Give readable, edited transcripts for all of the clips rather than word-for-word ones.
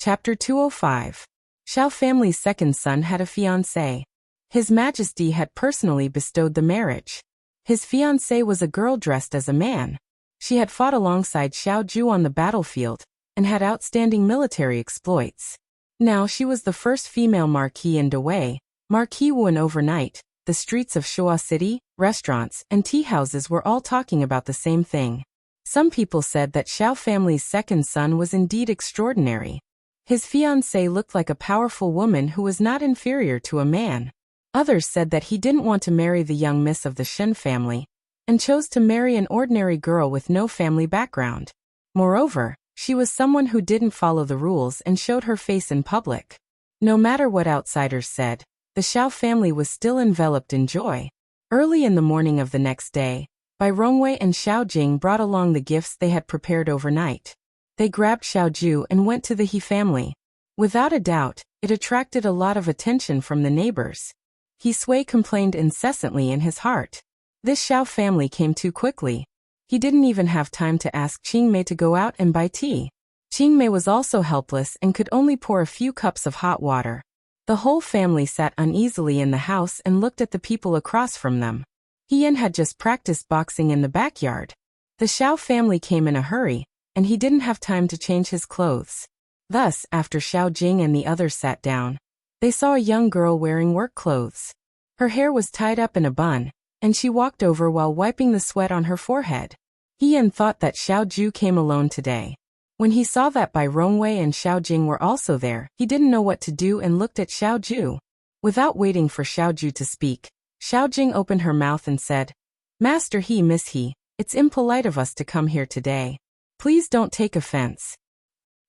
Chapter 205. Xiao family's second son had a fiancée. His Majesty had personally bestowed the marriage. His fiancée was a girl dressed as a man. She had fought alongside Xiao Ju on the battlefield, and had outstanding military exploits. Now she was the first female marquis in Dawei, Marquis Wen overnight. The streets of Shuo City, restaurants, and tea houses were all talking about the same thing. Some people said that Xiao family's second son was indeed extraordinary. His fiancée looked like a powerful woman who was not inferior to a man. Others said that he didn't want to marry the young miss of the Shen family, and chose to marry an ordinary girl with no family background. Moreover, she was someone who didn't follow the rules and showed her face in public. No matter what outsiders said, the Xiao family was still enveloped in joy. Early in the morning of the next day, Bai Rongwei and Xiao Jing brought along the gifts they had prepared overnight. They grabbed Xiao Ju and went to the He family. Without a doubt, it attracted a lot of attention from the neighbors. He Sui complained incessantly in his heart. This Xiao family came too quickly. He didn't even have time to ask Qingmei to go out and buy tea. Qingmei was also helpless and could only pour a few cups of hot water. The whole family sat uneasily in the house and looked at the people across from them. He had just practiced boxing in the backyard. The Xiao family came in a hurry, and he didn't have time to change his clothes. Thus, after Xiao Jing and the others sat down, they saw a young girl wearing work clothes. Her hair was tied up in a bun, and she walked over while wiping the sweat on her forehead. He thought that Xiao Ju came alone today. When he saw that Bai Rongwei and Xiao Jing were also there, he didn't know what to do and looked at Xiao Ju. Without waiting for Xiao Ju to speak, Xiao Jing opened her mouth and said, "Master He, Miss He, it's impolite of us to come here today. Please don't take offense."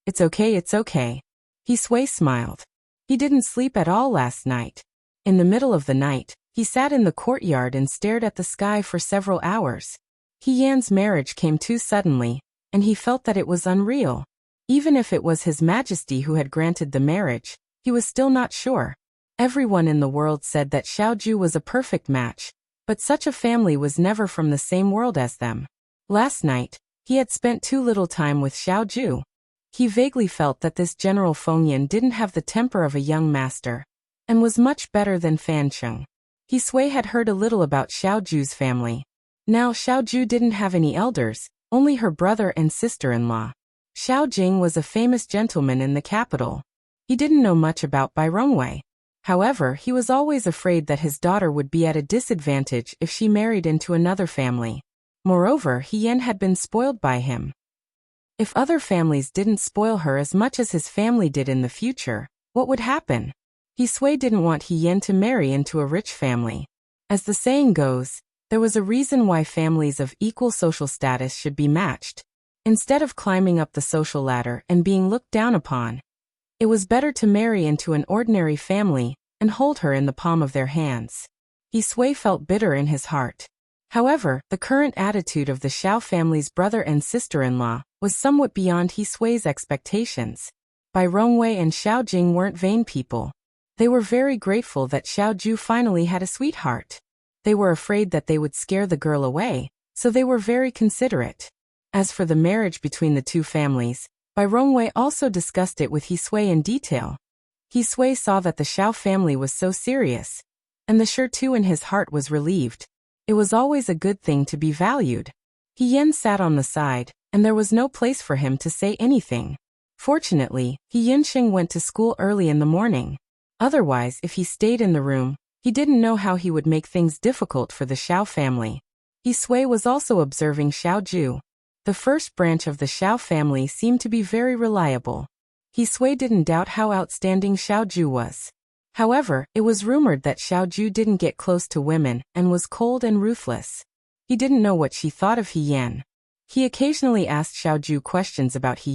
It's okay. He Sui smiled. He didn't sleep at all last night. In the middle of the night, he sat in the courtyard and stared at the sky for several hours. He Yan's marriage came too suddenly, and he felt that it was unreal. Even if it was His Majesty who had granted the marriage, he was still not sure. Everyone in the world said that Xiao Ju was a perfect match, but such a family was never from the same world as them. Last night, he had spent too little time with Xiao Ju. He vaguely felt that this General Fengyan didn't have the temper of a young master, and was much better than Fan Cheng. He Sui had heard a little about Xiao Ju's family. Now Xiao Ju didn't have any elders, only her brother and sister-in-law. Xiao Jing was a famous gentleman in the capital. He didn't know much about Bai Rongwei. However, he was always afraid that his daughter would be at a disadvantage if she married into another family. Moreover, He had been spoiled by him. If other families didn't spoil her as much as his family did in the future, what would happen? He Sui didn't want He to marry into a rich family. As the saying goes, there was a reason why families of equal social status should be matched. Instead of climbing up the social ladder and being looked down upon, it was better to marry into an ordinary family and hold her in the palm of their hands. He Sui felt bitter in his heart. However, the current attitude of the Xiao family's brother and sister-in-law was somewhat beyond He Sui's expectations. Bai Rongwei and Xiao Jing weren't vain people. They were very grateful that Xiao Ju finally had a sweetheart. They were afraid that they would scare the girl away, so they were very considerate. As for the marriage between the two families, Bai Rongwei also discussed it with He Sui in detail. He Sui saw that the Xiao family was so serious, and the sure too in his heart was relieved. It was always a good thing to be valued. He sat on the side, and there was no place for him to say anything. Fortunately, He Sheng went to school early in the morning. Otherwise, if he stayed in the room, he didn't know how he would make things difficult for the Xiao family. He Sui was also observing Xiao Ju. The first branch of the Xiao family seemed to be very reliable. He Sui didn't doubt how outstanding Xiao Ju was. However, it was rumored that Xiao Ju didn't get close to women and was cold and ruthless. He didn't know what she thought of He. He occasionally asked Xiao Ju questions about He,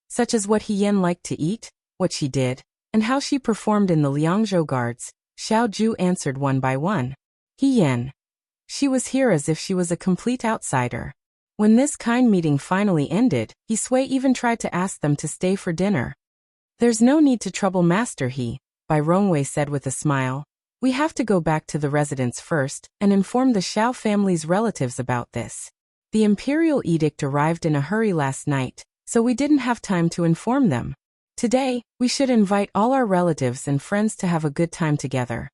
such as what He liked to eat, what she did, and how she performed in the Liangzhou guards. Xiao Ju answered one by one. He. She was here as if she was a complete outsider. When this kind meeting finally ended, He Sui even tried to ask them to stay for dinner. "There's no need to trouble Master He," Bai Rongwei said with a smile. "We have to go back to the residence first and inform the Xiao family's relatives about this. The imperial edict arrived in a hurry last night, so we didn't have time to inform them. Today, we should invite all our relatives and friends to have a good time together.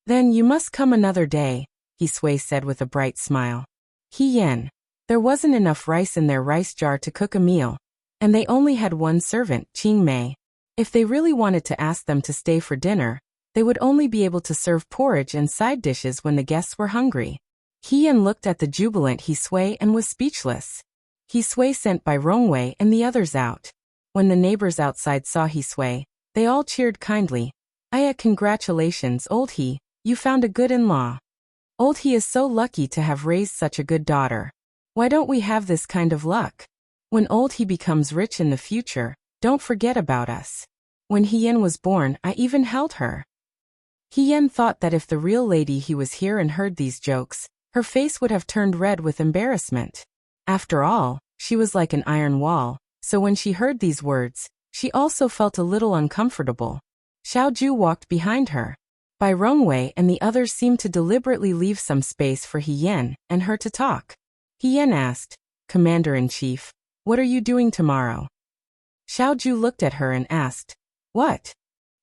Then you must come another day, He Sui said with a bright smile. He Yen. There wasn't enough rice in their rice jar to cook a meal, and they only had one servant, Qing Mei. If they really wanted to ask them to stay for dinner, they would only be able to serve porridge and side dishes when the guests were hungry. He Yen looked at the jubilant He Sui and was speechless. He Sui sent Bai Rongwei and the others out. When the neighbors outside saw He Sui, they all cheered kindly. Congratulations, old He, you found a good in-law. Old He is so lucky to have raised such a good daughter. Why don't we have this kind of luck? When old He becomes rich in the future, don't forget about us. When He Yen was born, I even held her. He Yen thought that if the real lady he was here and heard these jokes, her face would have turned red with embarrassment. After all, she was like an iron wall, so when she heard these words, she also felt a little uncomfortable. Xiao Ju walked behind her. Bai Rongwei and the others seemed to deliberately leave some space for He Yen and her to talk. He Yen asked, Commander-in-Chief, what are you doing tomorrow? Xiao Ju looked at her and asked, What?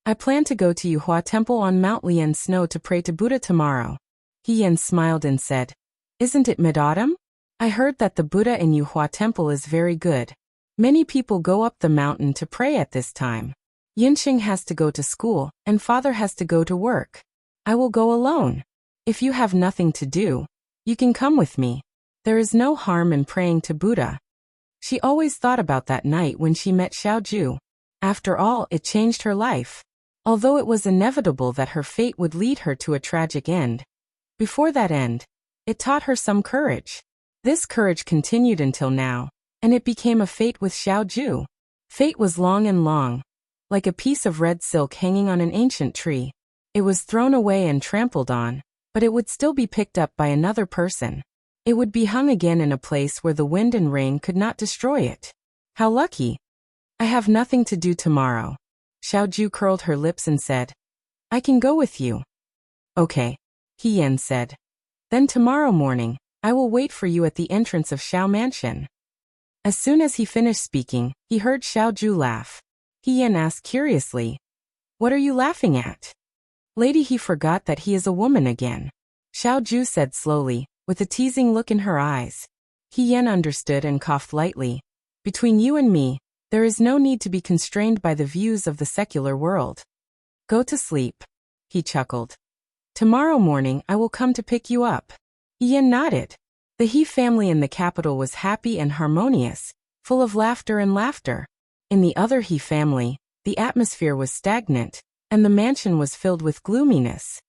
I plan to go to Yuhua Temple on Mount Lian Snow to pray to Buddha tomorrow. He Yen smiled and said, Isn't it mid-autumn? I heard that the Buddha in Yuhua Temple is very good. Many people go up the mountain to pray at this time. Yinxing has to go to school, and father has to go to work. I will go alone. If you have nothing to do, you can come with me. There is no harm in praying to Buddha. She always thought about that night when she met Xiao Ju. After all, it changed her life. Although it was inevitable that her fate would lead her to a tragic end, before that end, it taught her some courage. This courage continued until now, and it became a fate with Xiao Ju. Fate was long and long, like a piece of red silk hanging on an ancient tree. It was thrown away and trampled on, but it would still be picked up by another person. It would be hung again in a place where the wind and rain could not destroy it. How lucky! I have nothing to do tomorrow. Xiao Ju curled her lips and said, I can go with you. Okay, He Yen said. Then tomorrow morning, I will wait for you at the entrance of Xiao Mansion. As soon as he finished speaking, he heard Xiao Ju laugh. He Yen asked curiously, What are you laughing at? Lady, he forgot that he is a woman again. Xiao Ju said slowly, with a teasing look in her eyes. He Yen understood and coughed lightly. Between you and me, there is no need to be constrained by the views of the secular world. Go to sleep. He chuckled. Tomorrow morning I will come to pick you up. He Yen nodded. The He family in the capital was happy and harmonious, full of laughter and laughter. In the other He family, the atmosphere was stagnant, and the mansion was filled with gloominess.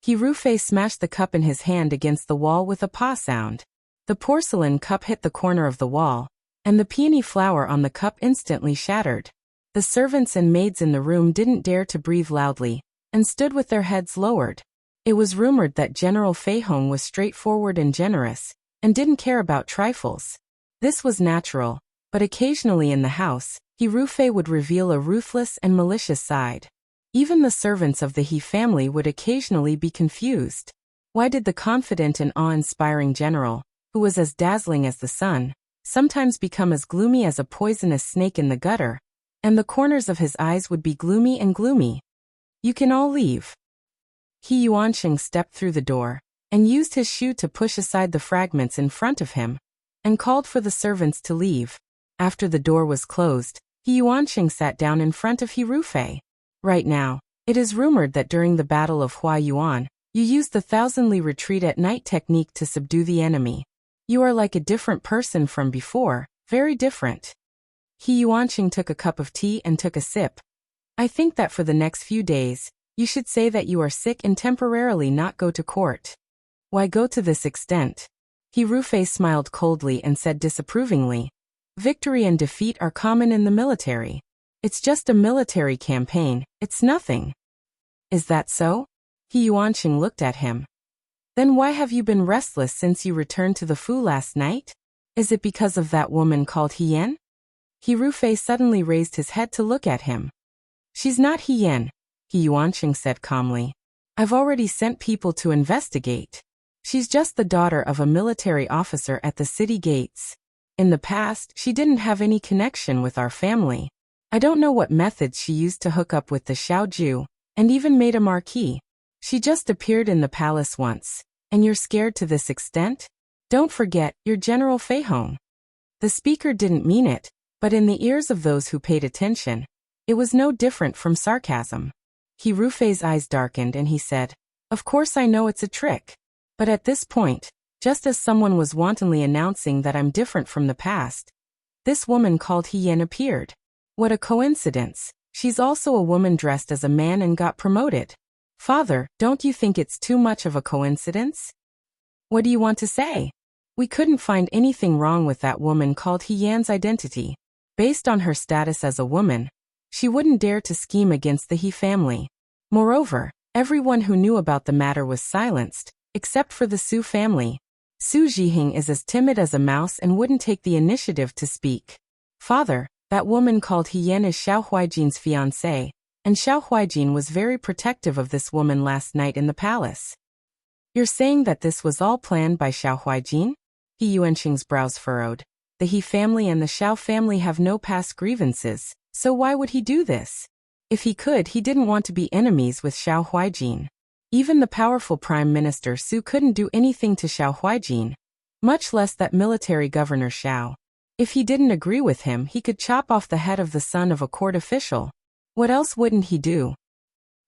He Rufei smashed the cup in his hand against the wall with a paw sound. The porcelain cup hit the corner of the wall, and the peony flower on the cup instantly shattered. The servants and maids in the room didn't dare to breathe loudly, and stood with their heads lowered. It was rumored that General Fei Hong was straightforward and generous, and didn't care about trifles. This was natural, but occasionally in the house, He Rufei would reveal a ruthless and malicious side. Even the servants of the He family would occasionally be confused. Why did the confident and awe-inspiring general, who was as dazzling as the sun, sometimes become as gloomy as a poisonous snake in the gutter, and the corners of his eyes would be gloomy and gloomy? You can all leave. He Yuanqing stepped through the door, and used his shoe to push aside the fragments in front of him, and called for the servants to leave. After the door was closed, He Yuanqing sat down in front of He Rufei. Right now, it is rumored that during the Battle of Hua Yuan, you used the thousandly retreat at night technique to subdue the enemy. You are like a different person from before, very different. He Yuanqing took a cup of tea and took a sip. I think that for the next few days, you should say that you are sick and temporarily not go to court. Why go to this extent? He Rufei smiled coldly and said disapprovingly, Victory and defeat are common in the military. It's just a military campaign, it's nothing. Is that so? He Yuanqing looked at him. Then why have you been restless since you returned to the Fu last night? Is it because of that woman called He Yen? He Rufei suddenly raised his head to look at him. She's not He Yen, He Yuanqing said calmly. I've already sent people to investigate. She's just the daughter of a military officer at the city gates. In the past, she didn't have any connection with our family. I don't know what methods she used to hook up with the Xiaoju, and even made a marquis. She just appeared in the palace once, and you're scared to this extent? Don't forget, you're General Fei Hong. The speaker didn't mean it, but in the ears of those who paid attention, it was no different from sarcasm. He Rufei's eyes darkened and he said, "Of course I know it's a trick. But at this point, just as someone was wantonly announcing that I'm different from the past, this woman called He Yan appeared. What a coincidence. She's also a woman dressed as a man and got promoted. Father, don't you think it's too much of a coincidence? What do you want to say? We couldn't find anything wrong with that woman called He Yan's identity. Based on her status as a woman, she wouldn't dare to scheme against the He family. Moreover, everyone who knew about the matter was silenced, except for the Su family. Su Zhihing is as timid as a mouse and wouldn't take the initiative to speak. Father, that woman called He Yan is Xiao Huaijin's fiancée, and Xiao Huaijin was very protective of this woman last night in the palace. You're saying that this was all planned by Xiao Huaijin? He Yuanqing's brows furrowed. The He family and the Xiao family have no past grievances, so why would he do this? If he could, he didn't want to be enemies with Xiao Huaijin. Even the powerful Prime Minister Su couldn't do anything to Xiao Huaijin, much less that military governor Xiao. If he didn't agree with him, he could chop off the head of the son of a court official. What else wouldn't he do?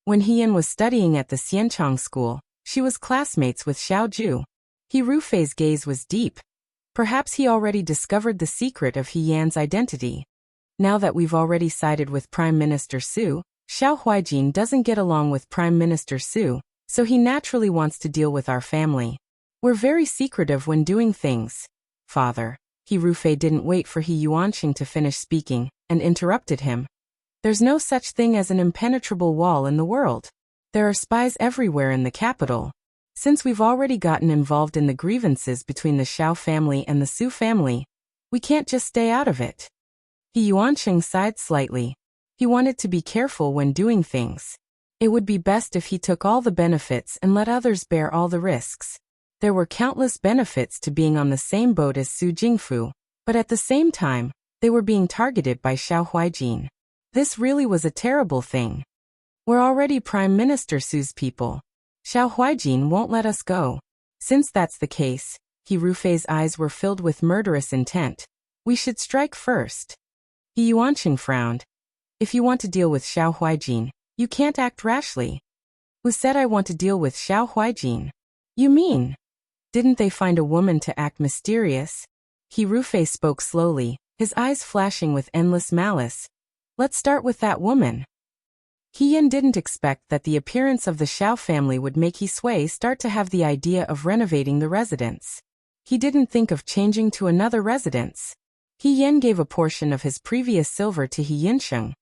When He Yan was studying at the Xianchang school, she was classmates with Xiao Ju. He Rufei's gaze was deep. Perhaps he already discovered the secret of He Yan's identity. Now that we've already sided with Prime Minister Su, Xiao Huaijin doesn't get along with Prime Minister Su, so he naturally wants to deal with our family. We're very secretive when doing things. Father. He Rufei didn't wait for He Yuanqing to finish speaking, and interrupted him. There's no such thing as an impenetrable wall in the world. There are spies everywhere in the capital. Since we've already gotten involved in the grievances between the Xiao family and the Su family, we can't just stay out of it. He Yuanqing sighed slightly. He wanted to be careful when doing things. It would be best if he took all the benefits and let others bear all the risks. There were countless benefits to being on the same boat as Su Jingfu, but at the same time, they were being targeted by Xiao Huaijin. This really was a terrible thing. We're already Prime Minister Su's people. Xiao Huaijin won't let us go. Since that's the case, He Rufei's eyes were filled with murderous intent. We should strike first. He Yuanqing frowned. If you want to deal with Xiao Huaijin, you can't act rashly. Who said I want to deal with Xiao Huaijin? You mean? Didn't they find a woman to act mysterious? He Rufei spoke slowly, his eyes flashing with endless malice. Let's start with that woman. He Yan didn't expect that the appearance of the Xiao family would make He Sui start to have the idea of renovating the residence. He didn't think of changing to another residence. He Yan gave a portion of his previous silver to He Yinsheng,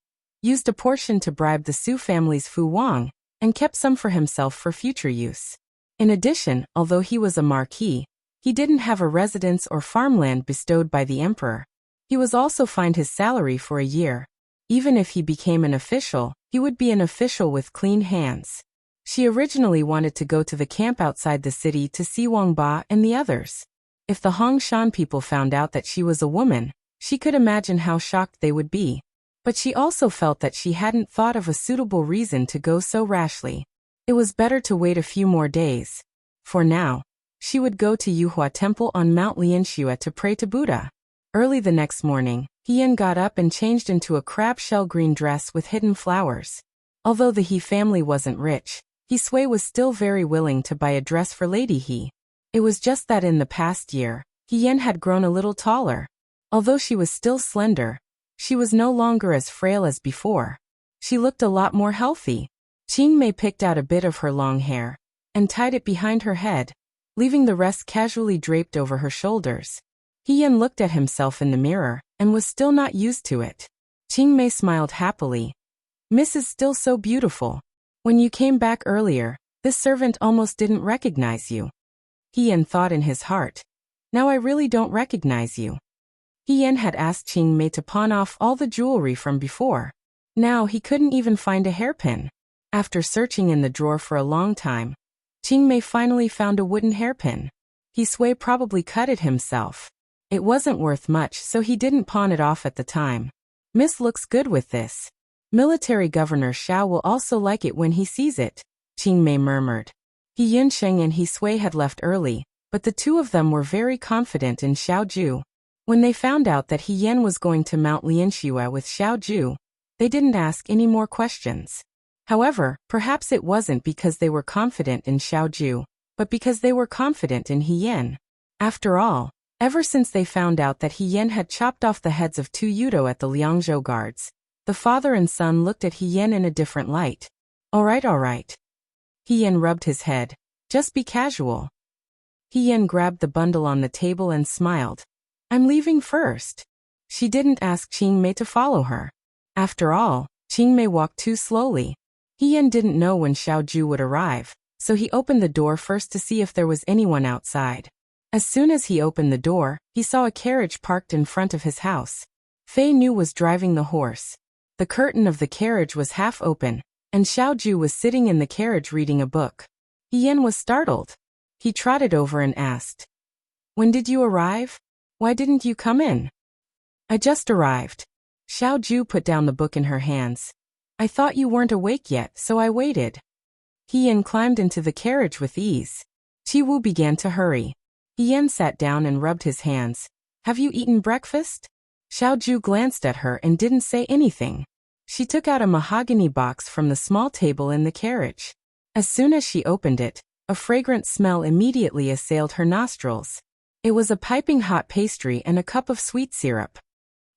used a portion to bribe the Su family's Fu Wang, and kept some for himself for future use. In addition, although he was a marquis, he didn't have a residence or farmland bestowed by the emperor. He was also fined his salary for a year. Even if he became an official, he would be an official with clean hands. She originally wanted to go to the camp outside the city to see Wang Ba and the others. If the Hongshan people found out that she was a woman, she could imagine how shocked they would be. But she also felt that she hadn't thought of a suitable reason to go so rashly. It was better to wait a few more days. For now, she would go to Yuhua Temple on Mount Lianxue to pray to Buddha. Early the next morning, He Yan got up and changed into a crab shell green dress with hidden flowers. Although the He family wasn't rich, He Sui was still very willing to buy a dress for Lady He. It was just that in the past year, He Yan had grown a little taller. Although she was still slender, she was no longer as frail as before. She looked a lot more healthy. Qing Mei picked out a bit of her long hair and tied it behind her head, leaving the rest casually draped over her shoulders. He Yan looked at himself in the mirror and was still not used to it. Qing Mei smiled happily. Miss is still so beautiful. When you came back earlier, this servant almost didn't recognize you. He Yan thought in his heart. Now I really don't recognize you. He Yan had asked Qing Mei to pawn off all the jewelry from before. Now he couldn't even find a hairpin. After searching in the drawer for a long time, Qing Mei finally found a wooden hairpin. He Sui probably cut it himself. It wasn't worth much, so he didn't pawn it off at the time. Miss looks good with this. Military Governor Xiao will also like it when he sees it, Qing Mei murmured. He Yinsheng and He Sui had left early, but the two of them were very confident in Xiao Ju. When they found out that He Yan was going to Mount Lianxue with Xiao Ju, they didn't ask any more questions. However, perhaps it wasn't because they were confident in Xiao Ju, but because they were confident in He Yan. After all, ever since they found out that He Yan had chopped off the heads of 2 Yudo at the Liangzhou guards, the father and son looked at He Yan in a different light. All right. He Yan rubbed his head. Just be casual. He Yan grabbed the bundle on the table and smiled. I'm leaving first. She didn't ask Qing Mei to follow her. After all, Qing Mei walked too slowly. He Yan didn't know when Xiao Ju would arrive, so he opened the door first to see if there was anyone outside. As soon as he opened the door, he saw a carriage parked in front of his house. Fei Nu was driving the horse. The curtain of the carriage was half open, and Xiao Ju was sitting in the carriage reading a book. He Yan was startled. He trotted over and asked, When did you arrive? Why didn't you come in? I just arrived. Xiao Ju put down the book in her hands. I thought you weren't awake yet, so I waited. He Yan climbed into the carriage with ease. Qi Wu began to hurry. He Yan sat down and rubbed his hands. Have you eaten breakfast? Xiao Ju glanced at her and didn't say anything. She took out a mahogany box from the small table in the carriage. As soon as she opened it, a fragrant smell immediately assailed her nostrils. It was a piping hot pastry and a cup of sweet syrup.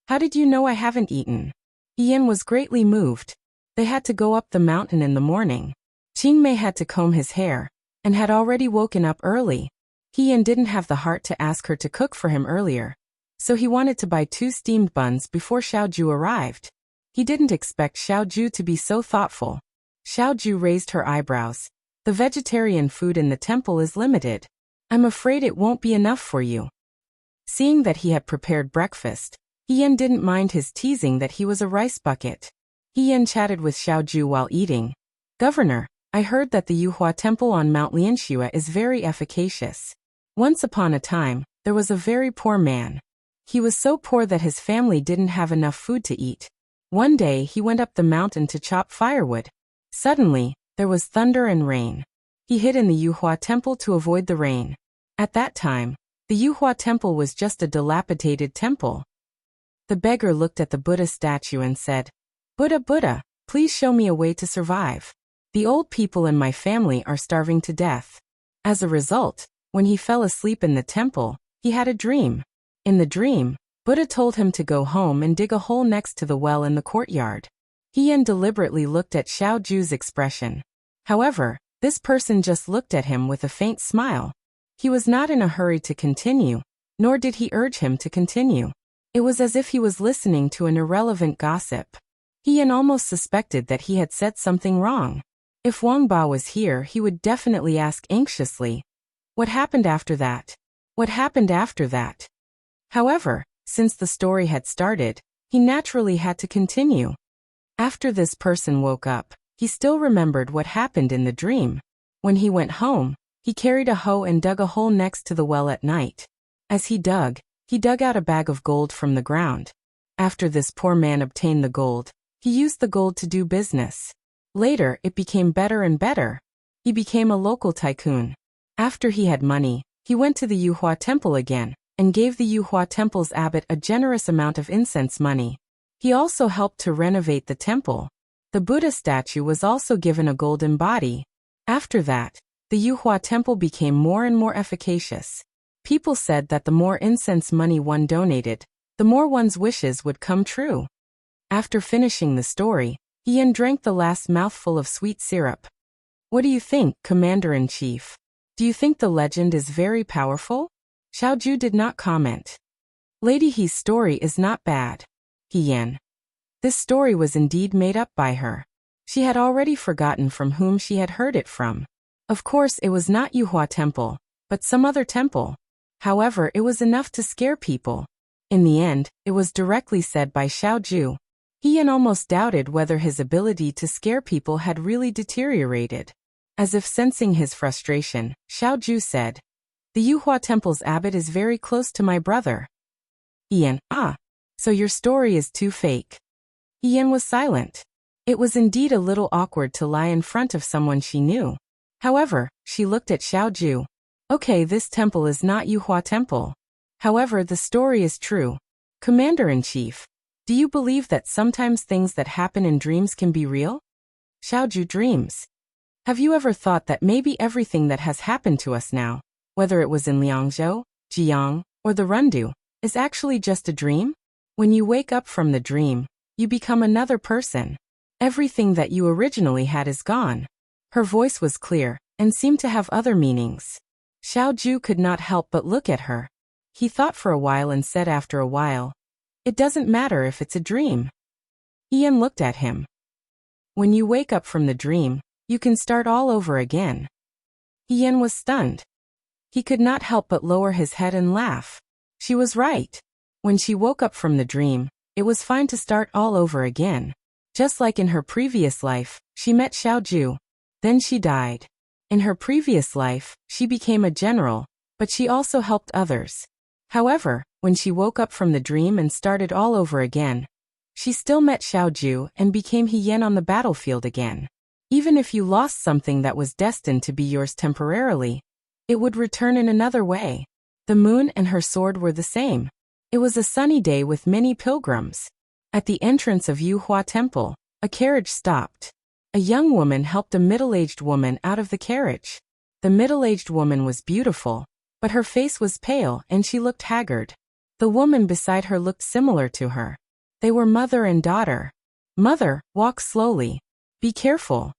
How did you know I haven't eaten? He Yan was greatly moved. They had to go up the mountain in the morning. Qing Mei had to comb his hair, and had already woken up early. He Yan didn't have the heart to ask her to cook for him earlier, so he wanted to buy 2 steamed buns before Xiao Ju arrived. He didn't expect Xiao Ju to be so thoughtful. Xiao Ju raised her eyebrows. The vegetarian food in the temple is limited. I'm afraid it won't be enough for you. Seeing that he had prepared breakfast, He Yan didn't mind his teasing that he was a rice bucket. He Yan chatted with Xiao Ju while eating. Governor, I heard that the Yuhua Temple on Mount Lianxue is very efficacious. Once upon a time, there was a very poor man. He was so poor that his family didn't have enough food to eat. One day he went up the mountain to chop firewood. Suddenly, there was thunder and rain. He hid in the Yuhua Temple to avoid the rain. At that time, the Yuhua Temple was just a dilapidated temple. The beggar looked at the Buddha statue and said, Buddha, please show me a way to survive. The old people in my family are starving to death. As a result, when he fell asleep in the temple, he had a dream. In the dream, Buddha told him to go home and dig a hole next to the well in the courtyard. He Yan deliberately looked at Xiao Ju's expression. However, this person just looked at him with a faint smile. He was not in a hurry to continue, nor did he urge him to continue. It was as if he was listening to an irrelevant gossip. He Yan almost suspected that he had said something wrong. If Wang Ba was here, he would definitely ask anxiously, What happened after that? What happened after that? However, since the story had started, he naturally had to continue. After this person woke up, he still remembered what happened in the dream. When he went home, he carried a hoe and dug a hole next to the well at night. As he dug out a bag of gold from the ground. After this poor man obtained the gold, he used the gold to do business. Later, it became better and better. He became a local tycoon. After he had money, he went to the Yuhua Temple again, and gave the Yuhua Temple's abbot a generous amount of incense money. He also helped to renovate the temple. The Buddha statue was also given a golden body. After that, the Yuhua Temple became more and more efficacious. People said that the more incense money one donated, the more one's wishes would come true. After finishing the story, He Yan drank the last mouthful of sweet syrup. What do you think, Commander-in-Chief? Do you think the legend is very powerful? Xiao Ju did not comment. Lady He's story is not bad. He Yan. This story was indeed made up by her. She had already forgotten from whom she had heard it from. Of course it was not Yuhua Temple, but some other temple. However, it was enough to scare people. In the end, it was directly said by Xiao Ju. He Yan almost doubted whether his ability to scare people had really deteriorated. As if sensing his frustration, Xiao Ju said, The Yuhua Temple's abbot is very close to my brother. He Yan, so your story is too fake. Yan was silent. It was indeed a little awkward to lie in front of someone she knew. However, she looked at Xiaoju. Okay, this temple is not Yuhua Temple. However, the story is true. Commander-in-Chief, do you believe that sometimes things that happen in dreams can be real? Xiaoju dreams. Have you ever thought that maybe everything that has happened to us now, whether it was in Liangzhou, Jiang, or the Rundu, is actually just a dream? When you wake up from the dream, you become another person. Everything that you originally had is gone. Her voice was clear, and seemed to have other meanings. Xiaoju could not help but look at her. He thought for a while and said after a while, "It doesn't matter if it's a dream." Ian looked at him. When you wake up from the dream, you can start all over again. Ian was stunned. He could not help but lower his head and laugh. She was right. When she woke up from the dream, it was fine to start all over again. Just like in her previous life, she met Xiaoju. Then she died. In her previous life, she became a general, but she also helped others. However, when she woke up from the dream and started all over again, she still met Xiaoju and became Yan on the battlefield again. Even if you lost something that was destined to be yours temporarily, it would return in another way. The moon and her sword were the same. It was a sunny day with many pilgrims. At the entrance of Yuhua Temple, a carriage stopped. A young woman helped a middle-aged woman out of the carriage. The middle-aged woman was beautiful, but her face was pale and she looked haggard. The woman beside her looked similar to her. They were mother and daughter. "Mother, walk slowly. Be careful,"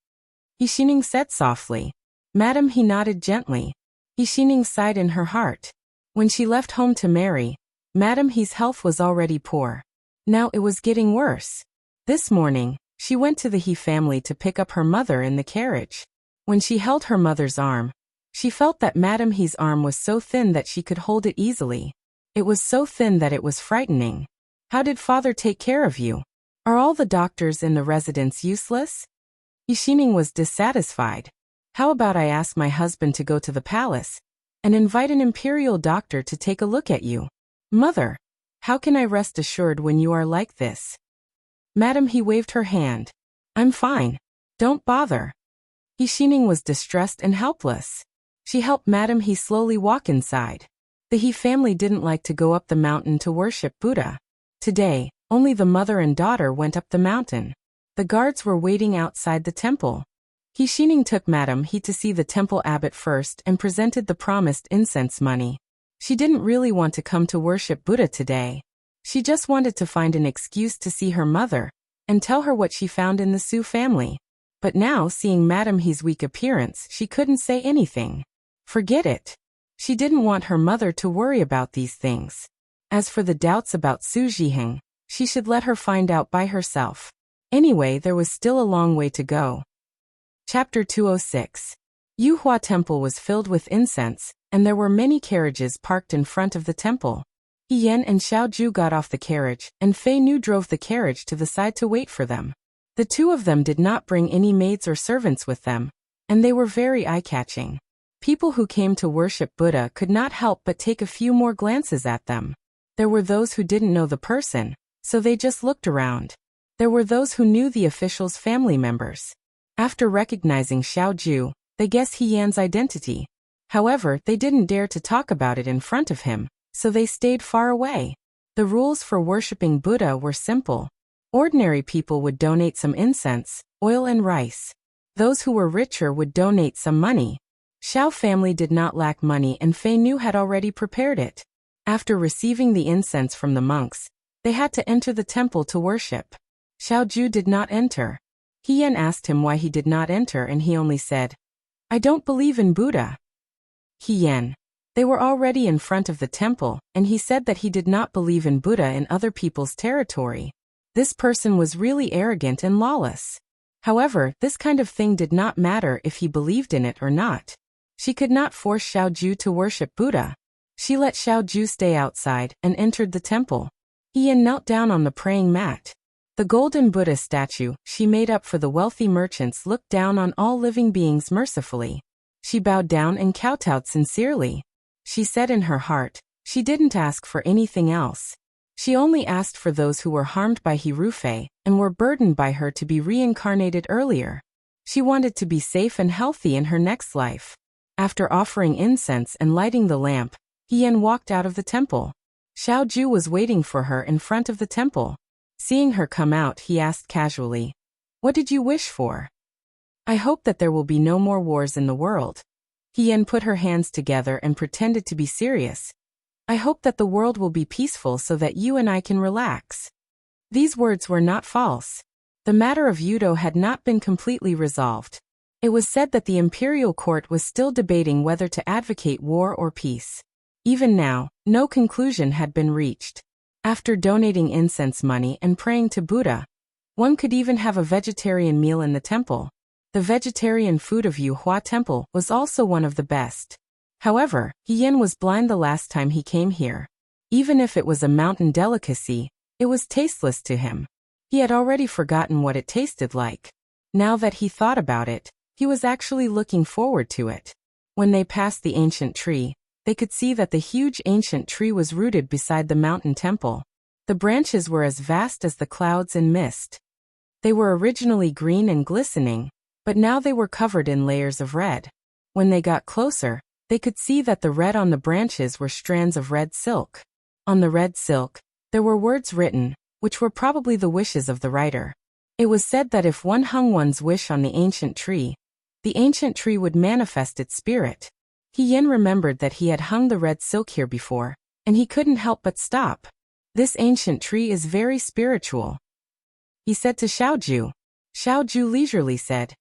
Yixing said softly. "Madam," he nodded gently. Yixing sighed in her heart. When she left home to marry, Madam He's health was already poor. Now it was getting worse. This morning, she went to the He family to pick up her mother in the carriage. When she held her mother's arm, she felt that Madam He's arm was so thin that she could hold it easily. It was so thin that it was frightening. "How did father take care of you? Are all the doctors in the residence useless?" Yixing was dissatisfied. "How about I ask my husband to go to the palace and invite an imperial doctor to take a look at you? Mother, how can I rest assured when you are like this?" Madam He waved her hand. "I'm fine. Don't bother." Yixing was distressed and helpless. She helped Madam He slowly walk inside. The He family didn't like to go up the mountain to worship Buddha. Today, only the mother and daughter went up the mountain. The guards were waiting outside the temple. Yixing took Madam He to see the temple abbot first and presented the promised incense money. She didn't really want to come to worship Buddha today. She just wanted to find an excuse to see her mother and tell her what she found in the Su family. But now, seeing Madam He's weak appearance, she couldn't say anything. Forget it. She didn't want her mother to worry about these things. As for the doubts about Su Zhiheng, she should let her find out by herself. Anyway, there was still a long way to go. Chapter 206. Yuhua Temple was filled with incense, and there were many carriages parked in front of the temple. Yan and Xiaoju got off the carriage, and Fei Nu drove the carriage to the side to wait for them. The two of them did not bring any maids or servants with them, and they were very eye-catching. People who came to worship Buddha could not help but take a few more glances at them. There were those who didn't know the person, so they just looked around. There were those who knew the official's family members. After recognizing Xiaoju, they guessed Yan's identity. However, they didn't dare to talk about it in front of him, so they stayed far away. The rules for worshipping Buddha were simple. Ordinary people would donate some incense, oil and rice. Those who were richer would donate some money. Xiao family did not lack money and Fei Nu had already prepared it. After receiving the incense from the monks, they had to enter the temple to worship. Xiaoju did not enter. Yan asked him why he did not enter and he only said, "I don't believe in Buddha." Yan. They were already in front of the temple, and he said that he did not believe in Buddha in other people's territory. This person was really arrogant and lawless. However, this kind of thing did not matter if he believed in it or not. She could not force Xiaoju to worship Buddha. She let Xiaoju stay outside and entered the temple. Yan knelt down on the praying mat. The golden Buddha statue she made up for the wealthy merchants looked down on all living beings mercifully. She bowed down and kowtowed sincerely. She said in her heart, she didn't ask for anything else. She only asked for those who were harmed by Hirufei and were burdened by her to be reincarnated earlier. She wanted to be safe and healthy in her next life. After offering incense and lighting the lamp, Hien walked out of the temple. Xiao Ju was waiting for her in front of the temple. Seeing her come out, he asked casually, "What did you wish for?" "I hope that there will be no more wars in the world." Hien put her hands together and pretended to be serious. "I hope that the world will be peaceful so that you and I can relax." These words were not false. The matter of Yudo had not been completely resolved. It was said that the imperial court was still debating whether to advocate war or peace. Even now, no conclusion had been reached. After donating incense money and praying to Buddha, one could even have a vegetarian meal in the temple. The vegetarian food of Yuhua Temple was also one of the best. However, Hien was blind the last time he came here. Even if it was a mountain delicacy, it was tasteless to him. He had already forgotten what it tasted like. Now that he thought about it, he was actually looking forward to it. When they passed the ancient tree, they could see that the huge ancient tree was rooted beside the mountain temple. The branches were as vast as the clouds and mist. They were originally green and glistening, but now they were covered in layers of red. When they got closer, they could see that the red on the branches were strands of red silk. On the red silk, there were words written, which were probably the wishes of the writer. It was said that if one hung one's wish on the ancient tree would manifest its spirit. Hien remembered that he had hung the red silk here before, and he couldn't help but stop. "This ancient tree is very spiritual," he said to Xiao Ju. Xiao Ju leisurely said,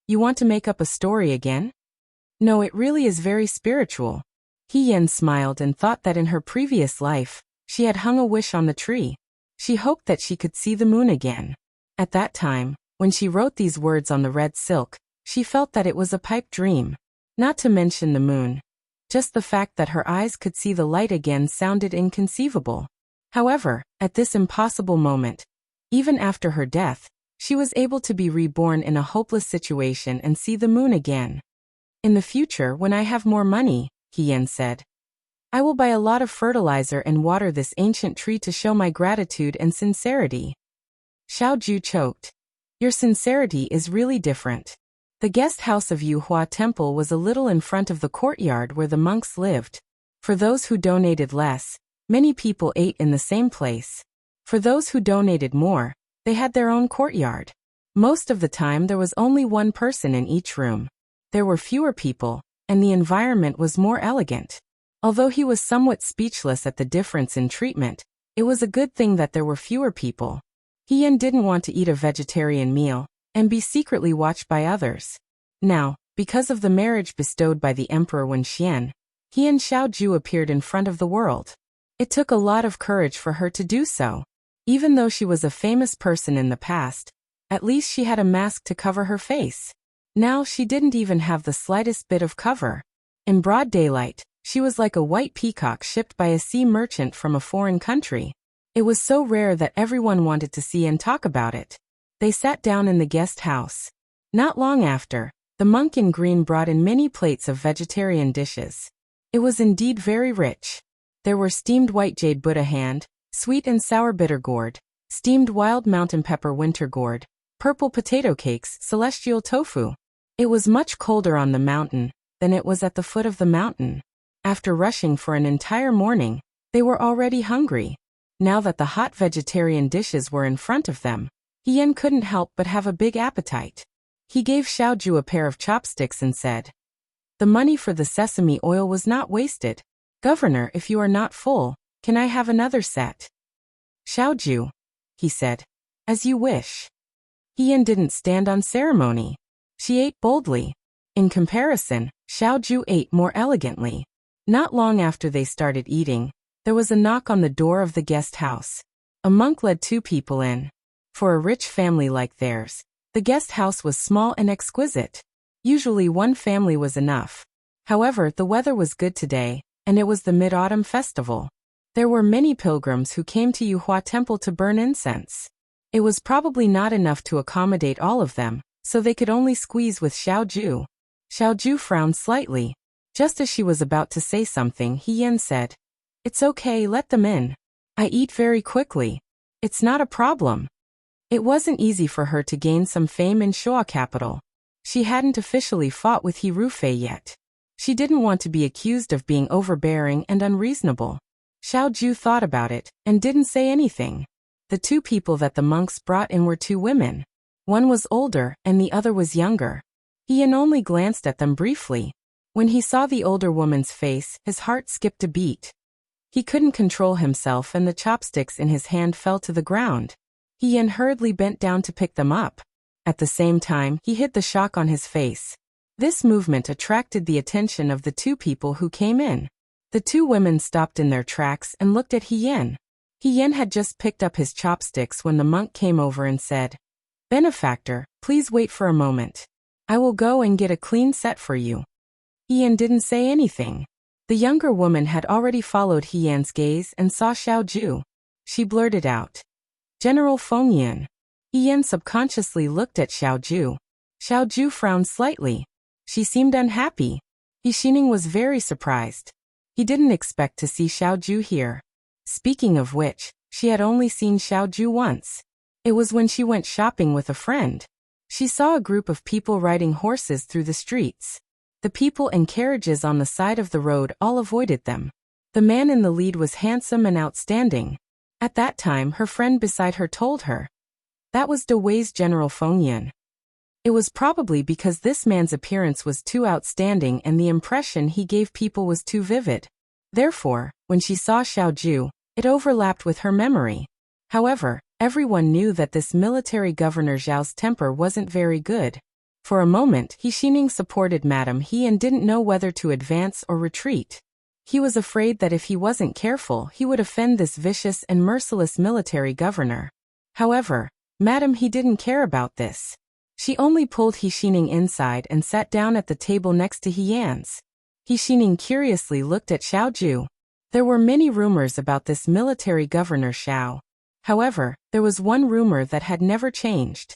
"You want to make up a story again?" "No, it really is very spiritual." Hien smiled and thought that in her previous life, she had hung a wish on the tree. She hoped that she could see the moon again. At that time, when she wrote these words on the red silk, she felt that it was a pipe dream. Not to mention the moon. Just the fact that her eyes could see the light again sounded inconceivable. However, at this impossible moment, even after her death, she was able to be reborn in a hopeless situation and see the moon again. "In the future, when I have more money," Hien said, "I will buy a lot of fertilizer and water this ancient tree to show my gratitude and sincerity." Xiao Ju choked. "Your sincerity is really different." The guest house of Yuhua Temple was a little in front of the courtyard where the monks lived. For those who donated less, many people ate in the same place. For those who donated more, they had their own courtyard. Most of the time there was only one person in each room. There were fewer people, and the environment was more elegant. Although he was somewhat speechless at the difference in treatment, it was a good thing that there were fewer people. Hien didn't want to eat a vegetarian meal and be secretly watched by others. Now, because of the marriage bestowed by the Emperor Wenxian, Hien Xiao Ju appeared in front of the world. It took a lot of courage for her to do so. Even though she was a famous person in the past, at least she had a mask to cover her face. Now she didn't even have the slightest bit of cover. In broad daylight, she was like a white peacock shipped by a sea merchant from a foreign country. It was so rare that everyone wanted to see and talk about it. They sat down in the guest house. Not long after, the monk in green brought in many plates of vegetarian dishes. It was indeed very rich. There were steamed white jade Buddha hand, sweet and sour bitter gourd, steamed wild mountain pepper winter gourd, purple potato cakes, celestial tofu. It was much colder on the mountain than it was at the foot of the mountain. After rushing for an entire morning, they were already hungry. Now that the hot vegetarian dishes were in front of them, Hien couldn't help but have a big appetite. He gave Xiao Ju a pair of chopsticks and said, "The money for the sesame oil was not wasted. Governor, if you are not full, can I have another set?" "Xiao Ju," he said, "as you wish." Hien didn't stand on ceremony. She ate boldly. In comparison, Xiao Ju ate more elegantly. Not long after they started eating, there was a knock on the door of the guest house. A monk led two people in. For a rich family like theirs, the guest house was small and exquisite. Usually one family was enough. However, the weather was good today, and it was the Mid-Autumn Festival. There were many pilgrims who came to Yuhua Temple to burn incense. It was probably not enough to accommodate all of them, so they could only squeeze with Xiao Ju. Xiao Ju frowned slightly. Just as she was about to say something, Hien said, "It's okay, let them in." I eat very quickly. It's not a problem. It wasn't easy for her to gain some fame in Shuo capital. She hadn't officially fought with He Rufei yet. She didn't want to be accused of being overbearing and unreasonable. Xiao Ju thought about it, and didn't say anything. The two people that the monks brought in were two women. One was older, and the other was younger. Ian only glanced at them briefly. When he saw the older woman's face, his heart skipped a beat. He couldn't control himself and the chopsticks in his hand fell to the ground. Ian hurriedly bent down to pick them up. At the same time, he hid the shock on his face. This movement attracted the attention of the two people who came in. The two women stopped in their tracks and looked at Hien. Hien had just picked up his chopsticks when the monk came over and said, "Benefactor, please wait for a moment. I will go and get a clean set for you." Hien didn't say anything. The younger woman had already followed Hien's gaze and saw Xiao Ju. She blurted out, "General Fengyan." Hien subconsciously looked at Xiao Ju. Xiao Ju frowned slightly. She seemed unhappy. Xining was very surprised. He didn't expect to see Xiao Ju here. Speaking of which, she had only seen Xiao Ju once. It was when she went shopping with a friend. She saw a group of people riding horses through the streets. The people and carriages on the side of the road all avoided them. The man in the lead was handsome and outstanding. At that time, her friend beside her told her. That was De Wei's General Fengyan. It was probably because this man's appearance was too outstanding and the impression he gave people was too vivid. Therefore, when she saw Xiao Ju, it overlapped with her memory. However, everyone knew that this military governor Zhao's temper wasn't very good. For a moment, Xining supported Madame He and didn't know whether to advance or retreat. He was afraid that if he wasn't careful, he would offend this vicious and merciless military governor. However, Madame He didn't care about this. She only pulled Xining inside and sat down at the table next to Hien's. Xining curiously looked at Xiao Ju. There were many rumors about this military governor Xiao. However, there was one rumor that had never changed.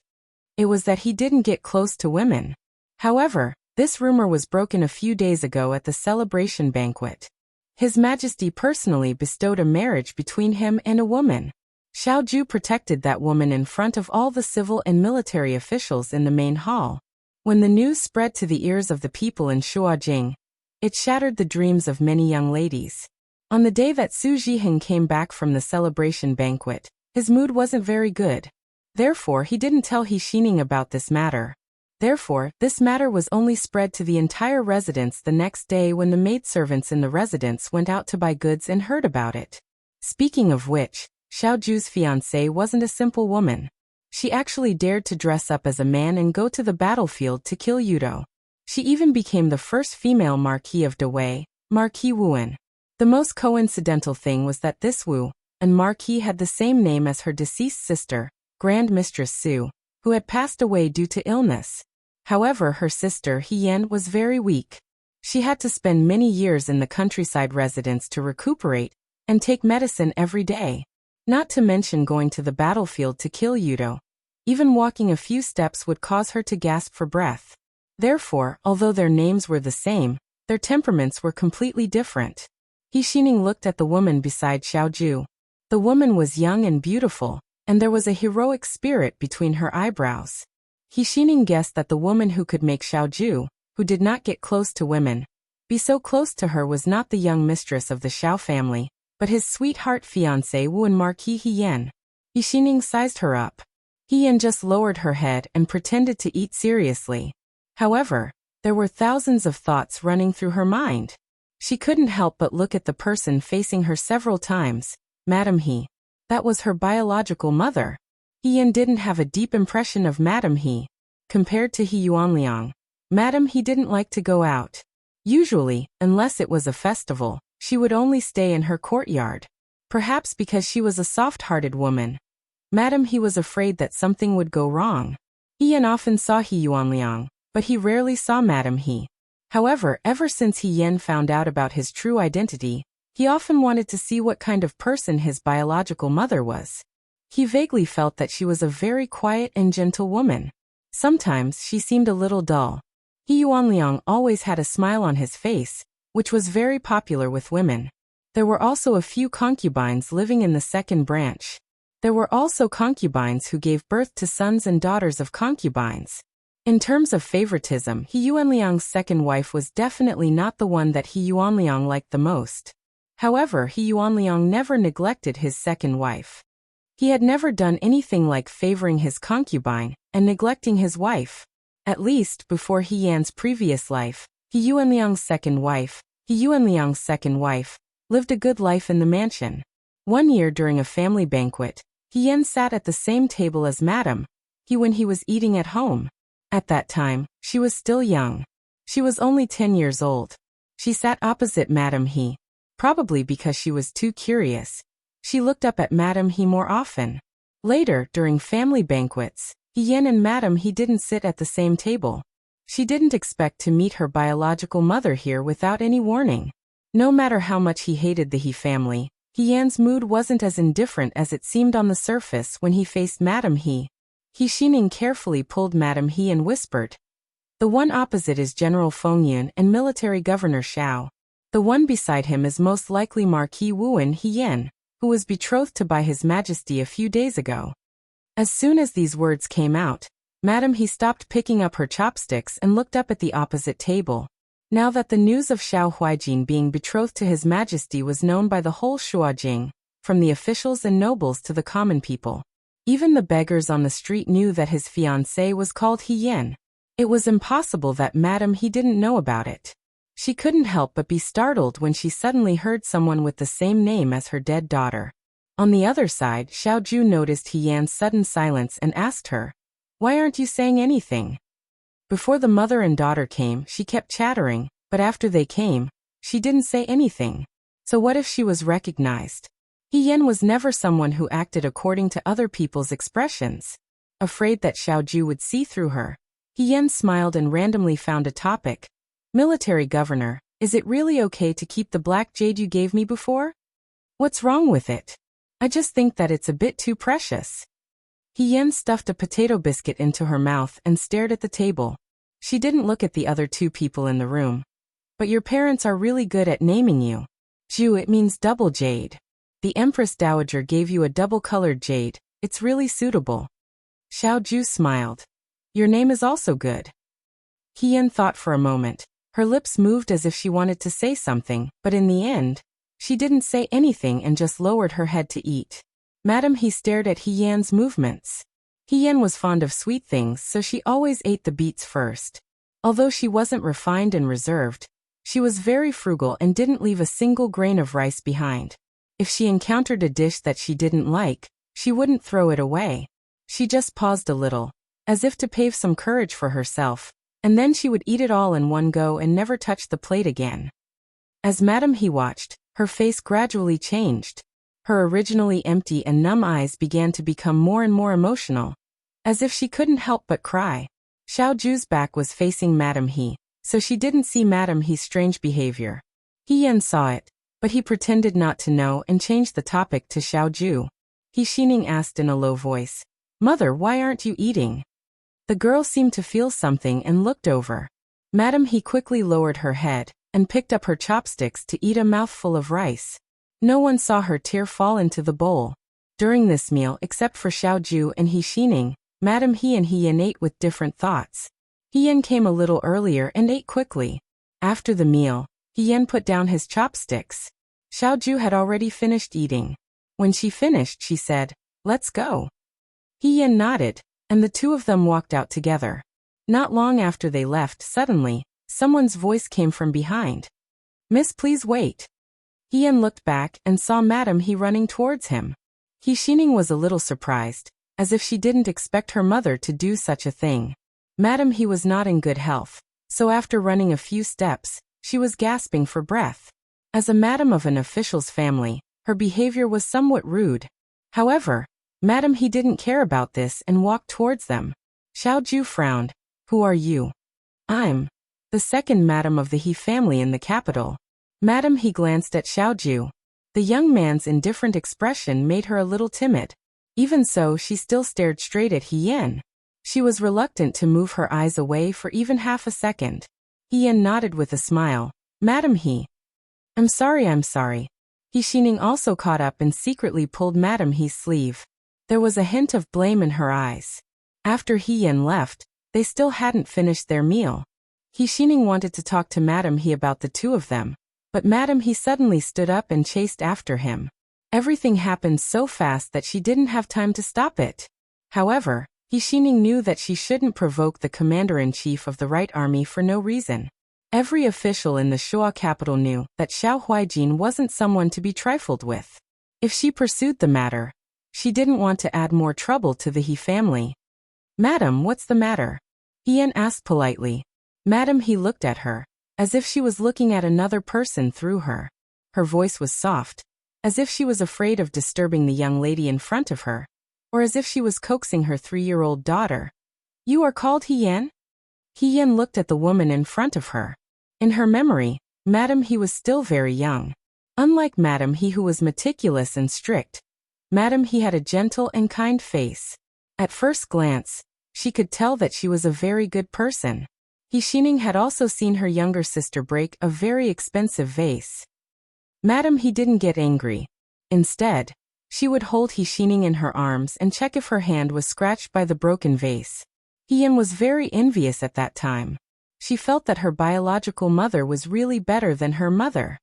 It was that he didn't get close to women. However, this rumor was broken a few days ago at the celebration banquet. His Majesty personally bestowed a marriage between him and a woman. Xiao Ju protected that woman in front of all the civil and military officials in the main hall. When the news spread to the ears of the people in Shuajing, it shattered the dreams of many young ladies. On the day that Su Zhihan came back from the celebration banquet, his mood wasn't very good. Therefore, he didn't tell Xining about this matter. Therefore, this matter was only spread to the entire residence the next day when the maidservants in the residence went out to buy goods and heard about it. Speaking of which, Xiao Ju's fiancée wasn't a simple woman. She actually dared to dress up as a man and go to the battlefield to kill Yudo. She even became the first female Marquis of De Wei, Marquis Wuan. The most coincidental thing was that this Wu, and Marquis had the same name as her deceased sister, Grand Mistress Su, who had passed away due to illness. However, her sister Hien was very weak. She had to spend many years in the countryside residence to recuperate and take medicine every day. Not to mention going to the battlefield to kill Yudo. Even walking a few steps would cause her to gasp for breath. Therefore, although their names were the same, their temperaments were completely different. Xining looked at the woman beside Xiao Ju. The woman was young and beautiful, and there was a heroic spirit between her eyebrows. Xining guessed that the woman who could make Xiao Ju, who did not get close to women, be so close to her was not the young mistress of the Xiao family, but his sweetheart fiancé Wu and Marquis Hien. Xining sized her up. Hien just lowered her head and pretended to eat seriously. However, there were thousands of thoughts running through her mind. She couldn't help but look at the person facing her several times, Madame He. That was her biological mother. Hien didn't have a deep impression of Madame He. Compared to He Yuanliang, Madame He didn't like to go out. Usually, unless it was a festival, she would only stay in her courtyard. Perhaps because she was a soft-hearted woman. Madame He was afraid that something would go wrong. Hien often saw He Yuanliang, but he rarely saw Madame He. However, ever since Hien found out about his true identity, he often wanted to see what kind of person his biological mother was. He vaguely felt that she was a very quiet and gentle woman. Sometimes she seemed a little dull. He Yuanliang always had a smile on his face, which was very popular with women. There were also a few concubines living in the second branch. There were also concubines who gave birth to sons and daughters of concubines. In terms of favoritism, He Yuanliang's second wife was definitely not the one that He Yuanliang liked the most. However, He Yuanliang never neglected his second wife. He had never done anything like favoring his concubine and neglecting his wife. At least, before He Yan's previous life, He Yuanliang's second wife, lived a good life in the mansion. One year during a family banquet, He Yan sat at the same table as Madame He when he was eating at home. At that time, she was still young. She was only 10 years old. She sat opposite Madame He. Probably because she was too curious, she looked up at Madame He more often. Later, during family banquets, He Yan and Madame He didn't sit at the same table. She didn't expect to meet her biological mother here without any warning. No matter how much he hated the He family, He Yan's mood wasn't as indifferent as it seemed on the surface when he faced Madame He. He Xining carefully pulled Madame He and whispered, "The one opposite is General Fengyun and Military Governor Xiao. The one beside him is most likely Marquis Wuan He Yan, who was betrothed to by His Majesty a few days ago." As soon as these words came out, Madame He stopped picking up her chopsticks and looked up at the opposite table. Now that the news of Xiao Huijin being betrothed to His Majesty was known by the whole Shuajing, from the officials and nobles to the common people. Even the beggars on the street knew that his fiancé was called He Yan. It was impossible that Madame He didn't know about it. She couldn't help but be startled when she suddenly heard someone with the same name as her dead daughter. On the other side, Xiaoju noticed He Yan's sudden silence and asked her, "Why aren't you saying anything?" Before the mother and daughter came, she kept chattering, but after they came, she didn't say anything. So what if she was recognized? He Yan was never someone who acted according to other people's expressions. Afraid that Xiaoju would see through her, He Yan smiled and randomly found a topic. "Military Governor, is it really okay to keep the black jade you gave me before? What's wrong with it? I just think that it's a bit too precious." He Yan stuffed a potato biscuit into her mouth and stared at the table. She didn't look at the other two people in the room. "But your parents are really good at naming you. Ju, it means double jade. The Empress Dowager gave you a double-colored jade. It's really suitable." Xiaoju smiled. "Your name is also good." He Yan thought for a moment. Her lips moved as if she wanted to say something, but in the end, she didn't say anything and just lowered her head to eat. Madame He stared at He Yan's movements. He Yan was fond of sweet things, so she always ate the beets first. Although she wasn't refined and reserved, she was very frugal and didn't leave a single grain of rice behind. If she encountered a dish that she didn't like, she wouldn't throw it away. She just paused a little, as if to pave some courage for herself, and then she would eat it all in one go and never touch the plate again. As Madame He watched, her face gradually changed. Her originally empty and numb eyes began to become more and more emotional, as if she couldn't help but cry. Xiaoju's back was facing Madame He, so she didn't see Madame He's strange behavior. He Yan saw it, but he pretended not to know and changed the topic to Xiaoju. He Xining asked in a low voice, "Mother, why aren't you eating?" The girl seemed to feel something and looked over. Madame He quickly lowered her head and picked up her chopsticks to eat a mouthful of rice. No one saw her tear fall into the bowl. During this meal, except for Xiaoju and He Xining, Madame He and He Yan ate with different thoughts. He Yan came a little earlier and ate quickly. After the meal, He Yan put down his chopsticks. Xiaoju had already finished eating. When she finished, she said, "Let's go." He Yan nodded, and the two of them walked out together. Not long after they left, suddenly, someone's voice came from behind. "Miss, please wait." He Yan looked back and saw Madame He running towards him. He Xining was a little surprised, as if she didn't expect her mother to do such a thing. Madame He was not in good health, so after running a few steps, she was gasping for breath. As a madam of an official's family, her behavior was somewhat rude. However, Madame He didn't care about this and walked towards them. Xiaoju frowned. "Who are you?" "I'm the second madam of the He family in the capital." Madame He glanced at Xiaoju. The young man's indifferent expression made her a little timid. Even so, she still stared straight at He Yan. She was reluctant to move her eyes away for even half a second. He Yan nodded with a smile. "Madame He." I'm sorry. He Xining also caught up and secretly pulled Madame He's sleeve. There was a hint of blame in her eyes. After He Yan left, they still hadn't finished their meal. He Xining wanted to talk to Madame He about the two of them, but Madame He suddenly stood up and chased after him. Everything happened so fast that she didn't have time to stop it. However, He Xining knew that she shouldn't provoke the commander-in-chief of the right army for no reason. Every official in the Shuo capital knew that Xiao Huijin wasn't someone to be trifled with. If she pursued the matter, she didn't want to add more trouble to the He family. "Madam, what's the matter?" He Yan asked politely. Madame He looked at her, as if she was looking at another person through her. Her voice was soft, as if she was afraid of disturbing the young lady in front of her, or as if she was coaxing her 3-year-old daughter. "You are called He Yan?" He Yan looked at the woman in front of her. In her memory, Madame He was still very young. Unlike Madame He, who was meticulous and strict, Madame He had a gentle and kind face. At first glance, she could tell that she was a very good person. He Xining had also seen her younger sister break a very expensive vase. Madame He didn't get angry. Instead, she would hold He Xining in her arms and check if her hand was scratched by the broken vase. He Yan was very envious at that time. She felt that her biological mother was really better than her mother.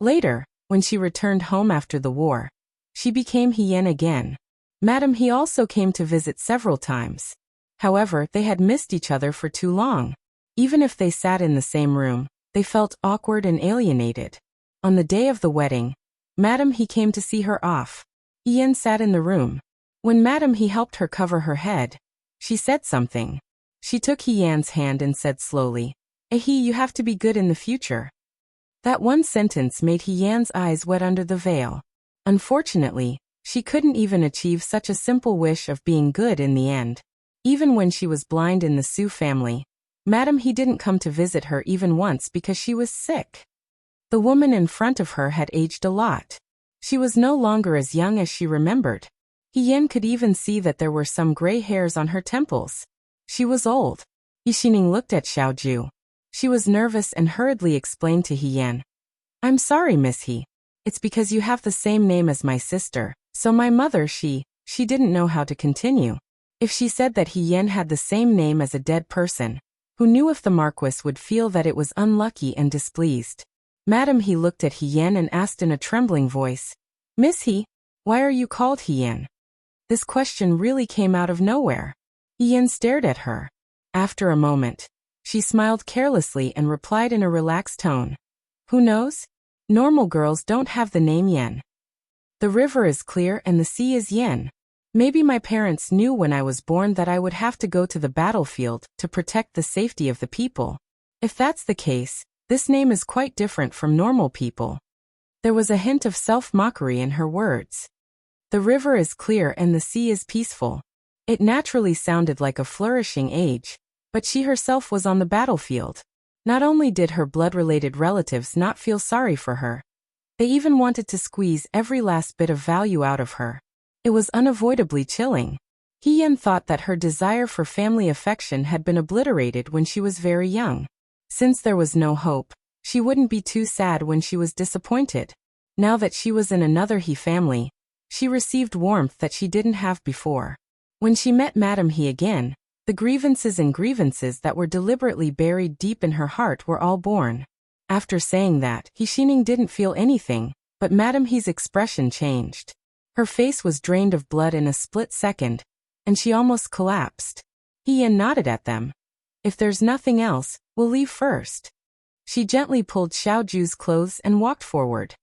Later, when she returned home after the war, she became He Yan again. Madame He also came to visit several times. However, they had missed each other for too long. Even if they sat in the same room, they felt awkward and alienated. On the day of the wedding, Madame He came to see her off. He Yan sat in the room. When Madame He helped her cover her head, she said something. She took He Yan's hand and said slowly, "He, you have to be good in the future." That one sentence made He Yan's eyes wet under the veil. Unfortunately, she couldn't even achieve such a simple wish of being good in the end. Even when she was blind in the Su family, Madame He didn't come to visit her even once because she was sick. The woman in front of her had aged a lot. She was no longer as young as she remembered. He Yan could even see that there were some gray hairs on her temples. She was old. He Xining looked at Xiaoju. She was nervous and hurriedly explained to He Yan, "I'm sorry, Miss He. It's because you have the same name as my sister, so my mother she didn't know how to continue. If she said that He Yan had the same name as a dead person, who knew if the Marquis would feel that it was unlucky and displeased?" Madame He looked at He Yan and asked in a trembling voice, "Miss He, why are you called He Yan?" This question really came out of nowhere. He Yan stared at her. After a moment, she smiled carelessly and replied in a relaxed tone, "Who knows? Normal girls don't have the name Yan. The river is clear and the sea is Yan. Maybe my parents knew when I was born that I would have to go to the battlefield to protect the safety of the people. If that's the case, this name is quite different from normal people." There was a hint of self-mockery in her words. The river is clear and the sea is peaceful. It naturally sounded like a flourishing age, but she herself was on the battlefield. Not only did her blood-related relatives not feel sorry for her, they even wanted to squeeze every last bit of value out of her. It was unavoidably chilling. He Yan thought that her desire for family affection had been obliterated when she was very young. Since there was no hope, she wouldn't be too sad when she was disappointed. Now that she was in another He family, she received warmth that she didn't have before. When she met Madame He again, the grievances that were deliberately buried deep in her heart were all born. After saying that, He Xining didn't feel anything, but Madame He's expression changed. Her face was drained of blood in a split second, and she almost collapsed. He Yan nodded at them. "If there's nothing else, we'll leave first." She gently pulled Xiaoju's clothes and walked forward.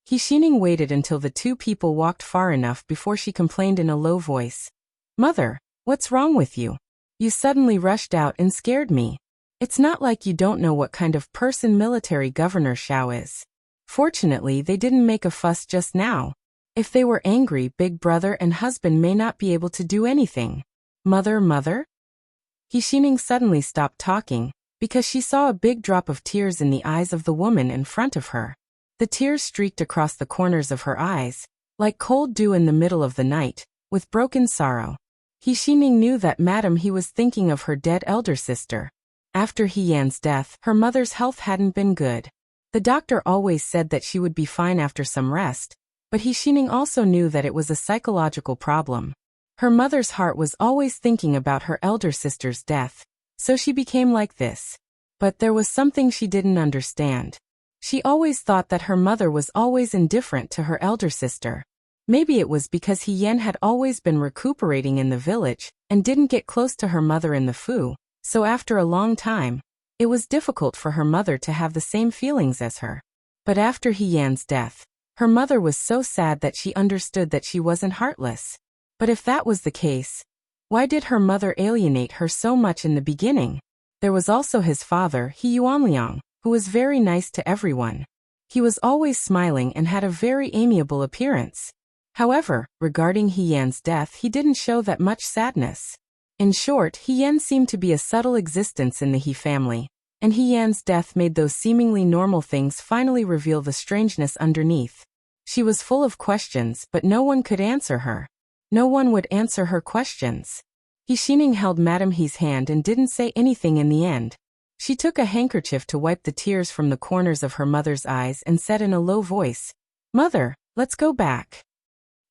He Xining waited until the two people walked far enough before she complained in a low voice, "Mother, what's wrong with you? You suddenly rushed out and scared me. It's not like you don't know what kind of person military governor Xiao is." Fortunately, they didn't make a fuss just now. If they were angry, big brother and husband may not be able to do anything. Mother? He Xining suddenly stopped talking, because she saw a big drop of tears in the eyes of the woman in front of her. The tears streaked across the corners of her eyes, like cold dew in the middle of the night, with broken sorrow. He Xining knew that Madame He was thinking of her dead elder sister. After He Yan's death, her mother's health hadn't been good. The doctor always said that she would be fine after some rest, but He Xining also knew that it was a psychological problem. Her mother's heart was always thinking about her elder sister's death, so she became like this. But there was something she didn't understand. She always thought that her mother was always indifferent to her elder sister. Maybe it was because He Yan had always been recuperating in the village and didn't get close to her mother in the Fu, so after a long time, it was difficult for her mother to have the same feelings as her. But after He Yan's death, her mother was so sad that she understood that she wasn't heartless. But if that was the case, why did her mother alienate her so much in the beginning? There was also his father, He Yuanliang, who was very nice to everyone. He was always smiling and had a very amiable appearance. However, regarding He Yan's death, he didn't show that much sadness. In short, He Yan seemed to be a subtle existence in the He family, and He Yan's death made those seemingly normal things finally reveal the strangeness underneath. She was full of questions, but no one could answer her. No one would answer her questions. He Xining held Madame He's hand and didn't say anything in the end. She took a handkerchief to wipe the tears from the corners of her mother's eyes and said in a low voice, "Mother, let's go back."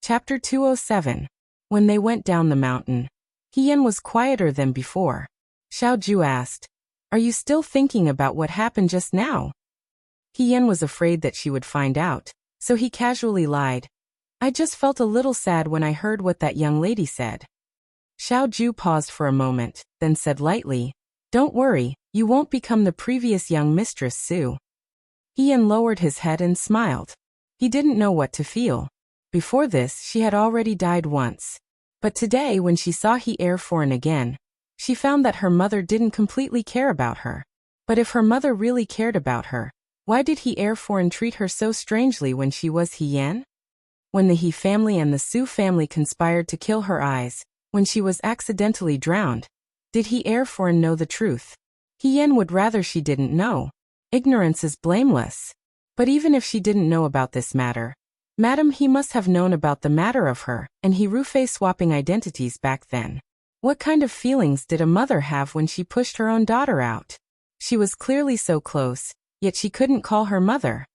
Chapter 207. When they went down the mountain, He Yan was quieter than before. Xiao Ju asked, "Are you still thinking about what happened just now?" He Yan was afraid that she would find out, so he casually lied. "I just felt a little sad when I heard what that young lady said." Xiao Ju paused for a moment, then said lightly, "Don't worry, you won't become the previous young mistress Su." He Yan lowered his head and smiled. He didn't know what to feel. Before this, she had already died once. But today, when she saw He Erforan again, she found that her mother didn't completely care about her. But if her mother really cared about her, why did He Erforan treat her so strangely when she was He Yan? When the He family and the Su family conspired to kill her eyes, when she was accidentally drowned, did He Erforan know the truth? He Yan would rather she didn't know. Ignorance is blameless. But even if she didn't know about this matter, Madam He must have known about the matter of her and He Rufei swapping identities back then. What kind of feelings did a mother have when she pushed her own daughter out? She was clearly so close, yet she couldn't call her mother.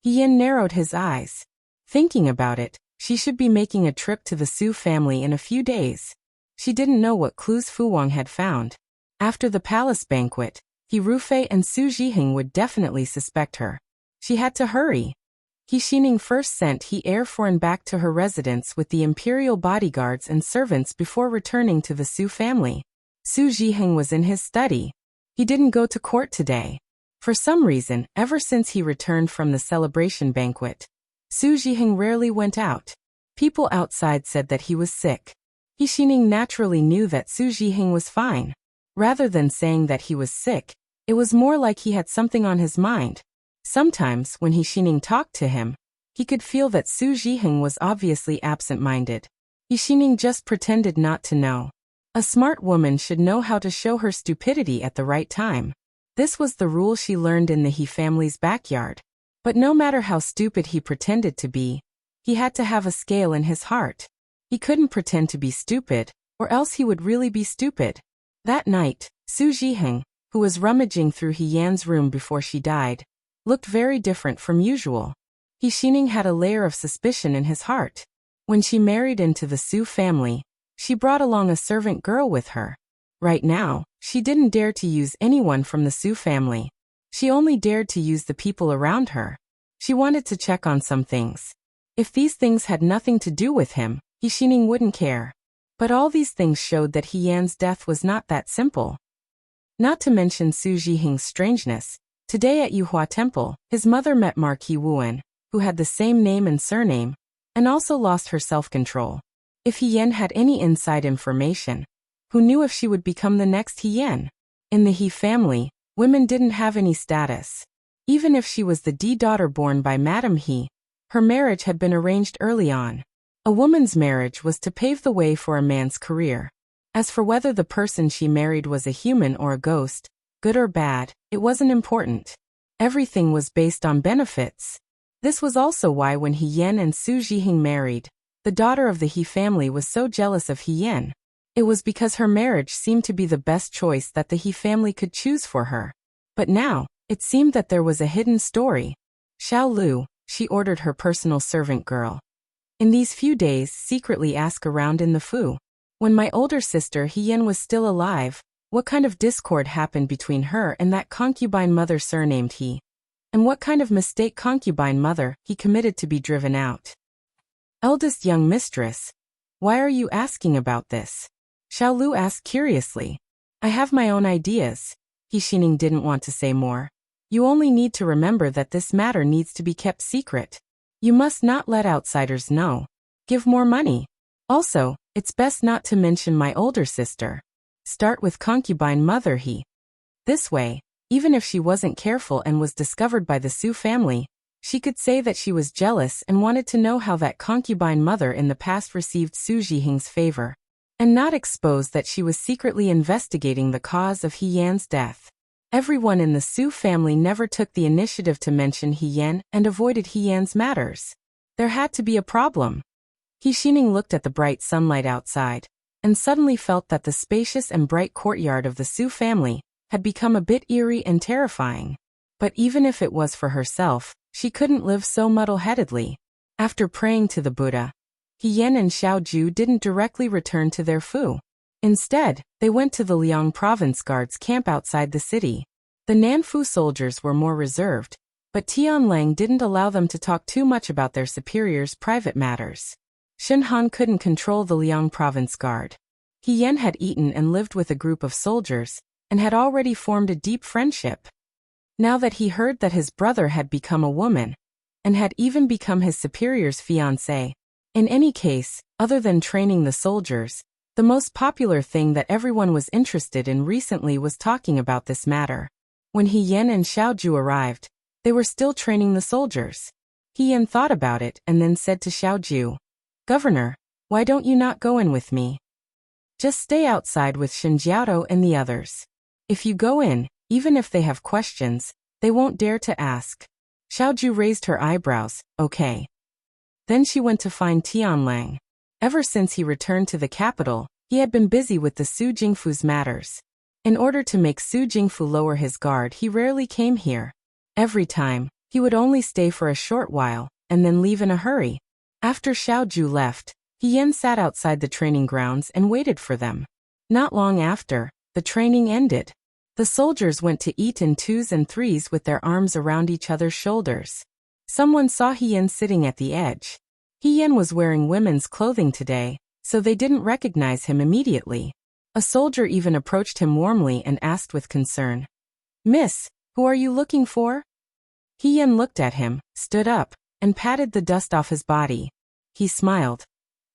He Yan narrowed his eyes. Thinking about it, she should be making a trip to the Su family in a few days. She didn't know what clues Fu Wang had found. After the palace banquet, He Rufei and Su Zhiheng would definitely suspect her. She had to hurry. He Xining first sent He Erforan back to her residence with the imperial bodyguards and servants before returning to the Su family. Su Zhiheng was in his study. He didn't go to court today. For some reason, ever since he returned from the celebration banquet, Su Zhiheng rarely went out. People outside said that he was sick. He Xining naturally knew that Su Zhiheng was fine. Rather than saying that he was sick, it was more like he had something on his mind. Sometimes, when He Xining talked to him, he could feel that Su Zhiheng was obviously absent-minded. He Xining just pretended not to know. A smart woman should know how to show her stupidity at the right time. This was the rule she learned in the He family's backyard. But no matter how stupid he pretended to be, he had to have a scale in his heart. He couldn't pretend to be stupid, or else he would really be stupid. That night, Su Zhiheng, who was rummaging through He Yan's room before she died, looked very different from usual. He Xining had a layer of suspicion in his heart. When she married into the Su family, she brought along a servant girl with her. Right now, she didn't dare to use anyone from the Su family. She only dared to use the people around her. She wanted to check on some things. If these things had nothing to do with him, He Xining wouldn't care. But all these things showed that He Yan's death was not that simple. Not to mention Su Zhiheng's strangeness. Today at Yuhua Temple, his mother met Marquis Wuan, who had the same name and surname, and also lost her self-control. If He Yan had any inside information, who knew if she would become the next He Yan? In the He family, women didn't have any status. Even if she was the daughter born by Madame He, her marriage had been arranged early on. A woman's marriage was to pave the way for a man's career. As for whether the person she married was a human or a ghost, good or bad, it wasn't important. Everything was based on benefits. This was also why when He Yan and Su Zhiheng married, the daughter of the He family was so jealous of He Yan. It was because her marriage seemed to be the best choice that the He family could choose for her. But now, It seemed that there was a hidden story. Xiao Lu, she ordered her personal servant girl. In these few days, secretly ask around in the Fu. When my older sister Hien was still alive, what kind of discord happened between her and that concubine mother surnamed He? And what kind of mistake concubine mother he committed to be driven out? Eldest young mistress, why are you asking about this? Xiao Lu asked curiously. I have my own ideas. He Xining didn't want to say more. You only need to remember that this matter needs to be kept secret. You must not let outsiders know. Give more money. Also, it's best not to mention my older sister. Start with concubine mother He. This way, even if she wasn't careful and was discovered by the Su family, she could say that she was jealous and wanted to know how that concubine mother in the past received Su Zhiheng's favor, and not expose that she was secretly investigating the cause of He Yan's death. Everyone in the Su family never took the initiative to mention He Yan and avoided He Yan's matters. There had to be a problem. He Xining looked at the bright sunlight outside, and suddenly felt that the spacious and bright courtyard of the Su family had become a bit eerie and terrifying. But even if it was for herself, she couldn't live so muddle-headedly. After praying to the Buddha, He Yan and Xiao Ju didn't directly return to their Fu. Instead, they went to the Liang province guards camp outside the city. The Nanfu soldiers were more reserved, but Tianlang didn't allow them to talk too much about their superiors' private matters. Shenhan couldn't control the Liang province guard. He Yan had eaten and lived with a group of soldiers, and had already formed a deep friendship. Now that he heard that his brother had become a woman, and had even become his superior's fiancée. In any case, other than training the soldiers, the most popular thing that everyone was interested in recently was talking about this matter. When He Yan and Xiao Ju arrived, they were still training the soldiers. He Yan thought about it and then said to Xiao Ju, Governor, why don't you not go in with me? Just stay outside with Shinjiao and the others. If you go in, even if they have questions, they won't dare to ask. Xiao Ju raised her eyebrows, okay. Then she went to find Tianlang. Ever since he returned to the capital, he had been busy with the Su Jingfu's matters. In order to make Su Jingfu lower his guard, he rarely came here. Every time, he would only stay for a short while, and then leave in a hurry. After Xiao Ju left, He Yan sat outside the training grounds and waited for them. Not long after, the training ended. The soldiers went to eat in twos and threes with their arms around each other's shoulders. Someone saw He Yan sitting at the edge. He Yan was wearing women's clothing today, so they didn't recognize him immediately. A soldier even approached him warmly and asked with concern, Miss, who are you looking for? He Yan looked at him, stood up, and patted the dust off his body. He smiled.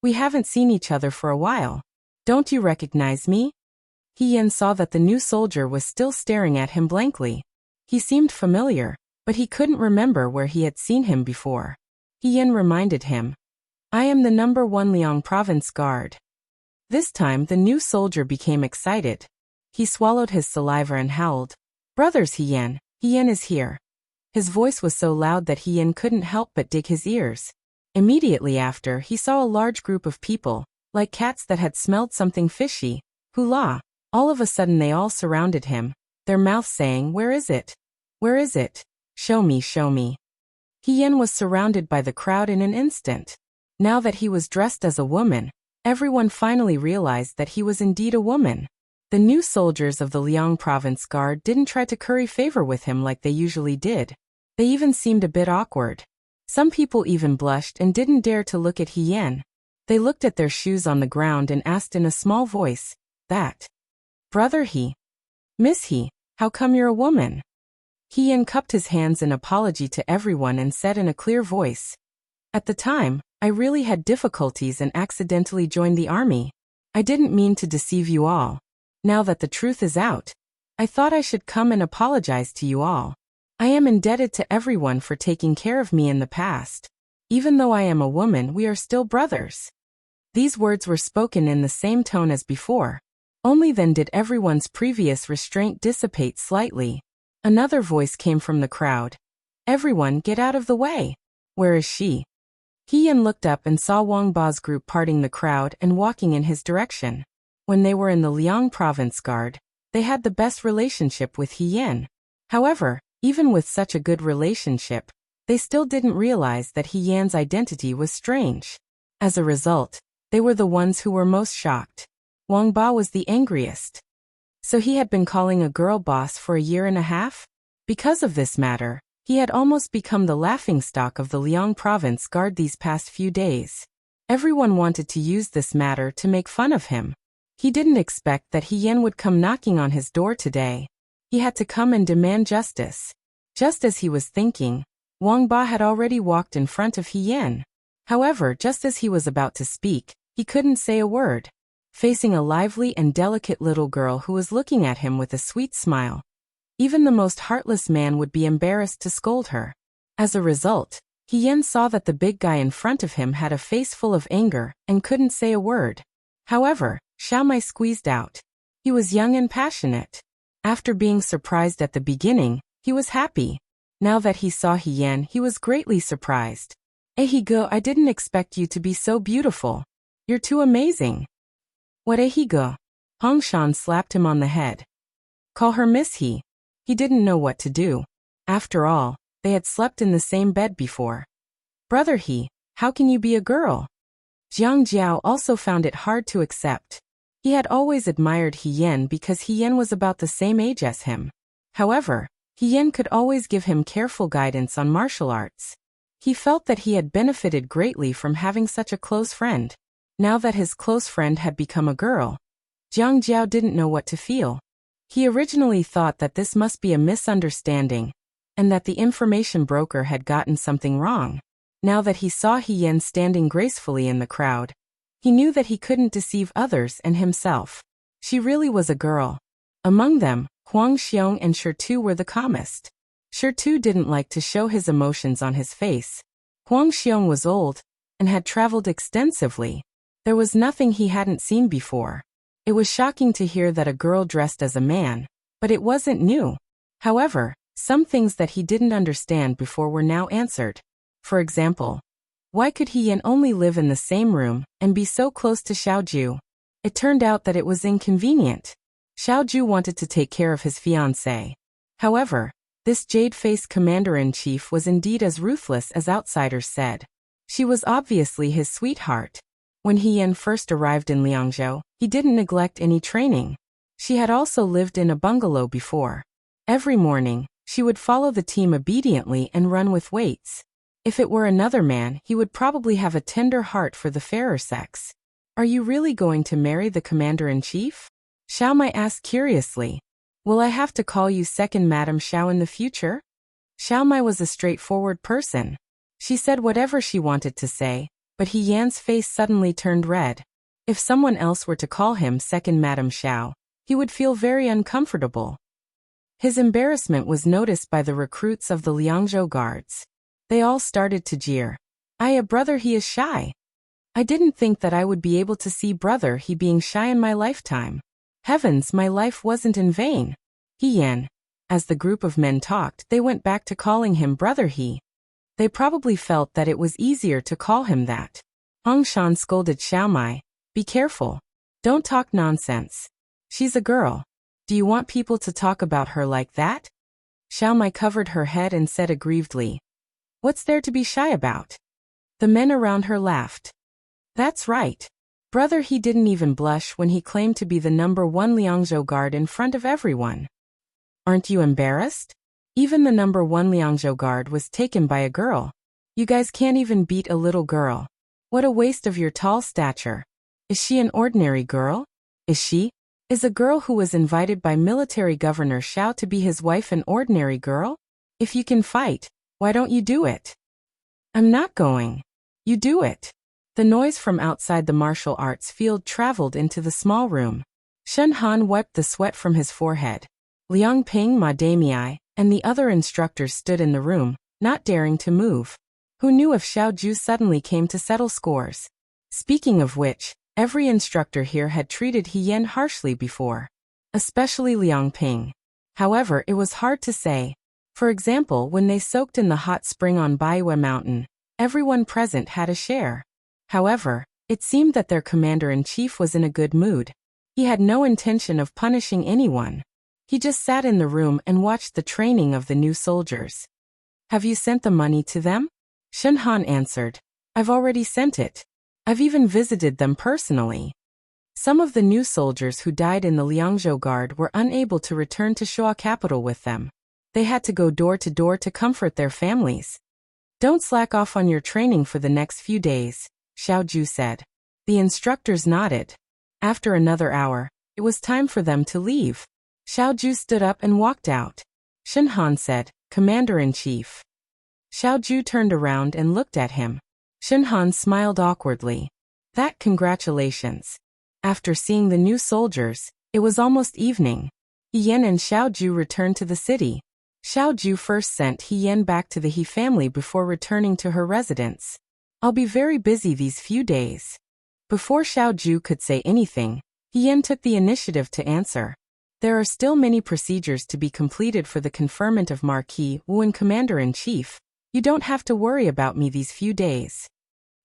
We haven't seen each other for a while. Don't you recognize me? He Yan saw that the new soldier was still staring at him blankly. He seemed familiar, but he couldn't remember where he had seen him before. He Yan reminded him, I am the number 1 Liang province guard. This time the new soldier became excited. He swallowed his saliva and howled, Brothers He Yan is here. His voice was so loud that He Yan couldn't help but dig his ears. Immediately after, he saw a large group of people, like cats that had smelled something fishy. Hula! All of a sudden they all surrounded him, their mouths saying, Where is it? Where is it? Show me, show me. He Yan was surrounded by the crowd in an instant. Now that he was dressed as a woman, everyone finally realized that he was indeed a woman. The new soldiers of the Liang province guard didn't try to curry favor with him like they usually did. They even seemed a bit awkward. Some people even blushed and didn't dare to look at He Yan. They looked at their shoes on the ground and asked in a small voice, That Brother He? Miss He, how come you're a woman? He Yan cupped his hands in apology to everyone and said in a clear voice, At the time, I really had difficulties and accidentally joined the army. I didn't mean to deceive you all. Now that the truth is out, I thought I should come and apologize to you all. I am indebted to everyone for taking care of me in the past. Even though I am a woman, we are still brothers. These words were spoken in the same tone as before. Only then did everyone's previous restraint dissipate slightly. Another voice came from the crowd. Everyone, get out of the way. Where is she? He Yan looked up and saw Wang Ba's group parting the crowd and walking in his direction. When they were in the Liang province guard, they had the best relationship with He Yan. However, Even with such a good relationship, they still didn't realize that He Yan's identity was strange. As a result, they were the ones who were most shocked. Wang Ba was the angriest. So he had been calling a girl boss for a year and a half? Because of this matter, he had almost become the laughingstock of the Liang province guard these past few days. Everyone wanted to use this matter to make fun of him. He didn't expect that He Yan would come knocking on his door today. He had to come and demand justice. Just as he was thinking, Wang Ba had already walked in front of He Yan. However, just as he was about to speak, he couldn't say a word. Facing a lively and delicate little girl who was looking at him with a sweet smile. Even the most heartless man would be embarrassed to scold her. As a result, He Yan saw that the big guy in front of him had a face full of anger and couldn't say a word. However, Xiao Mai squeezed out. He was young and passionate. After being surprised at the beginning, he was happy. Now that he saw He Yan, he was greatly surprised. Ehigo, I didn't expect you to be so beautiful. You're too amazing. What Ehigo? Hong Shan slapped him on the head. Call her Miss He. He didn't know what to do. After all, they had slept in the same bed before. Brother He, how can you be a girl? Jiang Jiao also found it hard to accept. He had always admired He Yan because He Yan was about the same age as him. However, He Yan could always give him careful guidance on martial arts. He felt that he had benefited greatly from having such a close friend. Now that his close friend had become a girl, Jiang Jiao didn't know what to feel. He originally thought that this must be a misunderstanding, and that the information broker had gotten something wrong. Now that he saw He Yan standing gracefully in the crowd, he knew that he couldn't deceive others and himself. She really was a girl. Among them, Huang Xiong and Shirtu were the calmest. Shirtu didn't like to show his emotions on his face. Huang Xiong was old and had traveled extensively. There was nothing he hadn't seen before. It was shocking to hear that a girl dressed as a man, but it wasn't new. However, some things that he didn't understand before were now answered. For example, why could He Yan only live in the same room and be so close to Xiaoju? It turned out that it was inconvenient. Xiaoju wanted to take care of his fiancée. However, this jade-faced commander-in-chief was indeed as ruthless as outsiders said. She was obviously his sweetheart. When He Yan first arrived in Liangzhou, he didn't neglect any training. She had also lived in a bungalow before. Every morning, she would follow the team obediently and run with weights. If it were another man, he would probably have a tender heart for the fairer sex. Are you really going to marry the commander-in-chief? Xiao Mai asked curiously. Will I have to call you second Madam Xiao in the future? Xiao Mai was a straightforward person. She said whatever she wanted to say, but He Yan's face suddenly turned red. If someone else were to call him second Madam Xiao, he would feel very uncomfortable. His embarrassment was noticed by the recruits of the Liangzhou guards. They all started to jeer. Brother He is shy. I didn't think that I would be able to see Brother He being shy in my lifetime. Heavens, my life wasn't in vain. He Yan. As the group of men talked, they went back to calling him Brother He. They probably felt that it was easier to call him that. Hong Shan scolded Xiao Mai. Be careful. Don't talk nonsense. She's a girl. Do you want people to talk about her like that? Xiao Mai covered her head and said aggrievedly. What's there to be shy about? The men around her laughed. That's right. Brother He didn't even blush when he claimed to be the #1 Liangzhou guard in front of everyone. Aren't you embarrassed? Even the #1 Liangzhou guard was taken by a girl. You guys can't even beat a little girl. What a waste of your tall stature. Is she an ordinary girl? Is a girl who was invited by military governor Xiao to be his wife an ordinary girl? If you can fight, why don't you do it? I'm not going. You do it. The noise from outside the martial arts field traveled into the small room. Shen Han wiped the sweat from his forehead. Liang Ping, Ma Damei, and the other instructors stood in the room, not daring to move. Who knew if Xiaoju suddenly came to settle scores? Speaking of which, every instructor here had treated He Yan harshly before. Especially Liang Ping. However, it was hard to say. For example, when they soaked in the hot spring on Baiyue Mountain, everyone present had a share. However, it seemed that their commander-in-chief was in a good mood. He had no intention of punishing anyone. He just sat in the room and watched the training of the new soldiers. Have you sent the money to them? Shen Han answered. I've already sent it. I've even visited them personally. Some of the new soldiers who died in the Liangzhou Guard were unable to return to Shuo capital with them. They had to go door to comfort their families. Don't slack off on your training for the next few days, Xiao Ju said. The instructors nodded. After another hour, it was time for them to leave. Xiao Ju stood up and walked out. Shen Han said, Commander-in-Chief. Xiao Ju turned around and looked at him. Shen Han smiled awkwardly. Congratulations. After seeing the new soldiers, it was almost evening. He Yan and Xiao Ju returned to the city. Xiao Ju first sent He Yan back to the He family before returning to her residence. I'll be very busy these few days. Before Xiao Ju could say anything, He Yan took the initiative to answer. There are still many procedures to be completed for the conferment of Marquis Wu Commander-in-Chief. You don't have to worry about me these few days.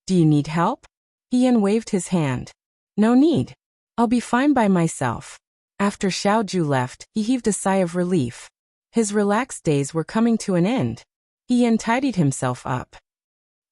Do you need help? He Yan waved his hand. No need. I'll be fine by myself. After Xiao Ju left, he heaved a sigh of relief. His relaxed days were coming to an end. He Yan tidied himself up.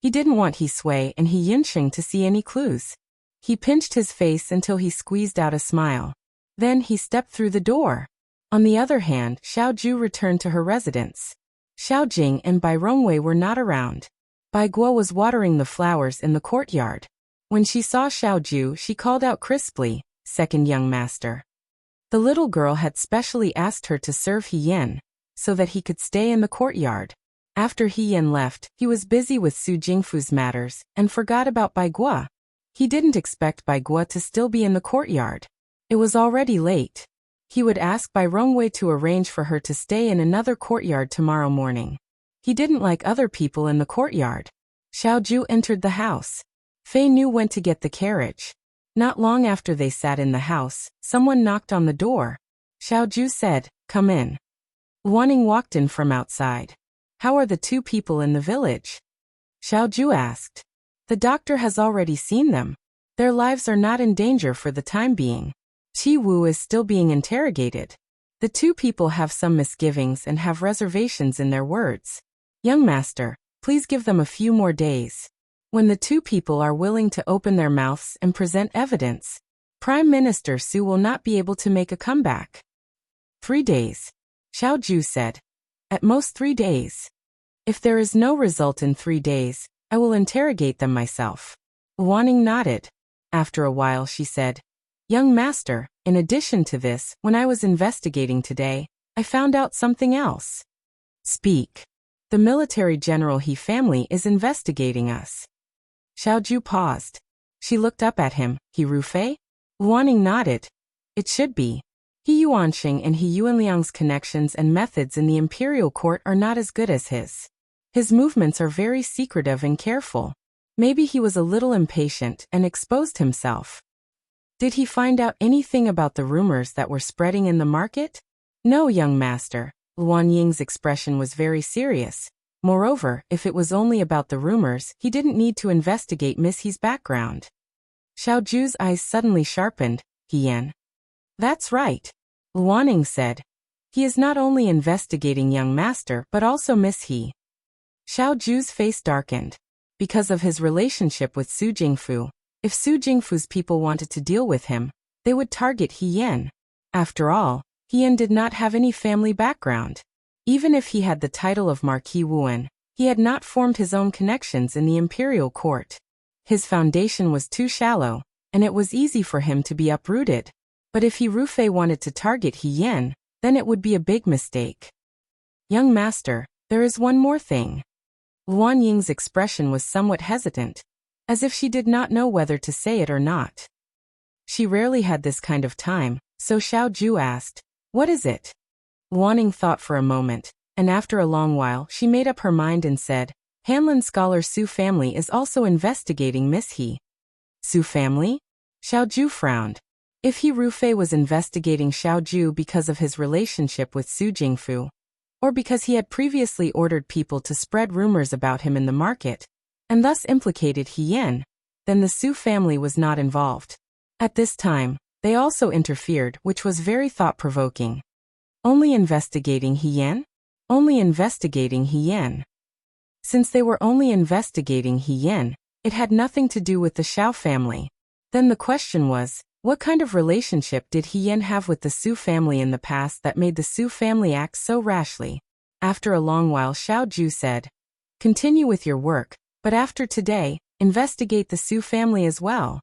He didn't want He Sui and He Yinsheng to see any clues. He pinched his face until he squeezed out a smile. Then he stepped through the door. On the other hand, Xiao Ju returned to her residence. Xiao Jing and Bai Rongwei were not around. Bai Guo was watering the flowers in the courtyard. When she saw Xiao Ju, she called out crisply, "Second young master." The little girl had specially asked her to serve He Yan, so that he could stay in the courtyard. After He Yan left, he was busy with Su Jingfu's matters, and forgot about Bai Guo. He didn't expect Bai Guo to still be in the courtyard. It was already late. He would ask Bai Rongwei to arrange for her to stay in another courtyard tomorrow morning. He didn't like other people in the courtyard. Xiao Ju entered the house. Fei Nu went to get the carriage. Not long after they sat in the house, someone knocked on the door. Xiao Ju said, "Come in." Wanning walked in from outside. "How are the two people in the village?" Xiao Ju asked. "The doctor has already seen them. Their lives are not in danger for the time being. Qi Wu is still being interrogated. The two people have some misgivings and have reservations in their words. Young master, please give them a few more days. When the two people are willing to open their mouths and present evidence, Prime Minister Su will not be able to make a comeback." 3 days. Xiao Ju said. "At most 3 days. If there is no result in 3 days, I will interrogate them myself." Wanning nodded. After a while she said, "Young master, in addition to this, when I was investigating today, I found out something else." "Speak." "The military general He family is investigating us." Xiao Ju paused. She looked up at him. "He Rufei?" Wanning nodded. "It should be. He Yuanxing and He Yuanliang's connections and methods in the imperial court are not as good as his. His movements are very secretive and careful. Maybe he was a little impatient and exposed himself." "Did he find out anything about the rumors that were spreading in the market?" "No, young master." Luan Ying's expression was very serious. Moreover, if it was only about the rumors, he didn't need to investigate Miss He's background. Xiao Ju's eyes suddenly sharpened. "He Yan." "That's right," Luaning said. "He is not only investigating young master but also Miss He." Xiao Ju's face darkened. Because of his relationship with Su Jingfu, if Su Jingfu's people wanted to deal with him, they would target He Yan. After all, He Yan did not have any family background. Even if he had the title of Marquis Wuan, he had not formed his own connections in the imperial court. His foundation was too shallow, and it was easy for him to be uprooted. But if He Rufei wanted to target He Yan, then it would be a big mistake. "Young master, there is one more thing." Luan Ying's expression was somewhat hesitant, as if she did not know whether to say it or not. She rarely had this kind of time, so Xiao Ju asked, "What is it?" Wanning thought for a moment, and after a long while she made up her mind and said, "Hanlin scholar Su family is also investigating Miss He." "Su family?" Xiao Ju frowned. If He Rufei was investigating Xiao Ju because of his relationship with Su Jingfu, or because he had previously ordered people to spread rumors about him in the market, and thus implicated He Yan, then the Su family was not involved. At this time, they also interfered, which was very thought-provoking. Only investigating Hien? Only investigating Hien. Since they were only investigating Hien, it had nothing to do with the Xiao family. Then the question was, what kind of relationship did Hien have with the Su family in the past that made the Su family act so rashly? After a long while Xiao Ju said, continue with your work, but after today, investigate the Su family as well.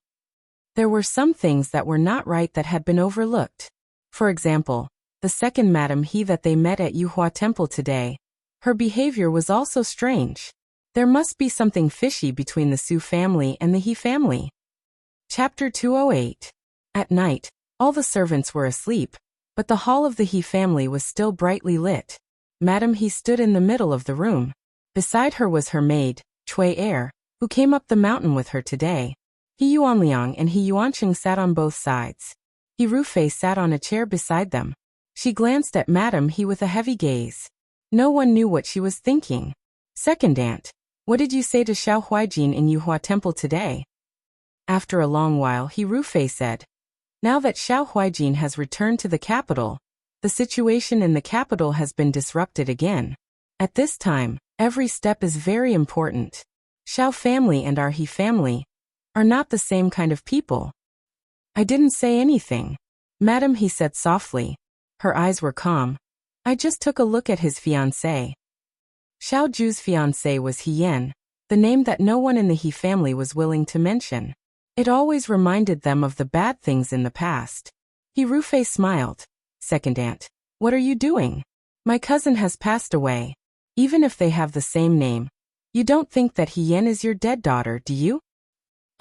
There were some things that were not right that had been overlooked. For example, the second Madam He that they met at Yuhua Temple today. Her behavior was also strange. There must be something fishy between the Su family and the He family. Chapter 208. At night, all the servants were asleep, but the hall of the He family was still brightly lit. Madam He stood in the middle of the room. Beside her was her maid, Cui Er, who came up the mountain with her today. He Yuanliang and He Yuanqing sat on both sides. He Rufei sat on a chair beside them. She glanced at Madam He with a heavy gaze. No one knew what she was thinking. Second aunt, what did you say to Xiao Huijin in Yuhua Temple today? After a long while He Rufei said, now that Xiao Huijin has returned to the capital, the situation in the capital has been disrupted again. At this time, every step is very important. Xiao family and our He family are not the same kind of people. I didn't say anything. Madam He said softly. Her eyes were calm. I just took a look at his fiancée. Xiao Ju's fiancée was Hien, the name that no one in the He family was willing to mention. It always reminded them of the bad things in the past. He Rufei smiled. Second aunt, what are you doing? My cousin has passed away. Even if they have the same name, you don't think that Hien is your dead daughter, do you?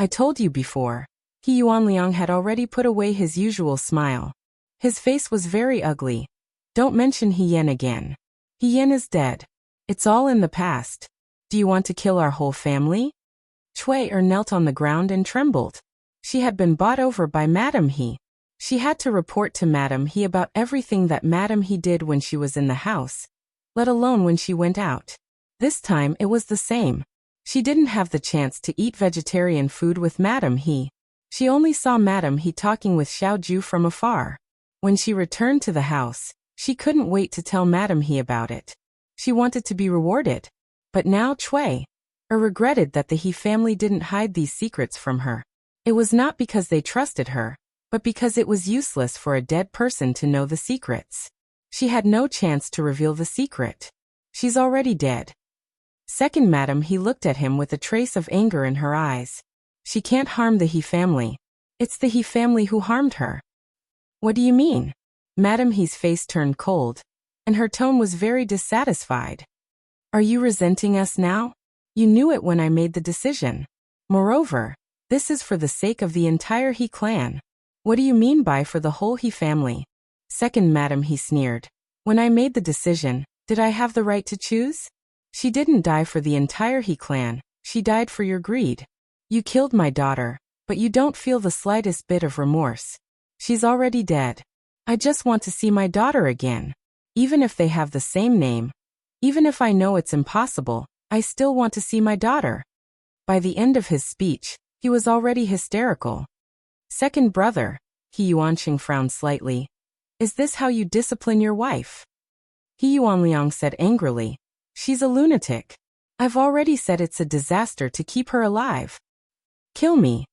I told you before. He Yuanliang had already put away his usual smile. His face was very ugly. Don't mention Hien again. Hien is dead. It's all in the past. Do you want to kill our whole family? Cui Er knelt on the ground and trembled. She had been bought over by Madam He. She had to report to Madam He about everything that Madam He did when she was in the house, let alone when she went out. This time it was the same. She didn't have the chance to eat vegetarian food with Madam He. She only saw Madam He talking with Xiao Ju from afar. When she returned to the house, she couldn't wait to tell Madam He about it. She wanted to be rewarded. But now Cui Er regretted that the He family didn't hide these secrets from her. It was not because they trusted her, but because it was useless for a dead person to know the secrets. She had no chance to reveal the secret. She's already dead. Second Madam He looked at him with a trace of anger in her eyes. She can't harm the He family. It's the He family who harmed her. What do you mean? Madam He's face turned cold, and her tone was very dissatisfied. Are you resenting us now? You knew it when I made the decision. Moreover, this is for the sake of the entire He clan. What do you mean by for the whole He family? Second Madam He sneered. When I made the decision, did I have the right to choose? She didn't die for the entire He clan, she died for your greed. You killed my daughter, but you don't feel the slightest bit of remorse. She's already dead. I just want to see my daughter again. Even if they have the same name, even if I know it's impossible, I still want to see my daughter. By the end of his speech, he was already hysterical. Second brother, He Yuanqing frowned slightly. Is this how you discipline your wife? He Yuanliang said angrily. She's a lunatic. I've already said it's a disaster to keep her alive. Kill me.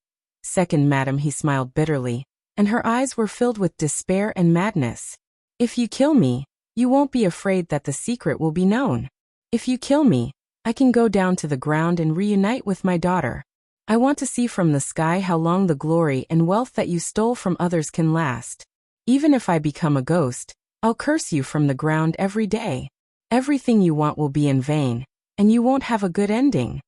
Second Madam He smiled bitterly, and her eyes were filled with despair and madness. If you kill me, you won't be afraid that the secret will be known. If you kill me, I can go down to the ground and reunite with my daughter. I want to see from the sky how long the glory and wealth that you stole from others can last. Even if I become a ghost, I'll curse you from the ground every day. Everything you want will be in vain, and you won't have a good ending.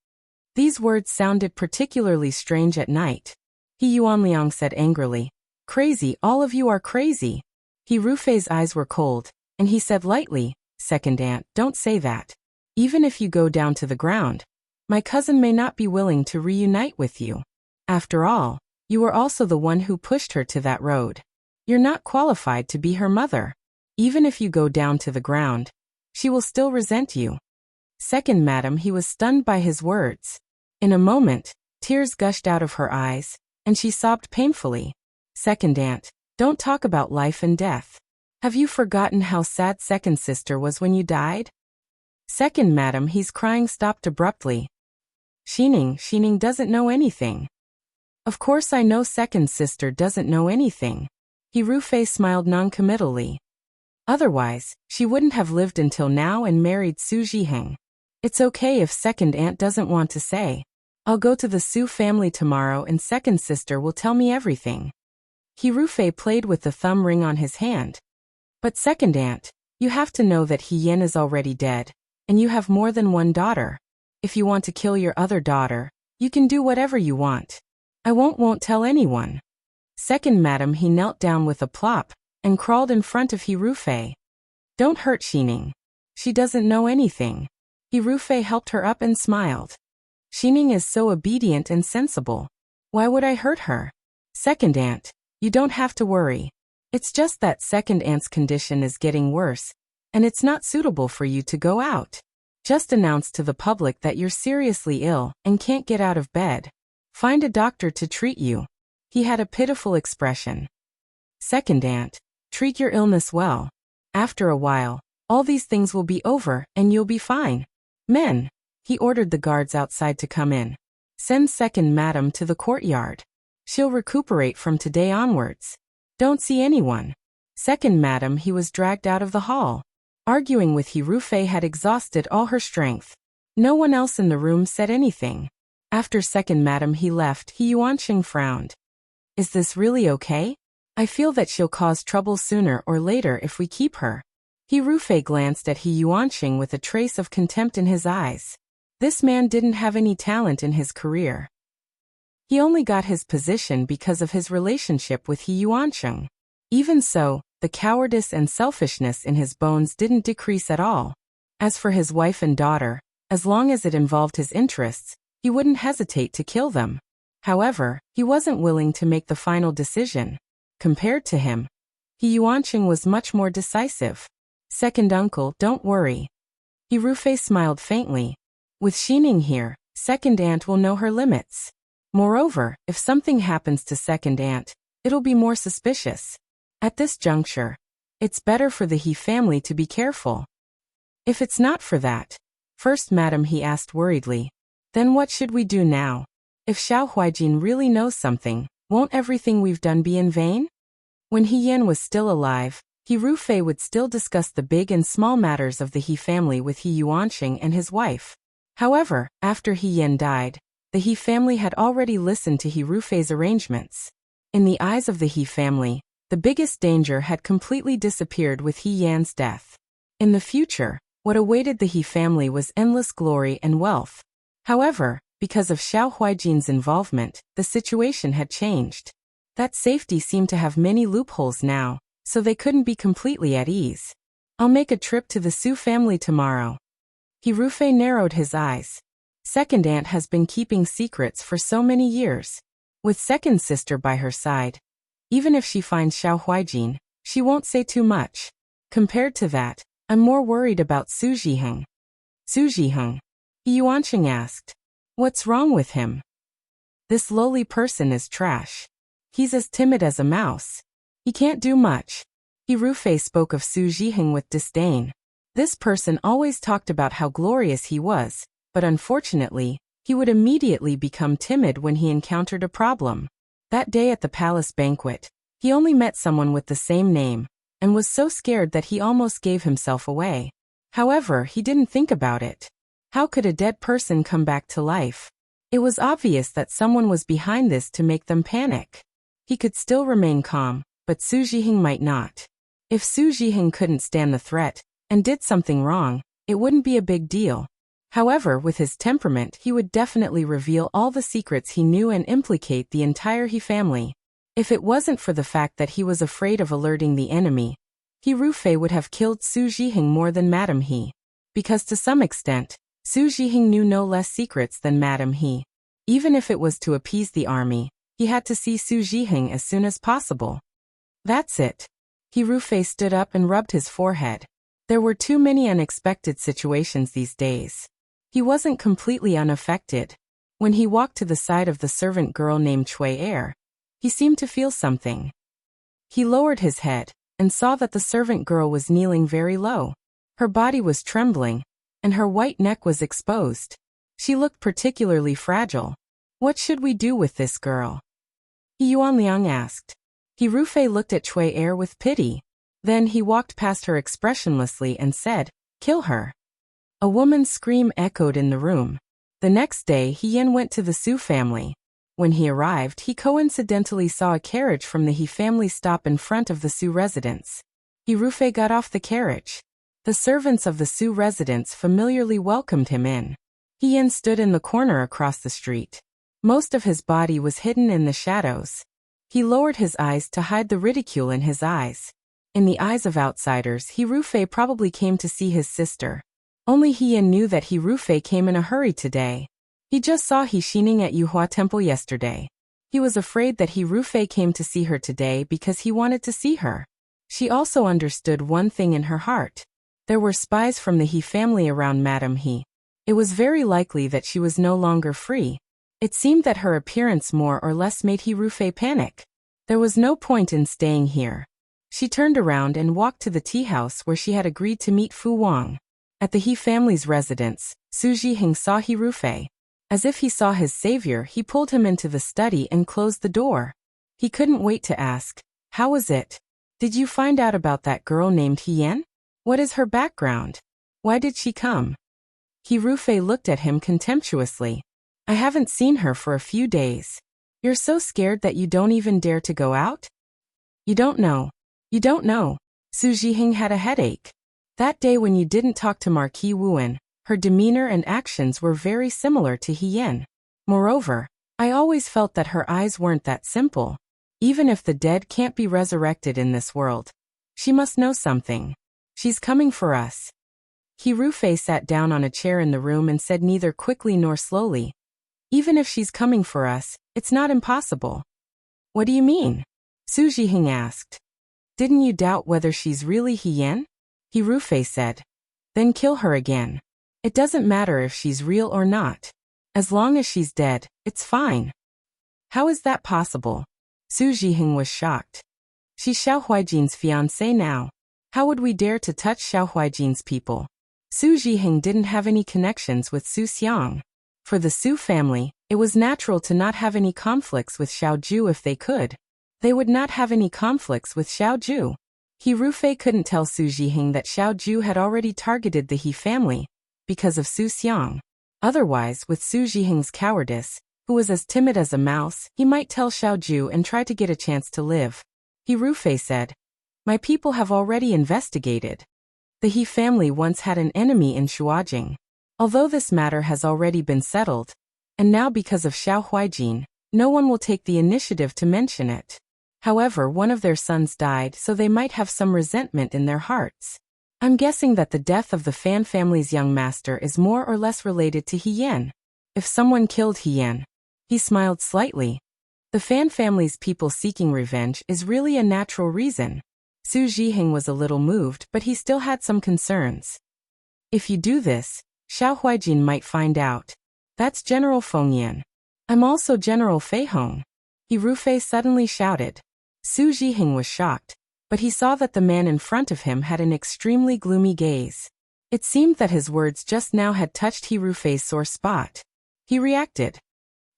These words sounded particularly strange at night. He Yuanliang said angrily. Crazy, all of you are crazy. He Rufei's eyes were cold, and he said lightly, Second aunt, don't say that. Even if you go down to the ground, my cousin may not be willing to reunite with you. After all, you were also the one who pushed her to that road. You're not qualified to be her mother. Even if you go down to the ground, she will still resent you. Second Madam He was stunned by his words. In a moment, tears gushed out of her eyes, and she sobbed painfully. Second aunt, don't talk about life and death. Have you forgotten how sad second sister was when you died? Second madam, he's crying, stopped abruptly. Xining doesn't know anything. Of course I know second sister doesn't know anything. Hirufei smiled noncommittally. Otherwise, she wouldn't have lived until now and married Su Zhiheng. It's okay if second aunt doesn't want to say. I'll go to the Su family tomorrow and second sister will tell me everything. Hirufei played with the thumb ring on his hand. But second aunt, you have to know that He Yan is already dead, and you have more than one daughter. If you want to kill your other daughter, you can do whatever you want. I won't tell anyone. Second madam, he knelt down with a plop, and crawled in front of Hirufei. Don't hurt Xining. She doesn't know anything. Hirufei helped her up and smiled. Xining is so obedient and sensible. Why would I hurt her? Second aunt, you don't have to worry. It's just that second aunt's condition is getting worse, and it's not suitable for you to go out. Just announce to the public that you're seriously ill and can't get out of bed. Find a doctor to treat you. He had a pitiful expression. Second aunt, treat your illness well. After a while, all these things will be over and you'll be fine. Men, he ordered the guards outside to come in. Send second madam to the courtyard. She'll recuperate from today onwards. Don't see anyone. Second madam, he was dragged out of the hall. Arguing with Hirufei had exhausted all her strength. No one else in the room said anything. After second madam he left, He Yuanqing frowned. Is this really okay? I feel that she'll cause trouble sooner or later if we keep her. Hirufei glanced at He Yuanqing with a trace of contempt in his eyes. This man didn't have any talent in his career. He only got his position because of his relationship with He Yuanqing. Even so, the cowardice and selfishness in his bones didn't decrease at all. As for his wife and daughter, as long as it involved his interests, he wouldn't hesitate to kill them. However, he wasn't willing to make the final decision. Compared to him, He Yuanqing was much more decisive. Second uncle, don't worry. Hirufei smiled faintly. With Xining here, second aunt will know her limits. Moreover, if something happens to second aunt, it'll be more suspicious. At this juncture, it's better for the He family to be careful. If it's not for that, first madam, he asked worriedly, then what should we do now? If Xiao Huijin really knows something, won't everything we've done be in vain? When He Yan was still alive, Hirufei would still discuss the big and small matters of the He family with He Yuanqing and his wife. However, after He Yan died, the He family had already listened to Hirufei's arrangements. In the eyes of the He family, the biggest danger had completely disappeared with He Yan's death. In the future, what awaited the He family was endless glory and wealth. However, because of Xiao Huijin's involvement, the situation had changed. That safety seemed to have many loopholes now, so they couldn't be completely at ease. I'll make a trip to the Su family tomorrow. Hirufei narrowed his eyes. Second aunt has been keeping secrets for so many years. With second sister by her side, even if she finds Xiao Huijin, she won't say too much. Compared to that, I'm more worried about Su Zhiheng. Su Zhiheng? He Yuanqing asked. What's wrong with him? This lowly person is trash. He's as timid as a mouse. He can't do much. Hirufei spoke of Su Zhiheng with disdain. This person always talked about how glorious he was, but unfortunately, he would immediately become timid when he encountered a problem. That day at the palace banquet, he only met someone with the same name, and was so scared that he almost gave himself away. However, he didn't think about it. How could a dead person come back to life? It was obvious that someone was behind this to make them panic. He could still remain calm, but Su Zhiheng might not. If Su Zhiheng couldn't stand the threat, and did something wrong, it wouldn't be a big deal. However, with his temperament, he would definitely reveal all the secrets he knew and implicate the entire He family. If it wasn't for the fact that he was afraid of alerting the enemy, Hirufei would have killed Su Zhiheng more than Madame He. Because to some extent, Su Zhiheng knew no less secrets than Madame He. Even if it was to appease the army, he had to see Su Zhiheng as soon as possible. That's it. Hirufei stood up and rubbed his forehead. There were too many unexpected situations these days. He wasn't completely unaffected. When he walked to the side of the servant girl named Cui Er, he seemed to feel something. He lowered his head, and saw that the servant girl was kneeling very low. Her body was trembling, and her white neck was exposed. She looked particularly fragile. "What should we do with this girl?" Yuanliang asked. He Rufei looked at Cui Er with pity. Then he walked past her expressionlessly and said, "Kill her." A woman's scream echoed in the room. The next day He Yen went to the Su family. When he arrived, he coincidentally saw a carriage from the He family stop in front of the Su residence. He Rufei got off the carriage. The servants of the Su residence familiarly welcomed him in. He Yen stood in the corner across the street. Most of his body was hidden in the shadows. He lowered his eyes to hide the ridicule in his eyes. In the eyes of outsiders, He Rufei probably came to see his sister. Only He Yen knew that He Rufei came in a hurry today. He just saw He Xining at Yuhua Temple yesterday. He was afraid that He Rufei came to see her today because he wanted to see her. She also understood one thing in her heart. There were spies from the He family around Madame He. It was very likely that she was no longer free. It seemed that her appearance more or less made He Rufei panic. There was no point in staying here. She turned around and walked to the tea house where she had agreed to meet Fu Wang. At the He family's residence, Su Zhiheng saw He Rufei. As if he saw his savior, he pulled him into the study and closed the door. He couldn't wait to ask, "How was it? Did you find out about that girl named He Yen? What is her background? Why did she come?" He Rufei looked at him contemptuously. "I haven't seen her for a few days. You're so scared that you don't even dare to go out? You don't know. You don't know." Su Zhiheng had a headache. That day when you didn't talk to Marquis Wuan, her demeanor and actions were very similar to He Yen. Moreover, I always felt that her eyes weren't that simple. Even if the dead can't be resurrected in this world, she must know something. She's coming for us. He Rufei sat down on a chair in the room and said neither quickly nor slowly, "Even if she's coming for us, it's not impossible." "What do you mean?" Su Zhiheng asked. "Didn't you doubt whether she's really He Yen?" He Rufei said. "Then kill her again. It doesn't matter if she's real or not. As long as she's dead, it's fine." "How is that possible?" Su Zhiheng was shocked. "She's Xiao Huijin's fiancée now. How would we dare to touch Xiao Huijin's people?" Su Zhiheng didn't have any connections with Su Xiang. For the Su family, it was natural to not have any conflicts with Xiao Ju if they could. They would not have any conflicts with Xiao Ju. He Rufei couldn't tell Su Zhiheng that Xiao Ju had already targeted the He family because of Su Xiang. Otherwise, with Su Zhiheng's cowardice, who was as timid as a mouse, he might tell Xiao Ju and try to get a chance to live. He Rufei said, "My people have already investigated. The He family once had an enemy in Shuajing. Although this matter has already been settled, and now because of Xiao Huijin, no one will take the initiative to mention it. However, one of their sons died, so they might have some resentment in their hearts. I'm guessing that the death of the Fan family's young master is more or less related to He Yen. If someone killed He Yen." He smiled slightly. "The Fan family's people seeking revenge is really a natural reason." Su Zhiheng was a little moved, but he still had some concerns. "If you do this, Xiao Huijin might find out. That's General Fengyan. I'm also General Fei Hong." He Rufei suddenly shouted. Su Zhiheng was shocked, but he saw that the man in front of him had an extremely gloomy gaze. It seemed that his words just now had touched He Rufei's sore spot. He reacted.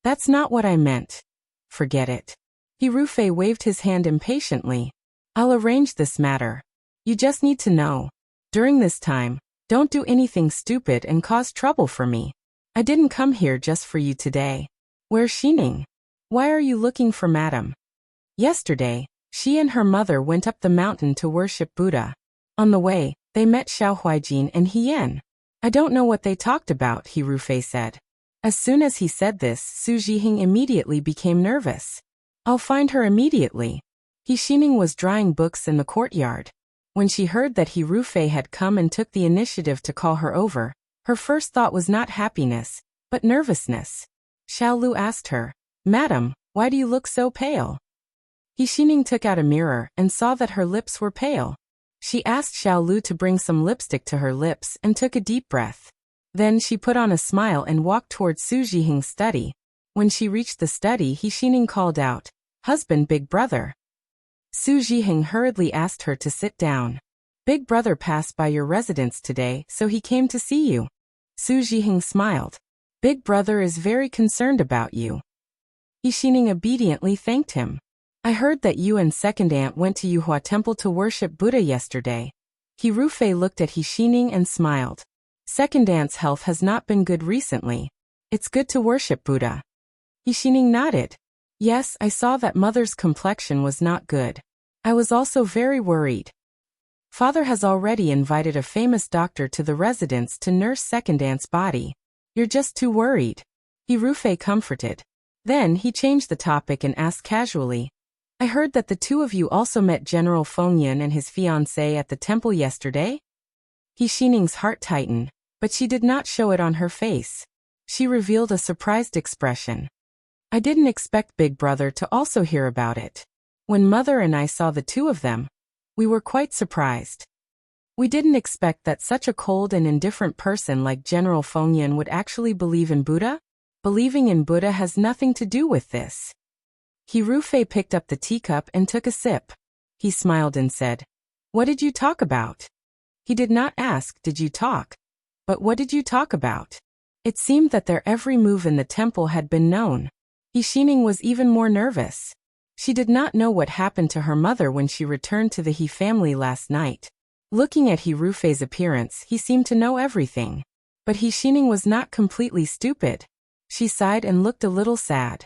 "That's not what I meant. Forget it." He Rufei waved his hand impatiently. "I'll arrange this matter. You just need to know. During this time, don't do anything stupid and cause trouble for me. I didn't come here just for you today. Where's Xining? Why are you looking for Madame?" Yesterday, she and her mother went up the mountain to worship Buddha. On the way, they met Xiao Huijin and He Yen. "I don't know what they talked about," He Rufei said. As soon as he said this, Su Zhiheng immediately became nervous. "I'll find her immediately." He Xining was drying books in the courtyard. When she heard that He Rufei had come and took the initiative to call her over, her first thought was not happiness, but nervousness. Xiao Lu asked her, "Madam, why do you look so pale?" He Xining took out a mirror and saw that her lips were pale. She asked Xiao Lu to bring some lipstick to her lips and took a deep breath. Then she put on a smile and walked towards Su Zhiheng's study. When she reached the study, He Xining called out, "Husband, big brother." Su Zhiheng hurriedly asked her to sit down. Big brother passed by your residence today, so he came to see you. Su Zhiheng smiled. Big brother is very concerned about you. He Xining obediently thanked him. I heard that you and second aunt went to Yuhua temple to worship Buddha yesterday. He Rufei looked at He Xining and smiled. Second aunt's health has not been good recently. It's good to worship Buddha. He Xining nodded. Yes, I saw that mother's complexion was not good. I was also very worried. Father has already invited a famous doctor to the residence to nurse second aunt's body. You're just too worried. He Rufei comforted. Then he changed the topic and asked casually. I heard that the two of you also met General Fengyan and his fiancée at the temple yesterday? He Xining's heart tightened, but she did not show it on her face. She revealed a surprised expression. I didn't expect Big Brother to also hear about it. When Mother and I saw the two of them, we were quite surprised. We didn't expect that such a cold and indifferent person like General Fengyan would actually believe in Buddha. Believing in Buddha has nothing to do with this. He Rufei picked up the teacup and took a sip. He smiled and said, What did you talk about? He did not ask, Did you talk? But what did you talk about? It seemed that their every move in the temple had been known. He Xining was even more nervous. She did not know what happened to her mother when she returned to the He family last night. Looking at He Rufei's appearance, he seemed to know everything. But He Xining was not completely stupid. She sighed and looked a little sad.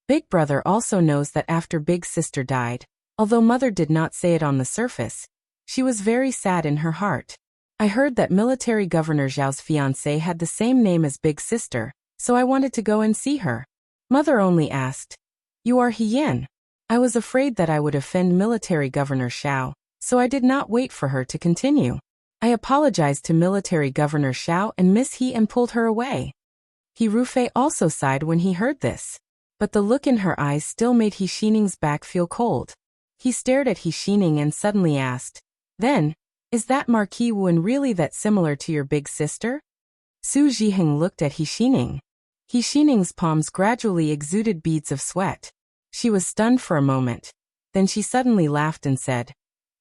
Big brother also knows that after big sister died, although mother did not say it on the surface, she was very sad in her heart. I heard that military governor Zhao's fiancée had the same name as big sister, so I wanted to go and see her. Mother only asked, You are Hien? I was afraid that I would offend military governor Xiao, so I did not wait for her to continue. I apologized to military governor Xiao and Miss He and pulled her away. He Rufei also sighed when he heard this. But the look in her eyes still made He Xining's back feel cold. He stared at He Xining and suddenly asked, Then, is that Marquis Wen really that similar to your big sister? Su Zhiheng looked at He Xining. He Xining's palms gradually exuded beads of sweat. She was stunned for a moment. Then she suddenly laughed and said,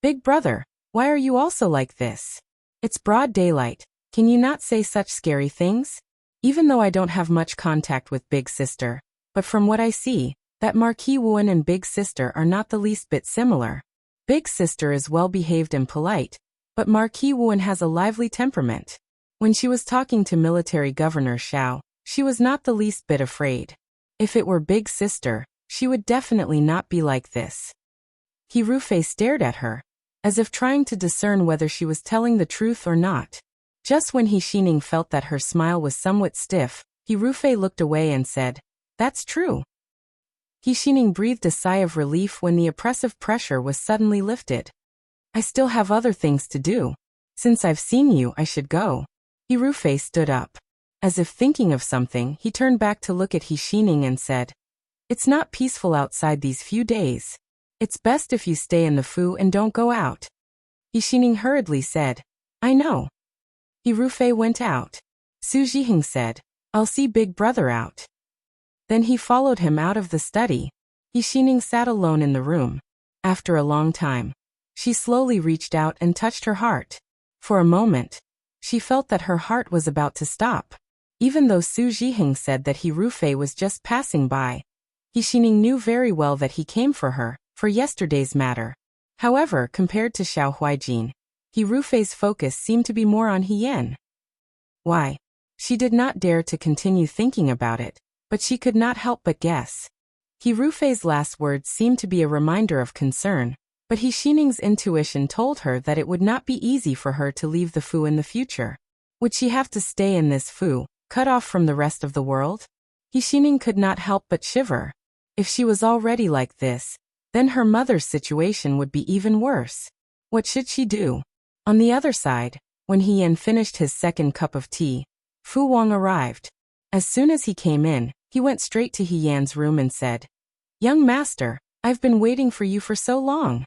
Big brother, why are you also like this? It's broad daylight. Can you not say such scary things? Even though I don't have much contact with big sister, but from what I see, that Marquis Wen and big sister are not the least bit similar. Big sister is well-behaved and polite, but Marquis Wen has a lively temperament. When she was talking to military governor Xiao, she was not the least bit afraid. If it were big sister, she would definitely not be like this. He Rufei stared at her, as if trying to discern whether she was telling the truth or not. Just when He Xining felt that her smile was somewhat stiff, He Rufei looked away and said, That's true. He Xining breathed a sigh of relief when the oppressive pressure was suddenly lifted. I still have other things to do. Since I've seen you, I should go. He Rufei stood up. As if thinking of something, he turned back to look at He Xining and said, It's not peaceful outside these few days. It's best if you stay in the Fu and don't go out. He Xining hurriedly said, I know. He Rufei went out. Su Zhiheng said, I'll see big brother out. Then he followed him out of the study. He Xining sat alone in the room. After a long time, she slowly reached out and touched her heart. For a moment, she felt that her heart was about to stop. Even though Su Zhiheng said that He Rufei was just passing by, He Xining knew very well that he came for her, for yesterday's matter. However, compared to Xiao Huijin, He Rufei's focus seemed to be more on Hien. Why? She did not dare to continue thinking about it, but she could not help but guess. He Rufei's last words seemed to be a reminder of concern, but He Xining's intuition told her that it would not be easy for her to leave the Fu in the future. Would she have to stay in this Fu, cut off from the rest of the world? He Xining could not help but shiver. If she was already like this, then her mother's situation would be even worse. What should she do? On the other side, when Hien finished his second cup of tea, Fu Wang arrived. As soon as he came in, he went straight to Hien's room and said, Young master, I've been waiting for you for so long.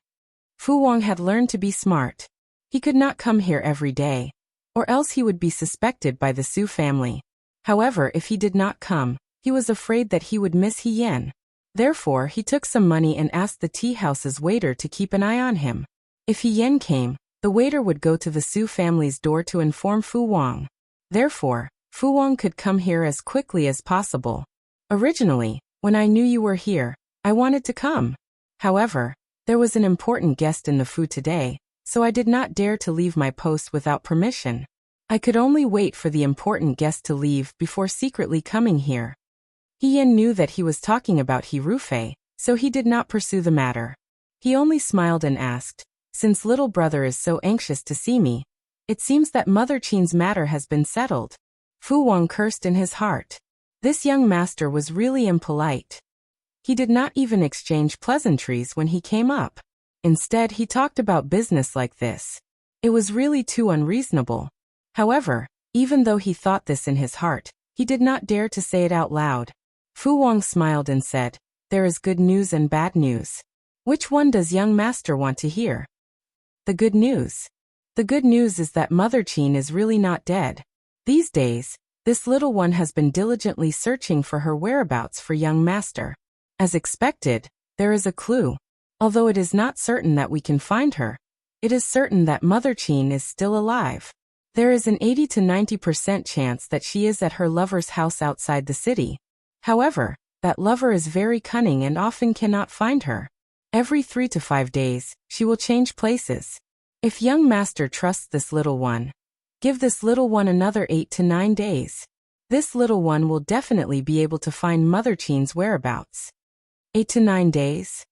Fu Wang had learned to be smart. He could not come here every day, or else he would be suspected by the Su family. However, if he did not come, he was afraid that he would miss Hien. Therefore, he took some money and asked the tea house's waiter to keep an eye on him. If He Yan came, the waiter would go to the Su family's door to inform Fu Wang. Therefore, Fu Wang could come here as quickly as possible. Originally, when I knew you were here, I wanted to come. However, there was an important guest in the Fu today, so I did not dare to leave my post without permission. I could only wait for the important guest to leave before secretly coming here. He Yan knew that he was talking about He Rufei, so he did not pursue the matter. He only smiled and asked, since little brother is so anxious to see me, it seems that Mother Qin's matter has been settled. Fu Wang cursed in his heart. This young master was really impolite. He did not even exchange pleasantries when he came up. Instead, he talked about business like this. It was really too unreasonable. However, even though he thought this in his heart, he did not dare to say it out loud. Fu Wang smiled and said, there is good news and bad news. Which one does young master want to hear? The good news. The good news is that Mother Qin is really not dead. These days, this little one has been diligently searching for her whereabouts for young master. As expected, there is a clue. Although it is not certain that we can find her, it is certain that Mother Qin is still alive. There is an 80 to 90% chance that she is at her lover's house outside the city. However, that lover is very cunning and often cannot find her. Every 3 to 5 days, she will change places. If young master trusts this little one, give this little one another 8 to 9 days. This little one will definitely be able to find Mother Qin's whereabouts. 8 to 9 days?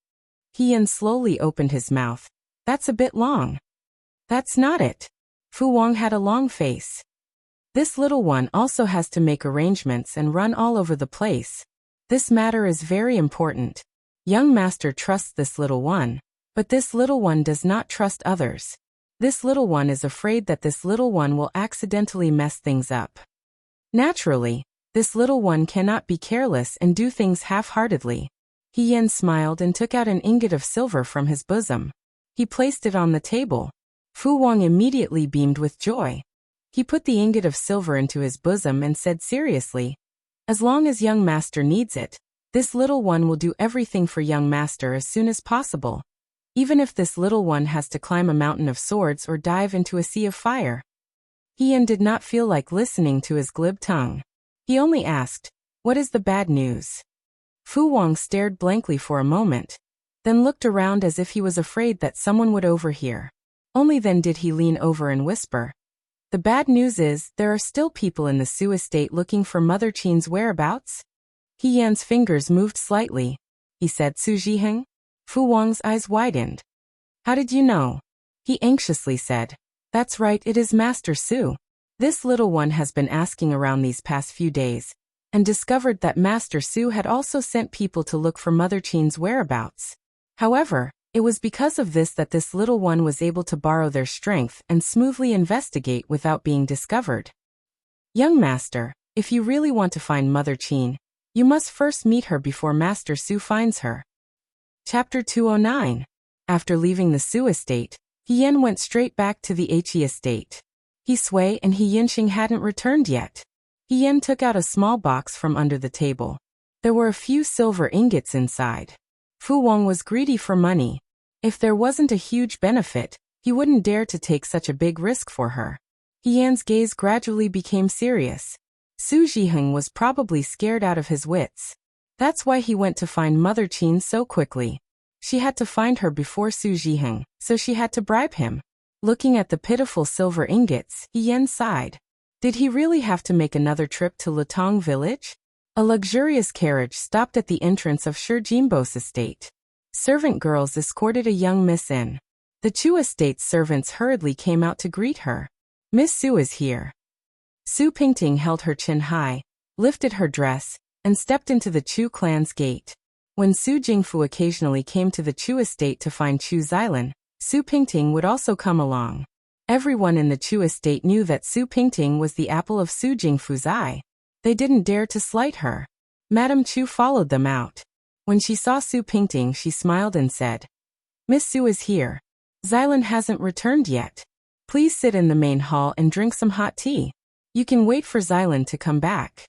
He Yan slowly opened his mouth. That's a bit long. That's not it. Fu Wang had a long face. This little one also has to make arrangements and run all over the place. This matter is very important. Young master trusts this little one, but this little one does not trust others. This little one is afraid that this little one will accidentally mess things up. Naturally, this little one cannot be careless and do things half-heartedly. He Yan smiled and took out an ingot of silver from his bosom. He placed it on the table. Fu Wang immediately beamed with joy. He put the ingot of silver into his bosom and said seriously, as long as young master needs it, this little one will do everything for young master as soon as possible. Even if this little one has to climb a mountain of swords or dive into a sea of fire. He Yan did not feel like listening to his glib tongue. He only asked, what is the bad news? Fu Wang stared blankly for a moment, then looked around as if he was afraid that someone would overhear. Only then did he lean over and whisper, the bad news is, there are still people in the Su estate looking for Mother Qin's whereabouts? He Yan's fingers moved slightly. He said Su Zhiheng? Fu Wang's eyes widened. How did you know? He anxiously said, that's right, it is Master Su. This little one has been asking around these past few days, and discovered that Master Su had also sent people to look for Mother Qin's whereabouts. However, it was because of this that this little one was able to borrow their strength and smoothly investigate without being discovered. Young master, if you really want to find Mother Qin, you must first meet her before Master Su finds her. Chapter 209. After leaving the Su estate, He Yan went straight back to the He estate. He Sui and He Yinxing hadn't returned yet. He Yan took out a small box from under the table. There were a few silver ingots inside. Fu Wang was greedy for money. If there wasn't a huge benefit, he wouldn't dare to take such a big risk for her. He Yan's gaze gradually became serious. Su Zhiheng was probably scared out of his wits. That's why he went to find Mother Qin so quickly. She had to find her before Su Zhiheng, so she had to bribe him. Looking at the pitiful silver ingots, He Yan sighed. Did he really have to make another trip to Lutong village? A luxurious carriage stopped at the entrance of Shi Jinbo's estate. Servant girls escorted a young miss in. The Chu estate's servants hurriedly came out to greet her. Miss Su is here. Su Pingting held her chin high, lifted her dress, and stepped into the Chu clan's gate. When Su Jingfu occasionally came to the Chu estate to find Chu Xilan, Su Pingting would also come along. Everyone in the Chu estate knew that Su Pingting was the apple of Su Jingfu's eye. They didn't dare to slight her. Madame Chu followed them out. When she saw Su Pingting, she smiled and said, Miss Su is here. Xilan hasn't returned yet. Please sit in the main hall and drink some hot tea. You can wait for Xilan to come back.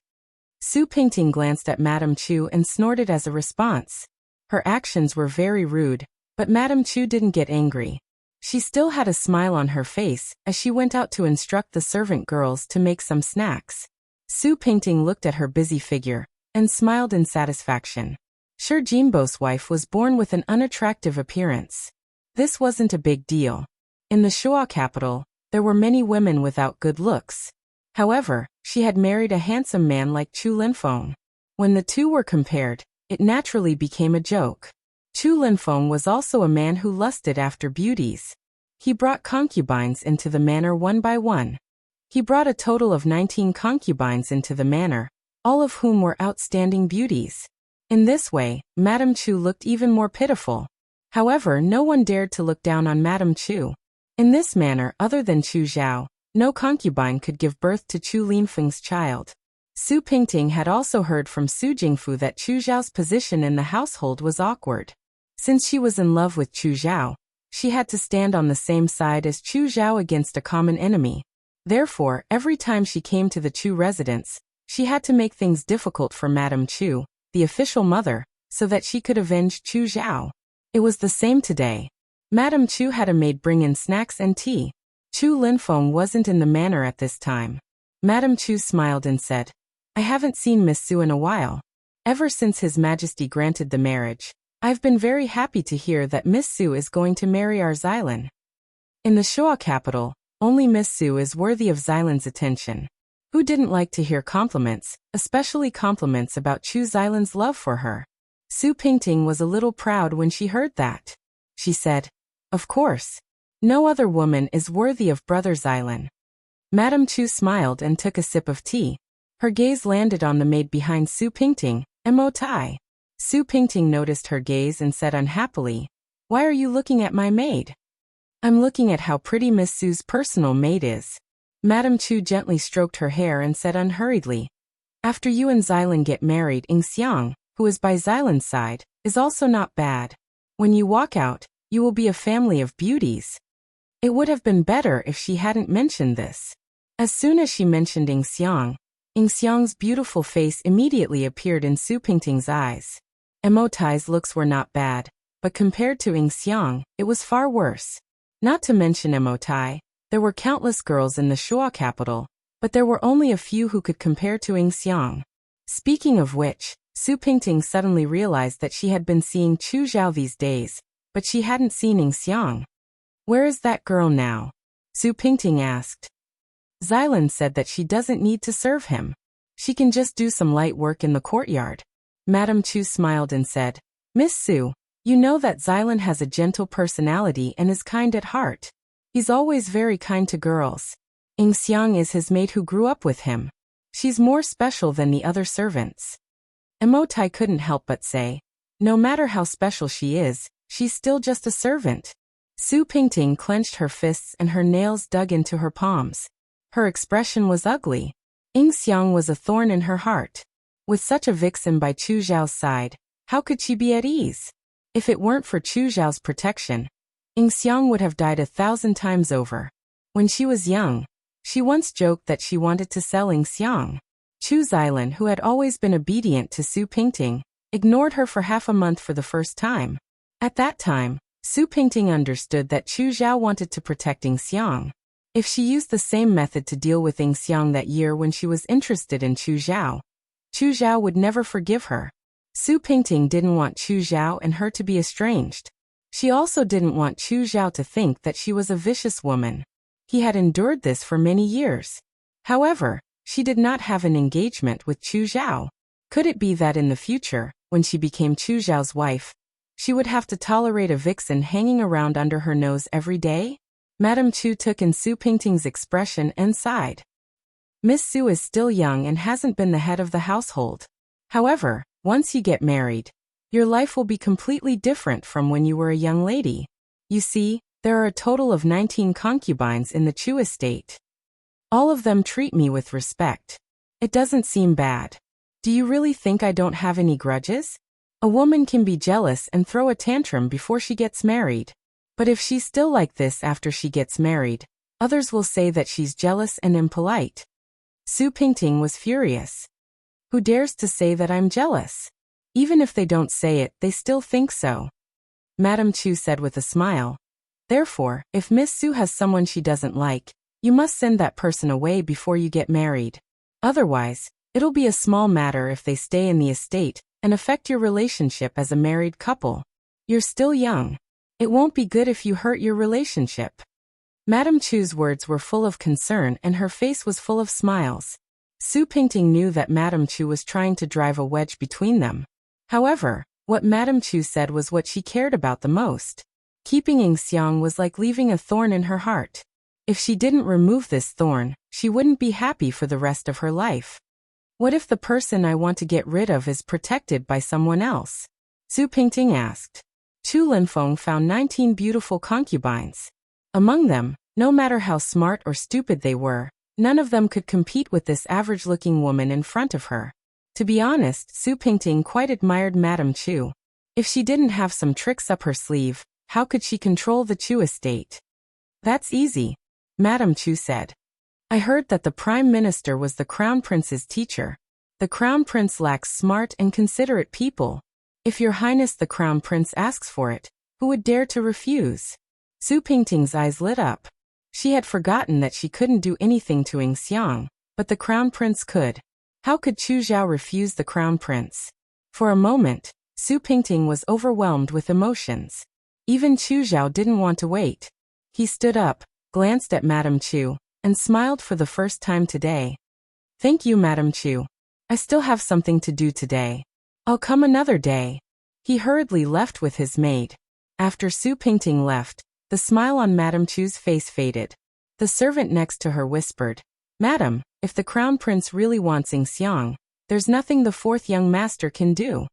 Su Pingting glanced at Madame Chu and snorted as a response. Her actions were very rude, but Madame Chu didn't get angry. She still had a smile on her face as she went out to instruct the servant girls to make some snacks. Su Pingting looked at her busy figure and smiled in satisfaction. Shi Jinbo's wife was born with an unattractive appearance. This wasn't a big deal. In the Shuo capital, there were many women without good looks. However, she had married a handsome man like Chu Linfeng. When the two were compared, it naturally became a joke. Chu Linfeng was also a man who lusted after beauties. He brought concubines into the manor one by one. He brought a total of 19 concubines into the manor, all of whom were outstanding beauties. In this way, Madame Chu looked even more pitiful. However, no one dared to look down on Madame Chu. In this manner, other than Chu Zhao, no concubine could give birth to Chu Linfeng's child. Su Pingting had also heard from Su Jingfu that Chu Zhao's position in the household was awkward. Since she was in love with Chu Zhao, she had to stand on the same side as Chu Zhao against a common enemy. Therefore, every time she came to the Chu residence, she had to make things difficult for Madame Chu, the official mother, so that she could avenge Chu Zhao. It was the same today. Madame Chu had a maid bring in snacks and tea. Chu Linfeng wasn't in the manor at this time. Madame Chu smiled and said, "I haven't seen Miss Su in a while. Ever since His Majesty granted the marriage, I've been very happy to hear that Miss Su is going to marry our Xylan. In the Shuo capital, only Miss Su is worthy of Xylan's attention." Who didn't like to hear compliments, especially compliments about Chu Xylan's love for her? Su Pingting was a little proud when she heard that. She said, "Of course. No other woman is worthy of Brother Xylan." Madame Chu smiled and took a sip of tea. Her gaze landed on the maid behind Su Pingting, Mo Tai. Su Pingting noticed her gaze and said unhappily, "Why are you looking at my maid?" "I'm looking at how pretty Miss Su's personal maid is." Madame Chu gently stroked her hair and said unhurriedly, "After you and Xylan get married, Xiang, who is by Xylan's side, is also not bad. When you walk out, you will be a family of beauties." It would have been better if she hadn't mentioned this. As soon as she mentioned Xiang's beautiful face immediately appeared in Su Pingting's eyes. Mo Tai's looks were not bad, but compared to Xiang, it was far worse. Not to mention Mo Tai, there were countless girls in the Shuo capital, but there were only a few who could compare to Xiang. Speaking of which, Su Pingting suddenly realized that she had been seeing Chu Zhao these days, but she hadn't seen Xiang. "Where is that girl now?" Su Pingting asked. Xylan said that she doesn't need to serve him. She can just do some light work in the courtyard. Madame Chu smiled and said, "Miss Su, you know that Xylan has a gentle personality and is kind at heart. He's always very kind to girls. Xiang is his maid who grew up with him. She's more special than the other servants." Mo Tai couldn't help but say, "No matter how special she is, she's still just a servant." Su Pingting clenched her fists and her nails dug into her palms. Her expression was ugly. Xiang was a thorn in her heart. With such a vixen by Chu Zhao's side, how could she be at ease? If it weren't for Chu Zhao's protection, Xiang would have died 1,000 times over. When she was young, she once joked that she wanted to sell Xiang. Chu Xylan, who had always been obedient to Su Pingting, ignored her for half a month for the first time. At that time, Su Pingting understood that Chu Zhao wanted to protect Xiang. If she used the same method to deal with Xiang that year when she was interested in Chu Zhao would never forgive her. Su Pingting didn't want Chu Zhao and her to be estranged. She also didn't want Chu Zhao to think that she was a vicious woman. He had endured this for many years. However, she did not have an engagement with Chu Zhao. Could it be that in the future, when she became Chu Zhao's wife, she would have to tolerate a vixen hanging around under her nose every day? Madame Chu took in Su Pingting's expression and sighed. Miss Su is still young and hasn't been the head of the household. However, once you get married, your life will be completely different from when you were a young lady. You see, there are a total of 19 concubines in the Chu estate. All of them treat me with respect. It doesn't seem bad. Do you really think I don't have any grudges? A woman can be jealous and throw a tantrum before she gets married. But if she's still like this after she gets married, others will say that she's jealous and impolite. Su Pingting was furious. Who dares to say that I'm jealous? Even if they don't say it, they still think so. Madame Chu said with a smile. Therefore, if Miss Su has someone she doesn't like, you must send that person away before you get married. Otherwise, it'll be a small matter if they stay in the estate and affect your relationship as a married couple. You're still young. It won't be good if you hurt your relationship. Madame Chu's words were full of concern and her face was full of smiles. Su Pingting knew that Madame Chu was trying to drive a wedge between them. However, what Madame Chu said was what she cared about the most. Keeping Ying Xiang was like leaving a thorn in her heart. If she didn't remove this thorn, she wouldn't be happy for the rest of her life. What if the person I want to get rid of is protected by someone else? Su Pingting asked. Chu Linfeng found 19 beautiful concubines. Among them, no matter how smart or stupid they were, none of them could compete with this average-looking woman in front of her. To be honest, Su Pingting quite admired Madame Chu. If she didn't have some tricks up her sleeve, how could she control the Chu estate? That's easy, Madame Chu said. I heard that the Prime Minister was the Crown Prince's teacher. The Crown Prince lacks smart and considerate people. If Your Highness the Crown Prince asks for it, who would dare to refuse? Su Pingting's eyes lit up. She had forgotten that she couldn't do anything to Ying Xiang, but the Crown Prince could. How could Chu Zhao refuse the Crown Prince? For a moment, Su Pingting was overwhelmed with emotions. Even Chu Zhao didn't want to wait. He stood up, glanced at Madame Chu, and smiled for the first time today. Thank you, Madame Chu. I still have something to do today. I'll come another day. He hurriedly left with his maid. After Su Pingting left, the smile on Madame Chu's face faded. The servant next to her whispered, Madam, if the Crown Prince really wants Ying Xiang, there's nothing the fourth young master can do.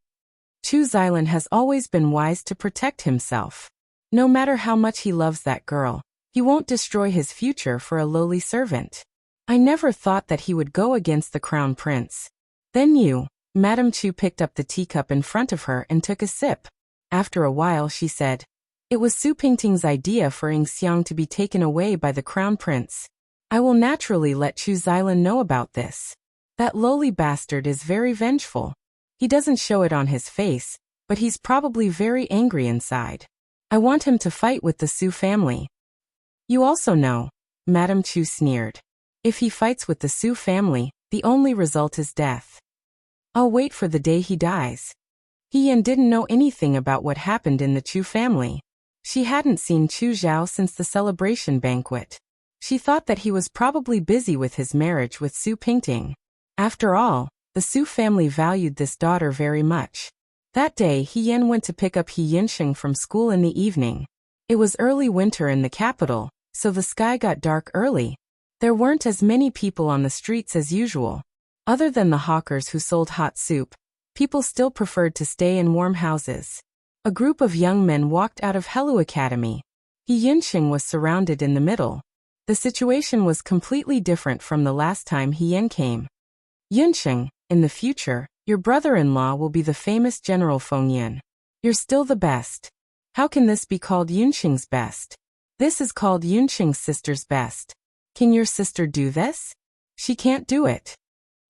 Chu Xilan has always been wise to protect himself. No matter how much he loves that girl, he won't destroy his future for a lowly servant. I never thought that he would go against the Crown Prince. Then you, Madame Chu picked up the teacup in front of her and took a sip. After a while she said, it was Su Pingting's idea for Ying Xiang to be taken away by the Crown Prince. I will naturally let Chu Xilan know about this. That lowly bastard is very vengeful. He doesn't show it on his face, but he's probably very angry inside. I want him to fight with the Su family. You also know, Madame Chu sneered. If he fights with the Su family, the only result is death. I'll wait for the day he dies. He Yan didn't know anything about what happened in the Chu family. She hadn't seen Chu Zhao since the celebration banquet. She thought that he was probably busy with his marriage with Su Pingting. After all, the Su family valued this daughter very much. That day He Yan went to pick up He Yinsheng from school in the evening. It was early winter in the capital, so the sky got dark early. There weren't as many people on the streets as usual. Other than the hawkers who sold hot soup, people still preferred to stay in warm houses. A group of young men walked out of Helu Academy. He Yinsheng was surrounded in the middle. The situation was completely different from the last time He Yan came. Yinsheng, in the future, your brother-in-law will be the famous General Feng Yin. You're still the best. How can this be called Yunsheng's best? This is called Yunsheng's sister's best. Can your sister do this? She can't do it.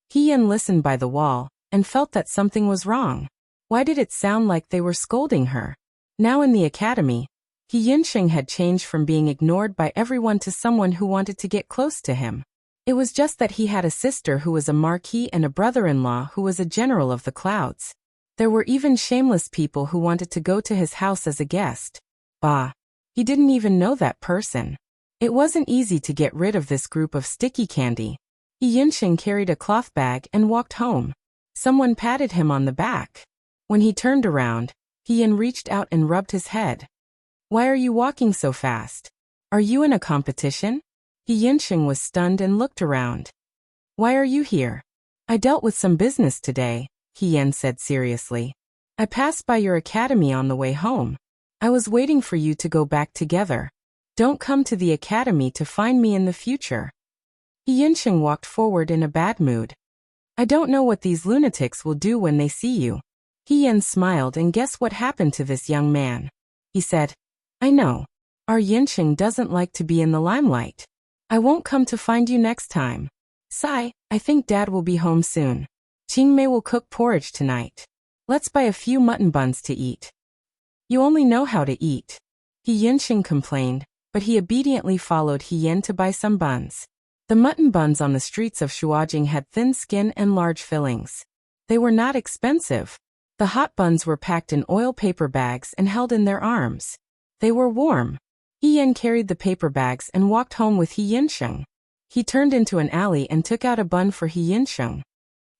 He Yan listened by the wall, and felt that something was wrong. Why did it sound like they were scolding her? Now in the academy, He Yinsheng had changed from being ignored by everyone to someone who wanted to get close to him. It was just that he had a sister who was a marquis and a brother-in-law who was a general of the clouds. There were even shameless people who wanted to go to his house as a guest. Bah! He didn't even know that person. It wasn't easy to get rid of this group of sticky candy. He Yinsheng carried a cloth bag and walked home. Someone patted him on the back. When he turned around, He Yan reached out and rubbed his head. Why are you walking so fast? Are you in a competition? He Yinsheng was stunned and looked around. Why are you here? I dealt with some business today, He Yan said seriously. I passed by your academy on the way home. I was waiting for you to go back together. Don't come to the academy to find me in the future. He Yinsheng walked forward in a bad mood. I don't know what these lunatics will do when they see you. He Yan smiled and guessed what happened to this young man. He said, I know. Our Yinsheng doesn't like to be in the limelight. I won't come to find you next time. Sigh, I think Dad will be home soon. Qingmei will cook porridge tonight. Let's buy a few mutton buns to eat. You only know how to eat. He Yinxing complained, but he obediently followed He Yin to buy some buns. The mutton buns on the streets of Shuajing had thin skin and large fillings. They were not expensive. The hot buns were packed in oil paper bags and held in their arms. They were warm. He Yin carried the paper bags and walked home with He Yinxing. He turned into an alley and took out a bun for He Yinxing.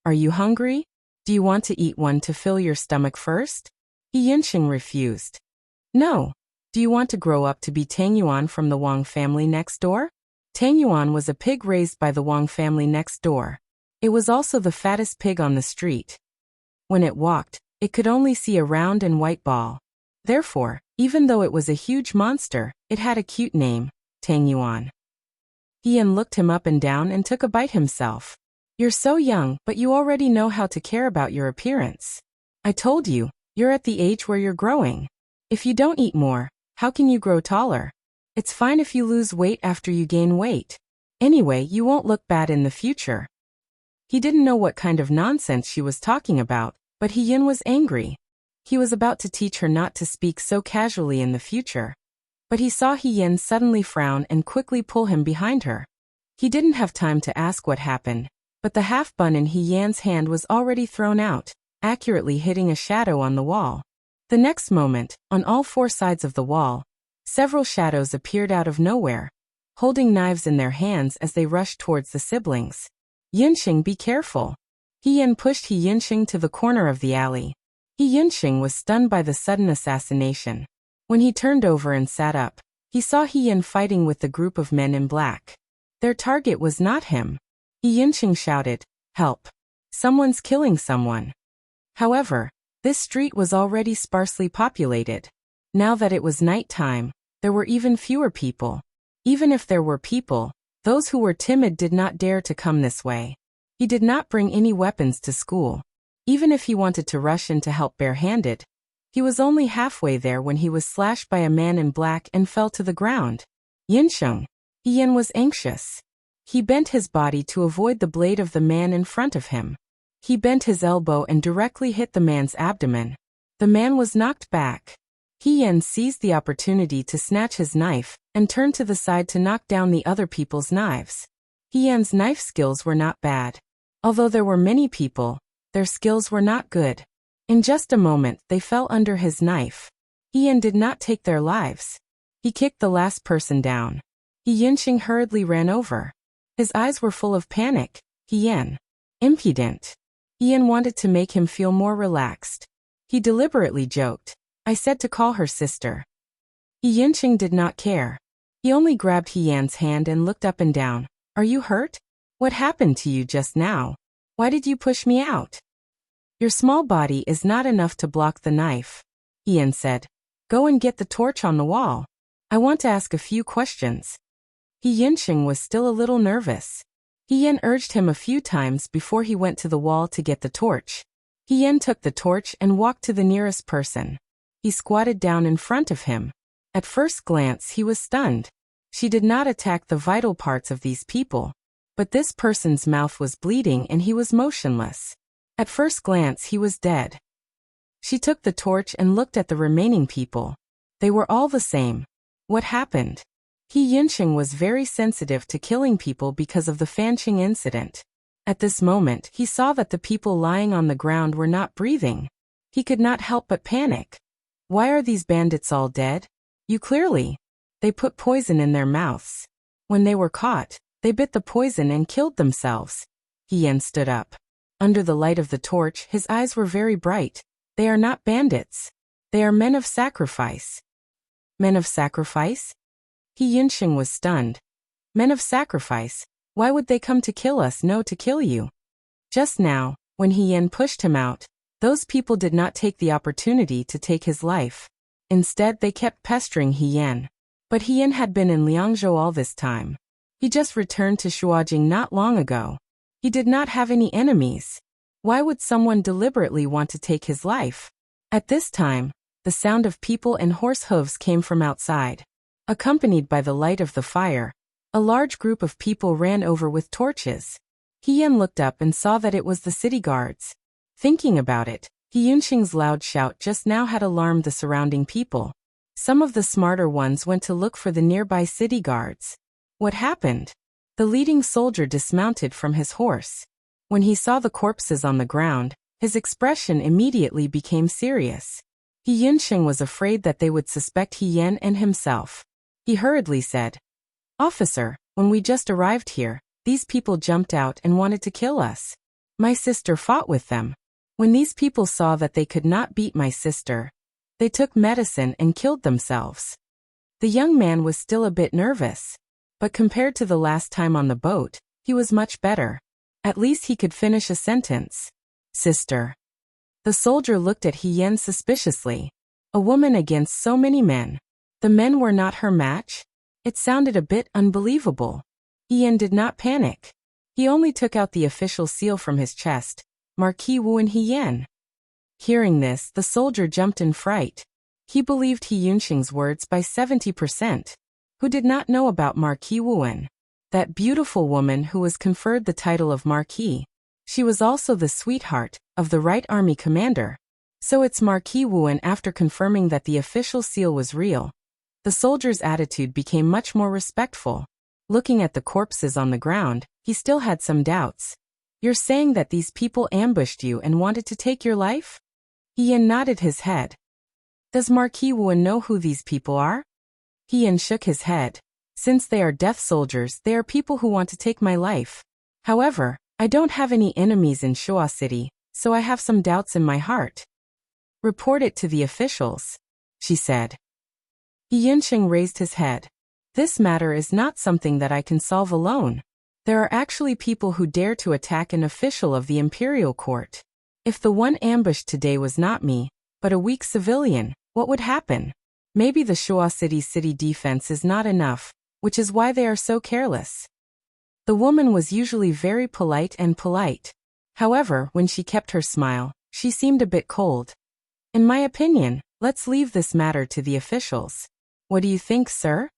Are you hungry? Do you want to eat one to fill your stomach first? He Yinxing refused. No. Do you want to grow up to be Tang Yuan from the Wang family next door? Tang Yuan was a pig raised by the Wang family next door. It was also the fattest pig on the street. When it walked, it could only see a round and white ball. Therefore, even though it was a huge monster, it had a cute name, Tang Yuan. He Yin looked him up and down and took a bite himself. You're so young, but you already know how to care about your appearance. I told you, you're at the age where you're growing. If you don't eat more, how can you grow taller? It's fine if you lose weight after you gain weight. Anyway, you won't look bad in the future. He didn't know what kind of nonsense she was talking about, but He Yin was angry. He was about to teach her not to speak so casually in the future. But he saw He Yin suddenly frown and quickly pull him behind her. He didn't have time to ask what happened, but the half bun in He Yan's hand was already thrown out, accurately hitting a shadow on the wall. The next moment, on all four sides of the wall, several shadows appeared out of nowhere, holding knives in their hands as they rushed towards the siblings. Yinxing, be careful. He Yin pushed He Yinxing to the corner of the alley. He Yinxing was stunned by the sudden assassination. When he turned over and sat up, he saw He Yin fighting with the group of men in black. Their target was not him. He Yinxing shouted, "Help! Someone's killing someone." However, this street was already sparsely populated. Now that it was night time, there were even fewer people. Even if there were people, those who were timid did not dare to come this way. He did not bring any weapons to school. Even if he wanted to rush in to help barehanded, he was only halfway there when he was slashed by a man in black and fell to the ground. Yinxing. He Yin was anxious. He bent his body to avoid the blade of the man in front of him. He bent his elbow and directly hit the man's abdomen. The man was knocked back. He Yin seized the opportunity to snatch his knife and turned to the side to knock down the other people's knives. He Yin's knife skills were not bad. Although there were many people, their skills were not good. In just a moment, they fell under his knife. He Yin did not take their lives. He kicked the last person down. He Yinxing hurriedly ran over. His eyes were full of panic. He Yin. Impudent. He Yin wanted to make him feel more relaxed. He deliberately joked, "I said to call her sister." He Yinxing did not care. He only grabbed He Yan's hand and looked up and down. "Are you hurt? What happened to you just now? Why did you push me out?" "Your small body is not enough to block the knife," He Yin said. "Go and get the torch on the wall. I want to ask a few questions." He Yinxing was still a little nervous. He Yin urged him a few times before he went to the wall to get the torch. He Yin took the torch and walked to the nearest person. He squatted down in front of him. At first glance he was stunned. She did not attack the vital parts of these people. But this person's mouth was bleeding and he was motionless. At first glance he was dead. She took the torch and looked at the remaining people. They were all the same. What happened? He Yinxing was very sensitive to killing people because of the Fanqing incident. At this moment, he saw that the people lying on the ground were not breathing. He could not help but panic. Why are these bandits all dead? You clearly. They put poison in their mouths. When they were caught, they bit the poison and killed themselves. He Yin stood up. Under the light of the torch, his eyes were very bright. They are not bandits. They are men of sacrifice. Men of sacrifice? He Yinxing was stunned. Men of sacrifice? Why would they come to kill us? No, to kill you. Just now, when He Yin pushed him out, those people did not take the opportunity to take his life. Instead, they kept pestering He Yin. But He Yin had been in Liangzhou all this time. He just returned to Shuajing not long ago. He did not have any enemies. Why would someone deliberately want to take his life? At this time, the sound of people and horse hooves came from outside. Accompanied by the light of the fire, a large group of people ran over with torches. He Yan looked up and saw that it was the city guards. Thinking about it, He Yunxing's loud shout just now had alarmed the surrounding people. Some of the smarter ones went to look for the nearby city guards. What happened? The leading soldier dismounted from his horse. When he saw the corpses on the ground, his expression immediately became serious. He Yunxing was afraid that they would suspect He Yan and himself. He hurriedly said, "Officer, when we just arrived here, these people jumped out and wanted to kill us. My sister fought with them. When these people saw that they could not beat my sister, they took medicine and killed themselves." The young man was still a bit nervous, but compared to the last time on the boat, he was much better. At least he could finish a sentence. "Sister." The soldier looked at He Yan suspiciously. A woman against so many men. The men were not her match? It sounded a bit unbelievable. He Yan did not panic. He only took out the official seal from his chest. Marquis Wu and He Yan. Hearing this, the soldier jumped in fright. He believed He Yunxing's words by 70%. Who did not know about Marquis Wuan? That beautiful woman who was conferred the title of Marquis. She was also the sweetheart of the Right Army commander. So it's Marquis Wuan. After confirming that the official seal was real, the soldier's attitude became much more respectful. Looking at the corpses on the ground, he still had some doubts. "You're saying that these people ambushed you and wanted to take your life?" He Yan nodded his head. "Does Marquis Wuan know who these people are?" He Yan shook his head. "Since they are death soldiers, they are people who want to take my life. However, I don't have any enemies in Shuo City, so I have some doubts in my heart." "Report it to the officials," she said. He Yunxing raised his head. "This matter is not something that I can solve alone. There are actually people who dare to attack an official of the imperial court. If the one ambushed today was not me, but a weak civilian, what would happen? Maybe the Shuo City's city defense is not enough, which is why they are so careless." The woman was usually very polite. However, when she kept her smile, she seemed a bit cold. "In my opinion, let's leave this matter to the officials. What do you think, sir?"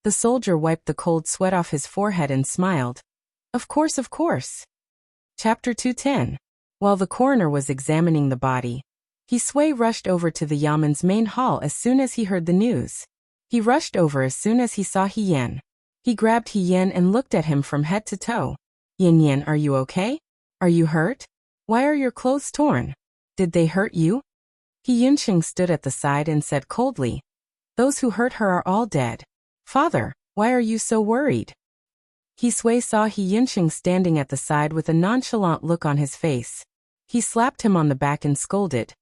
The soldier wiped the cold sweat off his forehead and smiled. Of course. Chapter 210. While the coroner was examining the body, He Sui rushed over to the Yaman's main hall as soon as he heard the news. He rushed over as soon as he saw He Yan. He grabbed He Yan and looked at him from head to toe. Yan, are you okay? Are you hurt? Why are your clothes torn? Did they hurt you?" He Yunxing stood at the side and said coldly, "Those who hurt her are all dead. Father, why are you so worried?" He Sui saw He Yunxing standing at the side with a nonchalant look on his face. He slapped him on the back and scolded.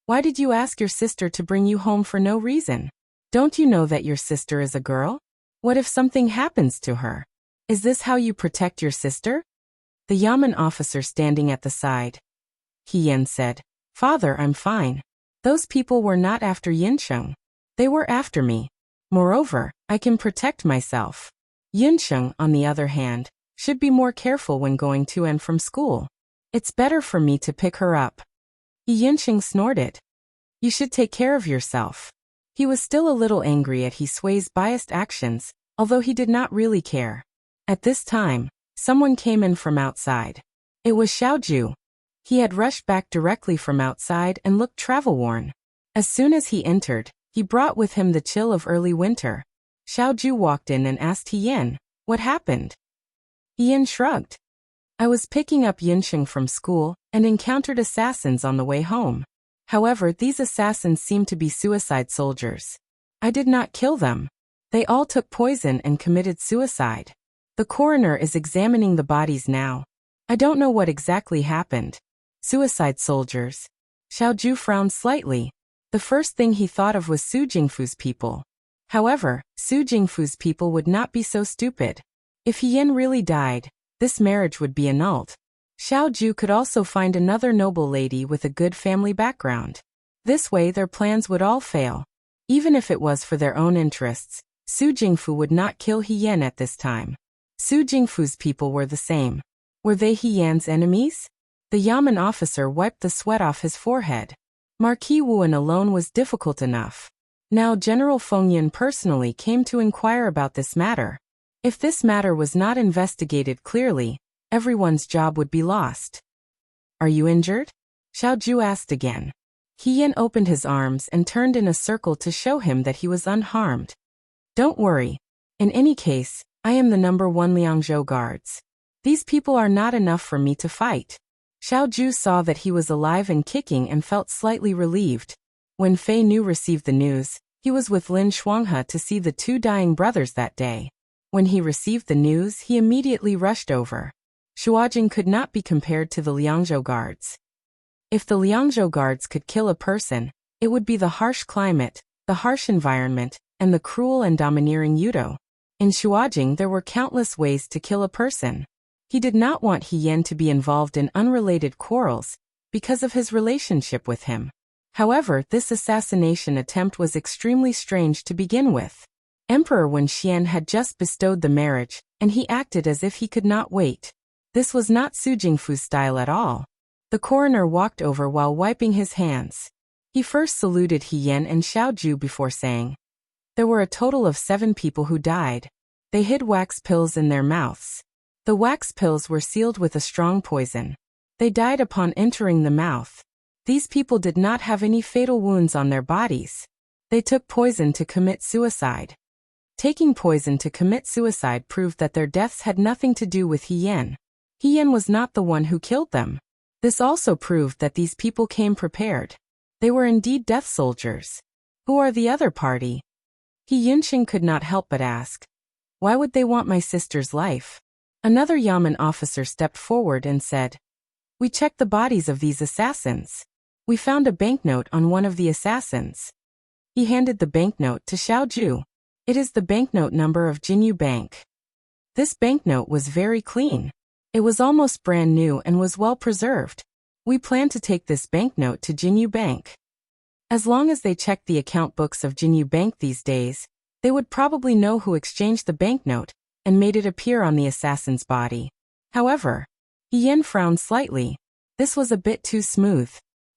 "Why did you ask your sister to bring you home for no reason? Don't you know that your sister is a girl? What if something happens to her? Is this how you protect your sister?" The Yaman officer standing at the side. He Yan said, "Father, I'm fine. Those people were not after Yunsheng. They were after me. Moreover, I can protect myself. Yunsheng, on the other hand, should be more careful when going to and from school. It's better for me to pick her up." Yunsheng snorted. "You should take care of yourself." He was still a little angry at He Sui's biased actions, although he did not really care. At this time, someone came in from outside. It was Xiaoju. He had rushed back directly from outside and looked travel-worn. As soon as he entered, he brought with him the chill of early winter. Xiaoju walked in and asked He Yan, "What happened?" He Yan shrugged. "I was picking up Yunsheng from school and encountered assassins on the way home. However, these assassins seemed to be suicide soldiers. I did not kill them. They all took poison and committed suicide. The coroner is examining the bodies now. I don't know what exactly happened." Suicide soldiers. Xiaoju frowned slightly. The first thing he thought of was Su Jingfu's people. However, Su Jingfu's people would not be so stupid. If He Yan really died, this marriage would be annulled. Xiaoju could also find another noble lady with a good family background. This way their plans would all fail. Even if it was for their own interests, Su Jingfu would not kill He Yan at this time. Su Jingfu's people were the same. Were they He Yan's enemies? The Yaman officer wiped the sweat off his forehead. Marquis Wuan alone was difficult enough. Now General Fengyan personally came to inquire about this matter. If this matter was not investigated clearly, everyone's job would be lost. Are you injured? Xiaoju asked again. He Yan opened his arms and turned in a circle to show him that he was unharmed. Don't worry. In any case, I am the #1 Liangzhou guards. These people are not enough for me to fight. Xiaoju saw that he was alive and kicking and felt slightly relieved. When Fei Nu received the news, he was with Lin Shuanghe to see the 2 dying brothers that day. When he received the news, he immediately rushed over. Shuajing could not be compared to the Liangzhou guards. If the Liangzhou guards could kill a person, it would be the harsh climate, the harsh environment, and the cruel and domineering Yudo. In Shuajing there were countless ways to kill a person. He did not want He Yan to be involved in unrelated quarrels, because of his relationship with him. However, this assassination attempt was extremely strange to begin with. Emperor Wen Xian had just bestowed the marriage, and he acted as if he could not wait. This was not Su Jingfu style at all. The coroner walked over while wiping his hands. He first saluted He Yan and Xiaoju before saying, there were a total of 7 people who died. They hid wax pills in their mouths. The wax pills were sealed with a strong poison. They died upon entering the mouth. These people did not have any fatal wounds on their bodies. They took poison to commit suicide. Taking poison to commit suicide proved that their deaths had nothing to do with He Yan. He Yan was not the one who killed them. This also proved that these people came prepared. They were indeed death soldiers. Who are the other party? He Yunqing could not help but ask. Why would they want my sister's life? Another Yamen officer stepped forward and said, we checked the bodies of these assassins. We found a banknote on one of the assassins. He handed the banknote to Xiaoju. It is the banknote number of Jinyu Bank. This banknote was very clean. It was almost brand new and was well preserved. We plan to take this banknote to Jinyu Bank. As long as they checked the account books of Jinyu Bank these days, they would probably know who exchanged the banknote and made it appear on the assassin's body. However, He Yan frowned slightly. This was a bit too smooth.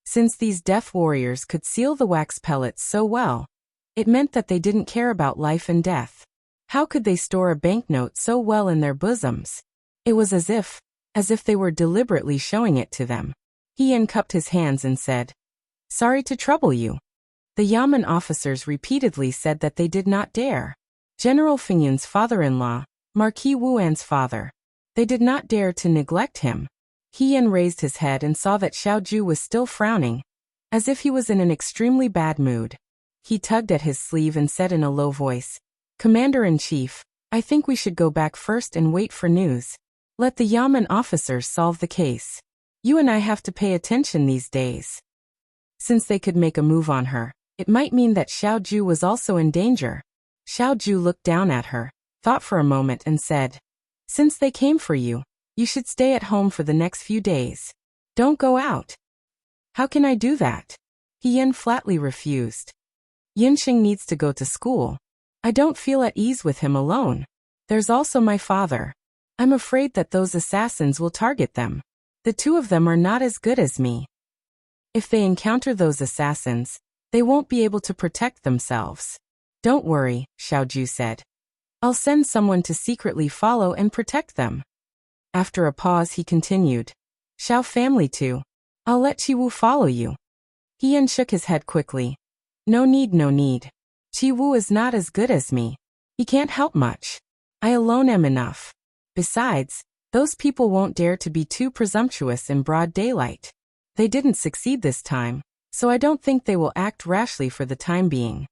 Since these death warriors could seal the wax pellets so well, it meant that they didn't care about life and death. How could they store a banknote so well in their bosoms? It was as if they were deliberately showing it to them. He Yan cupped his hands and said, sorry to trouble you. The Yamen officers repeatedly said that they did not dare. General Fingyun's father-in-law, Marquis Wuan's father. They did not dare to neglect him. He Yan raised his head and saw that Xiaoju was still frowning, as if he was in an extremely bad mood. He tugged at his sleeve and said in a low voice, Commander-in-Chief, I think we should go back first and wait for news. Let the Yamen officers solve the case. You and I have to pay attention these days. Since they could make a move on her, it might mean that Xiaoju was also in danger. Xiaoju looked down at her, thought for a moment and said, since they came for you, you should stay at home for the next few days. Don't go out. How can I do that? He Yan flatly refused. Yunqing needs to go to school. I don't feel at ease with him alone. There's also my father. I'm afraid that those assassins will target them. The 2 of them are not as good as me. If they encounter those assassins, they won't be able to protect themselves. Don't worry, Xiaoju said. I'll send someone to secretly follow and protect them. After a pause he continued. Xiao family too. I'll let Qiwu follow you. He Yan shook his head quickly. No need, no need. Qiwu is not as good as me. He can't help much. I alone am enough. Besides, those people won't dare to be too presumptuous in broad daylight. They didn't succeed this time, so I don't think they will act rashly for the time being.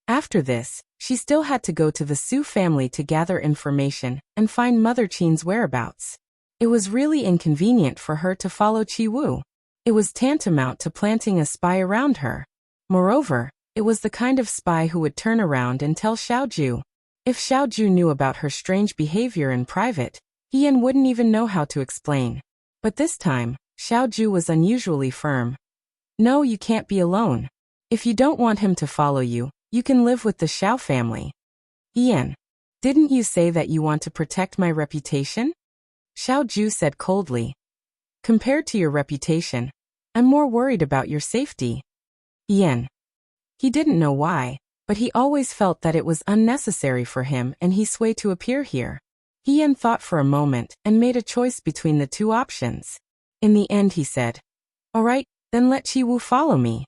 After this, she still had to go to the Su family to gather information and find Mother Qin's whereabouts. It was really inconvenient for her to follow Qiwu. It was tantamount to planting a spy around her. Moreover, it was the kind of spy who would turn around and tell Xiaoju. If Xiaoju knew about her strange behavior in private, He Yan wouldn't even know how to explain. But this time, Xiaoju was unusually firm. No, you can't be alone. If you don't want him to follow you, you can live with the Xiao family. Yan, didn't you say that you want to protect my reputation? Xiaoju said coldly. Compared to your reputation, I'm more worried about your safety. Yan. He didn't know why, but he always felt that it was unnecessary for him and he swayed to appear here. He Yan thought for a moment and made a choice between the two options. In the end he said, "All right, then let Qi Wu follow me."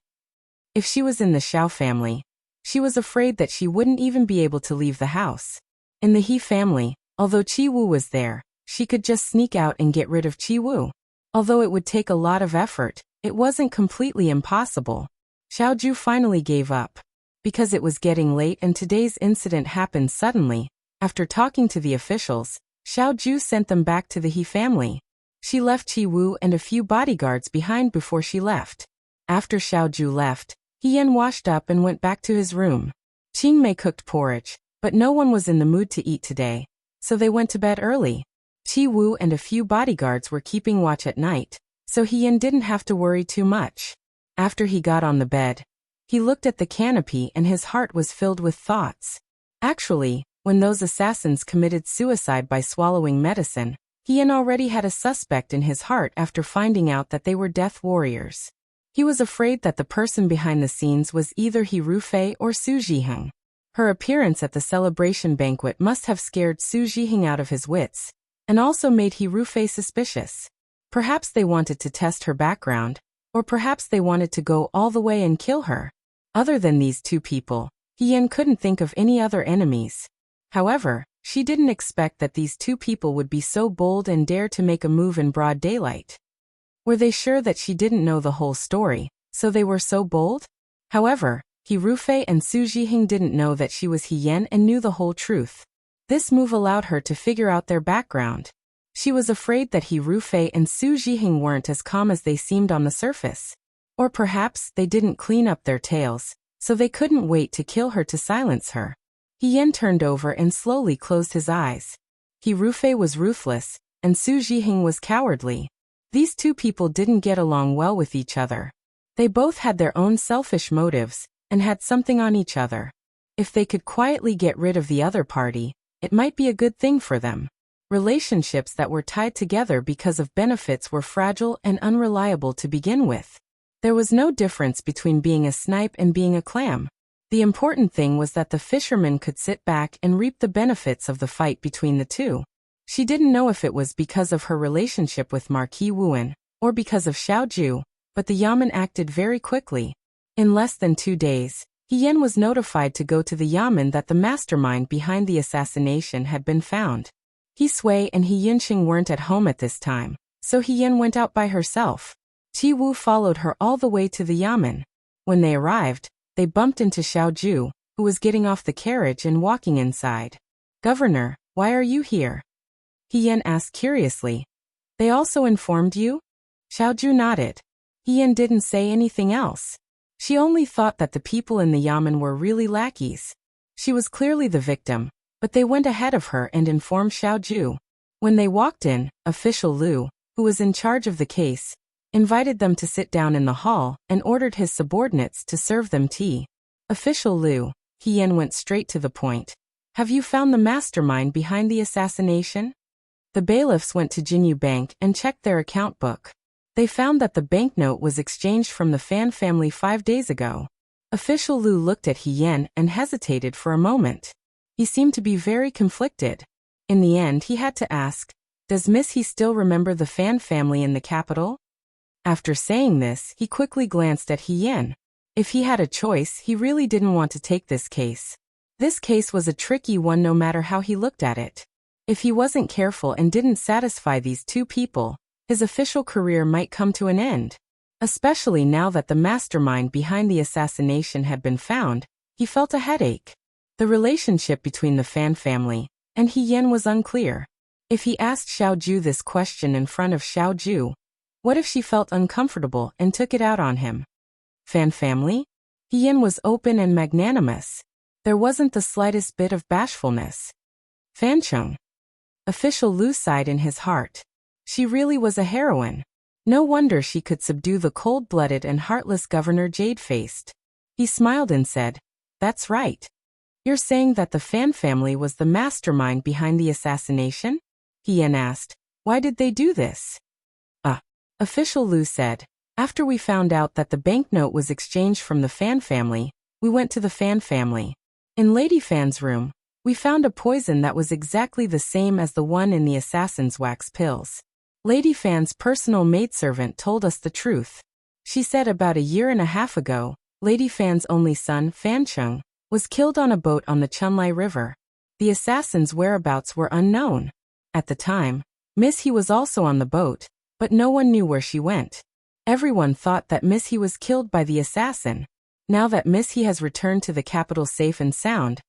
If she was in the Xiao family, she was afraid that she wouldn't even be able to leave the house. In the He family, although Qi Wu was there, she could just sneak out and get rid of Qi Wu. Although it would take a lot of effort, it wasn't completely impossible. Xiaoju finally gave up. Because it was getting late and today's incident happened suddenly, after talking to the officials, Xiaoju sent them back to the He family. She left Qi Wu and a few bodyguards behind before she left. After Xiaoju left, He Yan washed up and went back to his room. Qingmei cooked porridge, but no one was in the mood to eat today, so they went to bed early. Qi Wu and a few bodyguards were keeping watch at night, so He Yan didn't have to worry too much. After he got on the bed, he looked at the canopy and his heart was filled with thoughts. Actually, when those assassins committed suicide by swallowing medicine, He Yan already had a suspect in his heart after finding out that they were death warriors. He was afraid that the person behind the scenes was either He Rufei or Su Zhiheng. Her appearance at the celebration banquet must have scared Su Zhiheng out of his wits, and also made He Rufei suspicious. Perhaps they wanted to test her background, or perhaps they wanted to go all the way and kill her. Other than these two people, He Yan couldn't think of any other enemies. However, she didn't expect that these two people would be so bold and dare to make a move in broad daylight. Were they sure that she didn't know the whole story, so they were so bold? However, He Rufei and Su Zhiheng didn't know that she was He Yan and knew the whole truth. This move allowed her to figure out their background. She was afraid that He Rufei and Su Zhiheng weren't as calm as they seemed on the surface. Or perhaps they didn't clean up their tails, so they couldn't wait to kill her to silence her. He Yan turned over and slowly closed his eyes. He Rufei was ruthless, and Su Zhiheng was cowardly. These two people didn't get along well with each other. They both had their own selfish motives, and had something on each other. If they could quietly get rid of the other party, it might be a good thing for them. Relationships that were tied together because of benefits were fragile and unreliable to begin with. There was no difference between being a snipe and being a clam. The important thing was that the fisherman could sit back and reap the benefits of the fight between the two. She didn't know if it was because of her relationship with Marquis Wuan, or because of Xiaoju, but the Yamen acted very quickly. In less than 2 days, He Yan was notified to go to the Yamen that the mastermind behind the assassination had been found. He Sui and He Yinxing weren't at home at this time, so He Yan went out by herself. Qi Wu followed her all the way to the Yamen. When they arrived, they bumped into Xiaoju, who was getting off the carriage and walking inside. "Governor, why are you here?" He Yan asked curiously. "They also informed you?" Xiaoju nodded. He Yan didn't say anything else. She only thought that the people in the Yamen were really lackeys. She was clearly the victim, but they went ahead of her and informed Xiaoju. When they walked in, Official Liu, who was in charge of the case, invited them to sit down in the hall and ordered his subordinates to serve them tea. "Official Liu," He Yan went straight to the point. "Have you found the mastermind behind the assassination?" The bailiffs went to Jinyu Bank and checked their account book. They found that the banknote was exchanged from the Fan family 5 days ago. Official Liu looked at He Yan and hesitated for a moment. He seemed to be very conflicted. In the end he had to ask, "Does Miss He still remember the Fan family in the capital?" After saying this, he quickly glanced at He Yan. If he had a choice, he really didn't want to take this case. This case was a tricky one no matter how he looked at it. If he wasn't careful and didn't satisfy these two people, his official career might come to an end. Especially now that the mastermind behind the assassination had been found, he felt a headache. The relationship between the Fan family and He Yan was unclear. If he asked Xiaoju this question in front of Xiaoju, what if she felt uncomfortable and took it out on him? Fan family? He Yan was open and magnanimous. There wasn't the slightest bit of bashfulness. Fancheng. Official Liu sighed in his heart. She really was a heroine. No wonder she could subdue the cold-blooded and heartless Governor Jade-Faced. He smiled and said, "That's right. You're saying that the Fan family was the mastermind behind the assassination?" He Yan asked, "Why did they do this?" Official Liu said, "After we found out that the banknote was exchanged from the Fan family, we went to the Fan family. In Lady Fan's room, We found a poison that was exactly the same as the one in the assassin's wax pills. Lady Fan's personal maidservant told us the truth. She said about a year and a half ago, Lady Fan's only son, Fan Chung, was killed on a boat on the Chunlai River. The assassin's whereabouts were unknown. At the time, Miss He was also on the boat, but no one knew where she went. Everyone thought that Miss He was killed by the assassin. Now that Miss He has returned to the capital safe and sound,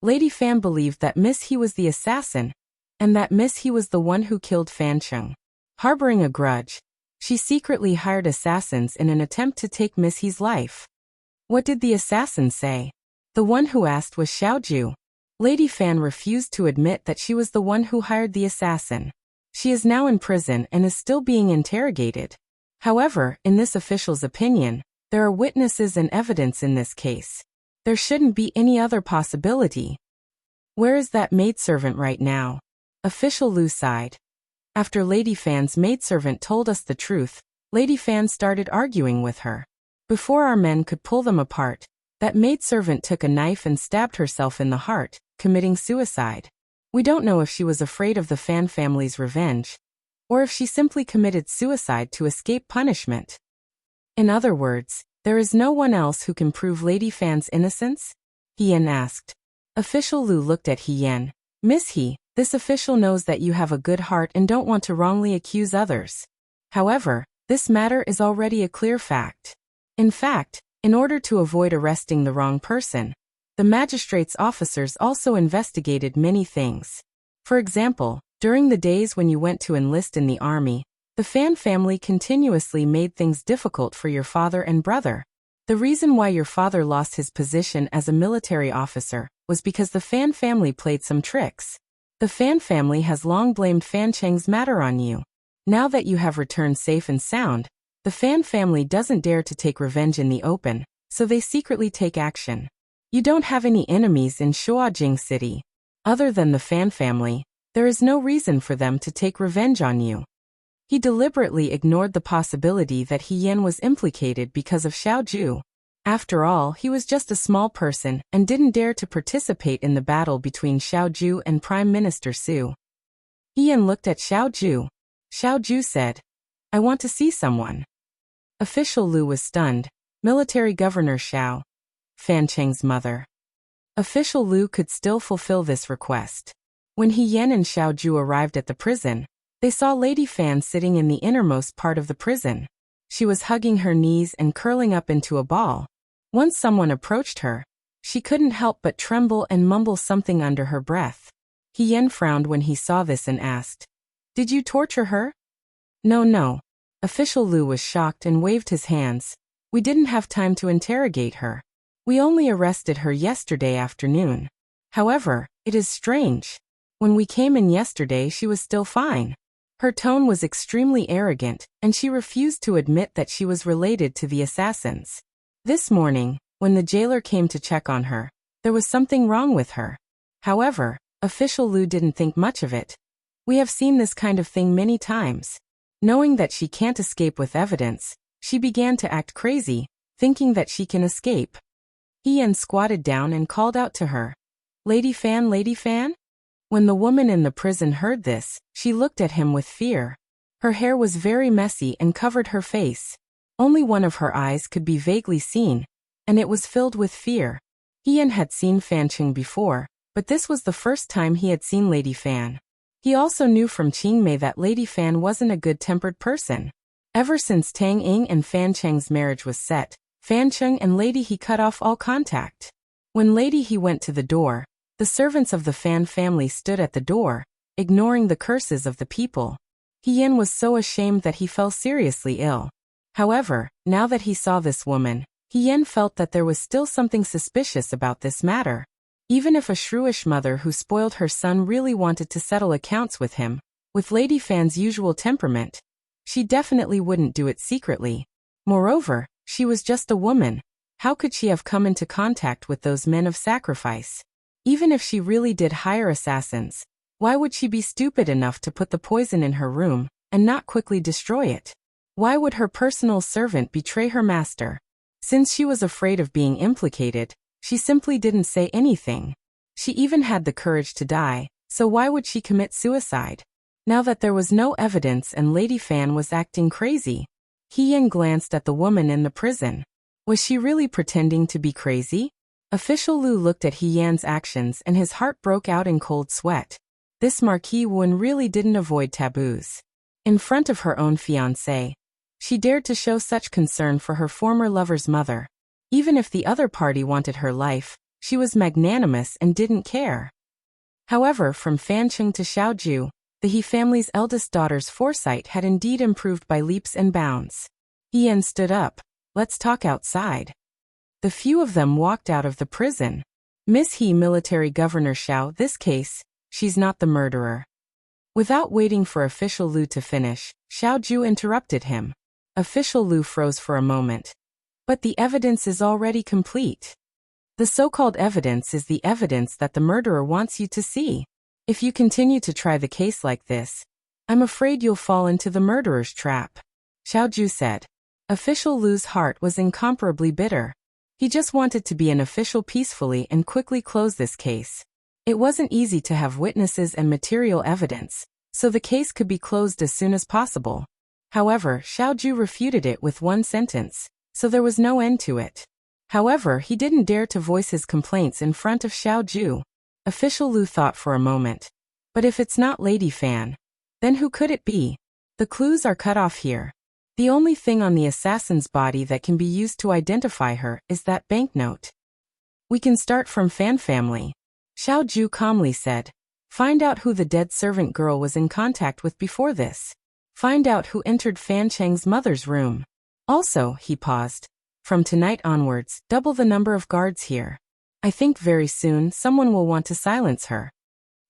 Lady Fan believed that Miss He was the assassin, and that Miss He was the one who killed Fan Chung. Harboring a grudge, she secretly hired assassins in an attempt to take Miss He's life. What did the assassin say? The one who asked was Xiaoju. Lady Fan refused to admit that she was the one who hired the assassin. She is now in prison and is still being interrogated. However, in this official's opinion, there are witnesses and evidence in this case. There shouldn't be any other possibility. Where is that maidservant right now? Official Lu sighed. After Lady Fan's maidservant told us the truth, Lady Fan started arguing with her. Before our men could pull them apart, that maidservant took a knife and stabbed herself in the heart, committing suicide. We don't know if she was afraid of the Fan family's revenge, or if she simply committed suicide to escape punishment. In other words, there is no one else who can prove Lady Fan's innocence? Hien asked. Official Lu looked at Hien. Miss He, this official knows that you have a good heart and don't want to wrongly accuse others. However, this matter is already a clear fact. In fact, in order to avoid arresting the wrong person, the magistrate's officers also investigated many things. For example, during the days when you went to enlist in the army, the Fan family continuously made things difficult for your father and brother. The reason why your father lost his position as a military officer was because the Fan family played some tricks. The Fan family has long blamed Fan Cheng's matter on you. Now that you have returned safe and sound, the Fan family doesn't dare to take revenge in the open, so they secretly take action. You don't have any enemies in Shuajing City. Other than the Fan family, there is no reason for them to take revenge on you. He deliberately ignored the possibility that Hien was implicated because of Xiaoju. After all, he was just a small person and didn't dare to participate in the battle between Xiaoju and Prime Minister Su. Hien looked at Xiaoju. Xiaoju said, "I want to see someone." Official Lu was stunned. Military Governor Xiao, Fan Cheng's mother. Official Lu could still fulfill this request. When Hien and Xiaoju arrived at the prison, they saw Lady Fan sitting in the innermost part of the prison. She was hugging her knees and curling up into a ball. Once someone approached her, she couldn't help but tremble and mumble something under her breath. Hien frowned when he saw this and asked, "Did you torture her?" No. Official Lu was shocked and waved his hands. "We didn't have time to interrogate her. We only arrested her yesterday afternoon. However, it is strange. When we came in yesterday, she was still fine." Her tone was extremely arrogant, and she refused to admit that she was related to the assassins. This morning, when the jailer came to check on her, there was something wrong with her. However, Official Lu didn't think much of it. We have seen this kind of thing many times. Knowing that she can't escape with evidence, she began to act crazy, thinking that she can escape. Hien squatted down and called out to her, Lady Fan, Lady Fan?" When the woman in the prison heard this, she looked at him with fear. Her hair was very messy and covered her face. Only one of her eyes could be vaguely seen, and it was filled with fear. Hien had seen Fan Cheng before, but this was the first time he had seen Lady Fan. He also knew from Qingmei that Lady Fan wasn't a good-tempered person. Ever since Tang Ying and Fan Cheng's marriage was set, Fan Cheng and Lady He cut off all contact. When Lady He went to the door, the servants of the Fan family stood at the door, ignoring the curses of the people. Hien was so ashamed that he fell seriously ill. However, now that he saw this woman, Hien felt that there was still something suspicious about this matter. Even if a shrewish mother who spoiled her son really wanted to settle accounts with him, with Lady Fan's usual temperament, she definitely wouldn't do it secretly. Moreover, she was just a woman. How could she have come into contact with those men of sacrifice? Even if she really did hire assassins, why would she be stupid enough to put the poison in her room and not quickly destroy it? Why would her personal servant betray her master? Since she was afraid of being implicated, she simply didn't say anything. She even had the courage to die, so why would she commit suicide? Now that there was no evidence and Lady Fan was acting crazy, He Yan glanced at the woman in the prison. Was she really pretending to be crazy? Official Lu looked at He Yan's actions and his heart broke out in cold sweat. This Marquis Wen really didn't avoid taboos. In front of her own fiancé, she dared to show such concern for her former lover's mother. Even if the other party wanted her life, she was magnanimous and didn't care. However, from Fan Cheng to Xiaoju, the He family's eldest daughter's foresight had indeed improved by leaps and bounds. He Yan stood up. Let's talk outside. The few of them walked out of the prison. Miss He, Military Governor Xiao, this case, she's not the murderer. Without waiting for Official Lu to finish, Xiaoju interrupted him. Official Lu froze for a moment. But the evidence is already complete. The so-called evidence is the evidence that the murderer wants you to see. If you continue to try the case like this, I'm afraid you'll fall into the murderer's trap. Xiaoju said. Official Lu's heart was incomparably bitter. He just wanted to be an official peacefully and quickly close this case. It wasn't easy to have witnesses and material evidence, so the case could be closed as soon as possible. However, Xiaoju refuted it with one sentence, so there was no end to it. However, he didn't dare to voice his complaints in front of Xiaoju. Official Lu thought for a moment. But if it's not Lady Fan, then who could it be? The clues are cut off here. The only thing on the assassin's body that can be used to identify her is that banknote. We can start from Fan family. Xiaoju calmly said. Find out who the dead servant girl was in contact with before this. Find out who entered Fan Cheng's mother's room. Also, he paused. From tonight onwards, double the number of guards here. I think very soon someone will want to silence her.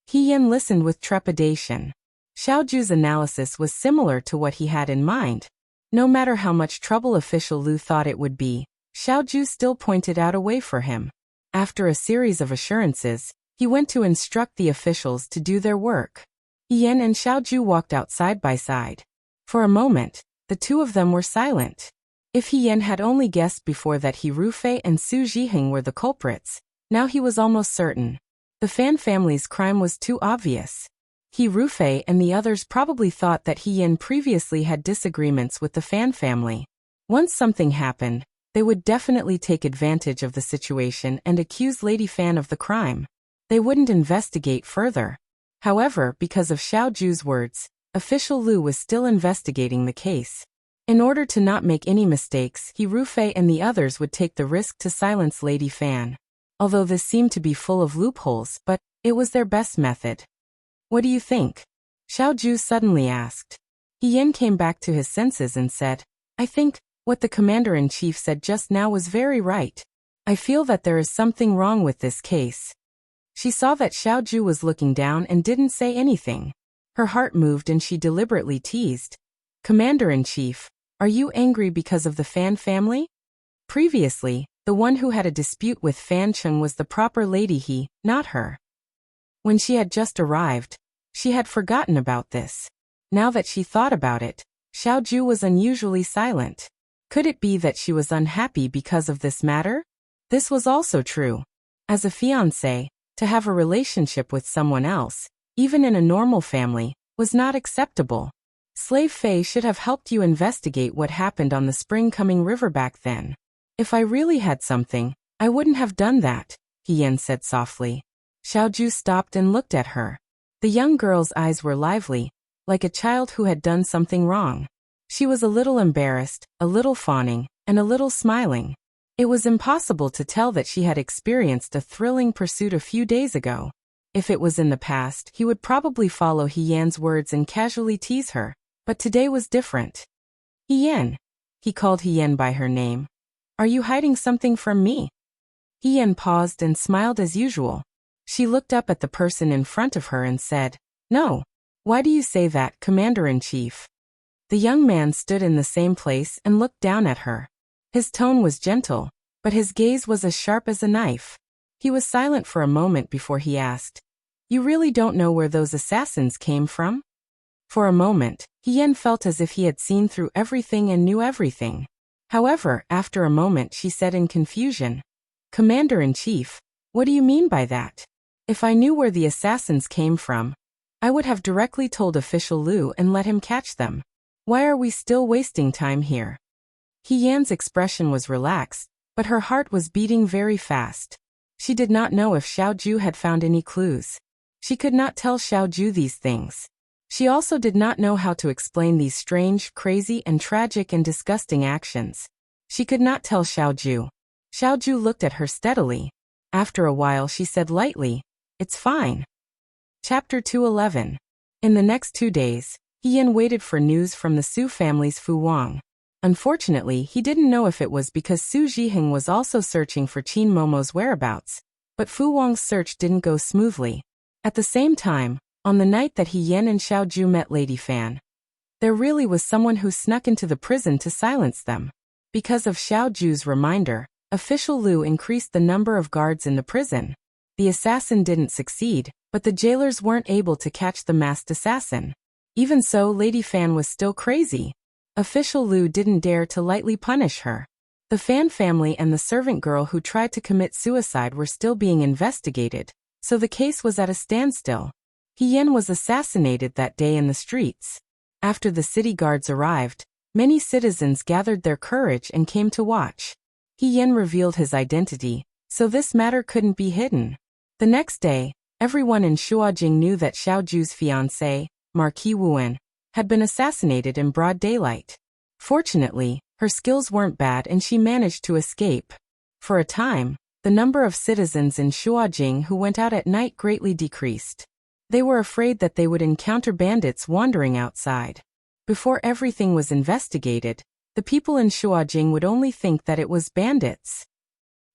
He Yan listened with trepidation. Xiaoju's analysis was similar to what he had in mind. No matter how much trouble Official Lu thought it would be, Xiaoju still pointed out a way for him. After a series of assurances, he went to instruct the officials to do their work. He Yan and Xiaoju walked out side by side. For a moment, the two of them were silent. If He Yan had only guessed before that He Rufei and Su Zhiheng were the culprits, now he was almost certain. The Fan family's crime was too obvious. He Rufei and the others probably thought that He Yan previously had disagreements with the Fan family. Once something happened, they would definitely take advantage of the situation and accuse Lady Fan of the crime. They wouldn't investigate further. However, because of Xiaoju's words, Official Lu was still investigating the case. In order to not make any mistakes, He Rufei and the others would take the risk to silence Lady Fan. Although this seemed to be full of loopholes, but it was their best method. What do you think? Xiaoju suddenly asked. He Yan came back to his senses and said, I think what the commander-in-chief said just now was very right. I feel that there is something wrong with this case. She saw that Xiaoju was looking down and didn't say anything. Her heart moved and she deliberately teased. Commander-in-chief, are you angry because of the Fan family? Previously, the one who had a dispute with Fan Cheng was the proper lady He, not her. When she had just arrived, she had forgotten about this. Now that she thought about it, Xiaoju was unusually silent. Could it be that she was unhappy because of this matter? This was also true. As a fiancé, to have a relationship with someone else, even in a normal family, was not acceptable. Slave Fei should have helped you investigate what happened on the spring-coming river back then. If I really had something, I wouldn't have done that, He Yan said softly. Xiaoju stopped and looked at her. The young girl's eyes were lively, like a child who had done something wrong. She was a little embarrassed, a little fawning, and a little smiling. It was impossible to tell that she had experienced a thrilling pursuit a few days ago. If it was in the past, he would probably follow He Yan's words and casually tease her. But today was different. He Yan. He called He Yan by her name. Are you hiding something from me? He Yan paused and smiled as usual. She looked up at the person in front of her and said, No. Why do you say that, Commander-in-Chief? The young man stood in the same place and looked down at her. His tone was gentle, but his gaze was as sharp as a knife. He was silent for a moment before he asked, You really don't know where those assassins came from? For a moment, He Yan felt as if he had seen through everything and knew everything. However, after a moment she said in confusion, Commander-in-Chief, what do you mean by that? If I knew where the assassins came from, I would have directly told official Lu and let him catch them. Why are we still wasting time here? He Yan's expression was relaxed, but her heart was beating very fast. She did not know if Xiaoju had found any clues. She could not tell Xiaoju these things. She also did not know how to explain these strange, crazy, and tragic and disgusting actions. She could not tell Xiaoju. Xiaoju looked at her steadily. After a while she said lightly, "It's fine." Chapter 211. In the next 2 days, He Yan waited for news from the Su family's Fu Wang. Unfortunately, he didn't know if it was because Su Zhiheng was also searching for Qin Momo's whereabouts, but Fu Wang's search didn't go smoothly. At the same time, on the night that He Yan and Xiaoju met Lady Fan, there really was someone who snuck into the prison to silence them. Because of Xiaoju's reminder, official Lu increased the number of guards in the prison. The assassin didn't succeed, but the jailers weren't able to catch the masked assassin. Even so, Lady Fan was still crazy. Official Lu didn't dare to lightly punish her. The Fan family and the servant girl who tried to commit suicide were still being investigated, so the case was at a standstill. He Yan was assassinated that day in the streets. After the city guards arrived, many citizens gathered their courage and came to watch. He Yan revealed his identity, so this matter couldn't be hidden. The next day, everyone in Shuajing knew that Xiaoju's fiancé, Marquis Wuan, had been assassinated in broad daylight. Fortunately, her skills weren't bad and she managed to escape. For a time, the number of citizens in Shuajing who went out at night greatly decreased. They were afraid that they would encounter bandits wandering outside. Before everything was investigated, the people in Shuajing would only think that it was bandits.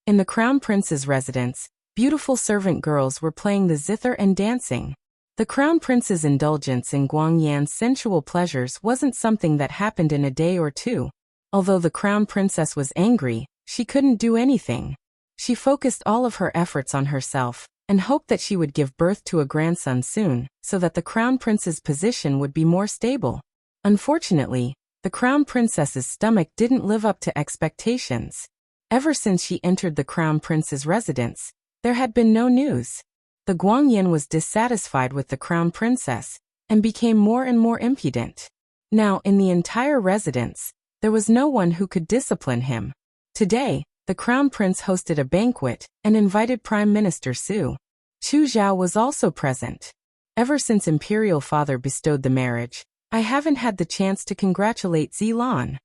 In the Crown Prince's residence, beautiful servant girls were playing the zither and dancing. The Crown Prince's indulgence in Guangyan's sensual pleasures wasn't something that happened in a day or two. Although the Crown Princess was angry, she couldn't do anything. She focused all of her efforts on herself, and hoped that she would give birth to a grandson soon, so that the Crown Prince's position would be more stable. Unfortunately, the Crown Princess's stomach didn't live up to expectations. Ever since she entered the Crown Prince's residence, there had been no news. The Guangyan was dissatisfied with the Crown Princess, and became more and more impudent. Now, in the entire residence, there was no one who could discipline him. Today, the Crown Prince hosted a banquet, and invited Prime Minister Su. Chu Zhao was also present. Ever since Imperial Father bestowed the marriage, I haven't had the chance to congratulate Zilan.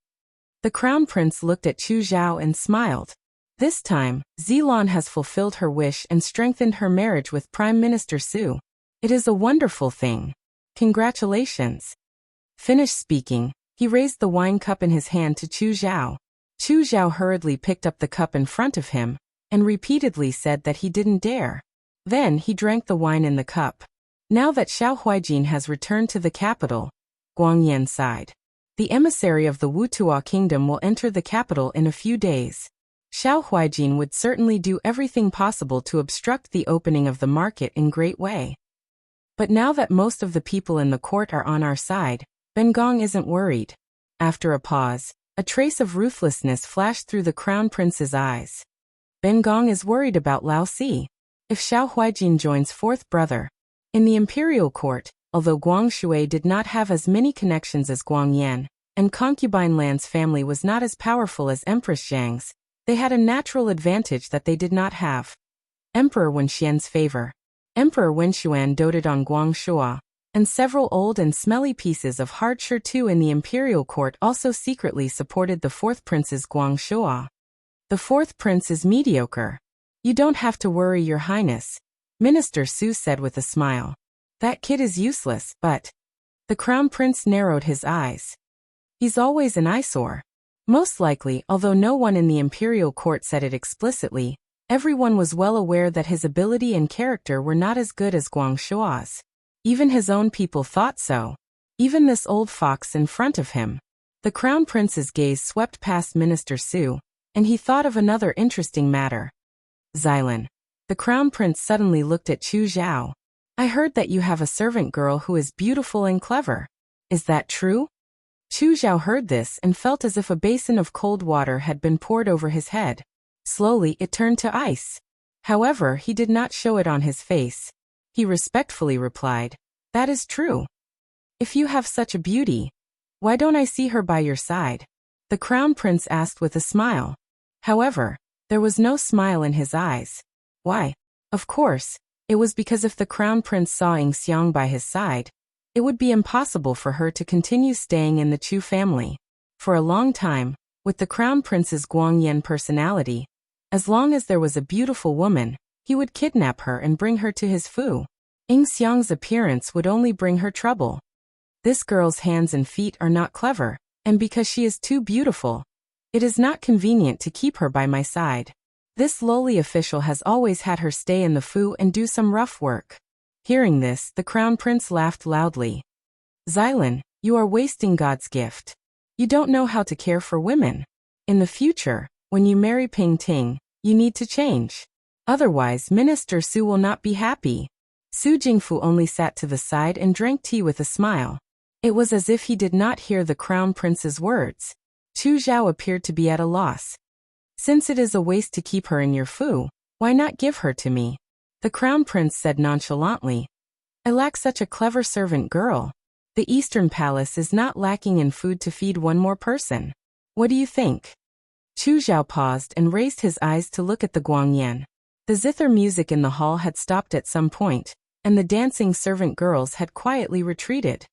The Crown Prince looked at Chu Zhao and smiled. This time, Zilan has fulfilled her wish and strengthened her marriage with Prime Minister Su. It is a wonderful thing. Congratulations. Finished speaking, he raised the wine cup in his hand to Chu Zhao. Chu Zhao hurriedly picked up the cup in front of him, and repeatedly said that he didn't dare. Then he drank the wine in the cup. Now that Xiao Huijin has returned to the capital, Guangyan sighed. The emissary of the Wutua kingdom will enter the capital in a few days. Xiao Huijin would certainly do everything possible to obstruct the opening of the market in great way. But now that most of the people in the court are on our side, Ben Gong isn't worried. After a pause, a trace of ruthlessness flashed through the Crown Prince's eyes. Ben Gong is worried about Lao Si. If Xiao Huijin joins fourth brother. In the imperial court, although Guang Shui did not have as many connections as Guang Yan, and concubine Lan's family was not as powerful as Empress Zhang's, they had a natural advantage that they did not have. Emperor Wenxian's favor. Emperor Wenshuan doted on Guang Shua, and several old and smelly pieces of hardshire too in the imperial court also secretly supported the fourth prince's Guang Shua. The fourth prince is mediocre. You don't have to worry, Your Highness, Minister Su said with a smile. That kid is useless, but... The Crown Prince narrowed his eyes. He's always an eyesore. Most likely, although no one in the imperial court said it explicitly, everyone was well aware that his ability and character were not as good as Guang Shua's. Even his own people thought so. Even this old fox in front of him. The Crown Prince's gaze swept past Minister Su, and he thought of another interesting matter. Xilan. The Crown Prince suddenly looked at Chu Zhao. I heard that you have a servant girl who is beautiful and clever. Is that true? Chu Zhao heard this and felt as if a basin of cold water had been poured over his head. Slowly it turned to ice. However, he did not show it on his face. He respectfully replied, "That is true. If you have such a beauty, why don't I see her by your side?" The crown prince asked with a smile. However, there was no smile in his eyes. Why? Of course, it was because if the crown prince saw Ing Xiang by his side, it would be impossible for her to continue staying in the Chu family. For a long time, with the crown prince's Guangyan personality, as long as there was a beautiful woman, he would kidnap her and bring her to his fu. Ing Xiang's appearance would only bring her trouble. This girl's hands and feet are not clever, and because she is too beautiful, it is not convenient to keep her by my side. This lowly official has always had her stay in the fu and do some rough work. Hearing this, the crown prince laughed loudly. Xylan, you are wasting God's gift. You don't know how to care for women. In the future, when you marry Ping Ting, you need to change. Otherwise, Minister Su will not be happy. Su Jingfu only sat to the side and drank tea with a smile. It was as if he did not hear the crown prince's words. Chu Zhao appeared to be at a loss. Since it is a waste to keep her in your fu, why not give her to me? The crown prince said nonchalantly. I lack such a clever servant girl. The Eastern Palace is not lacking in food to feed one more person. What do you think? Chu Zhao paused and raised his eyes to look at the Guangyan. The zither music in the hall had stopped at some point, and the dancing servant girls had quietly retreated.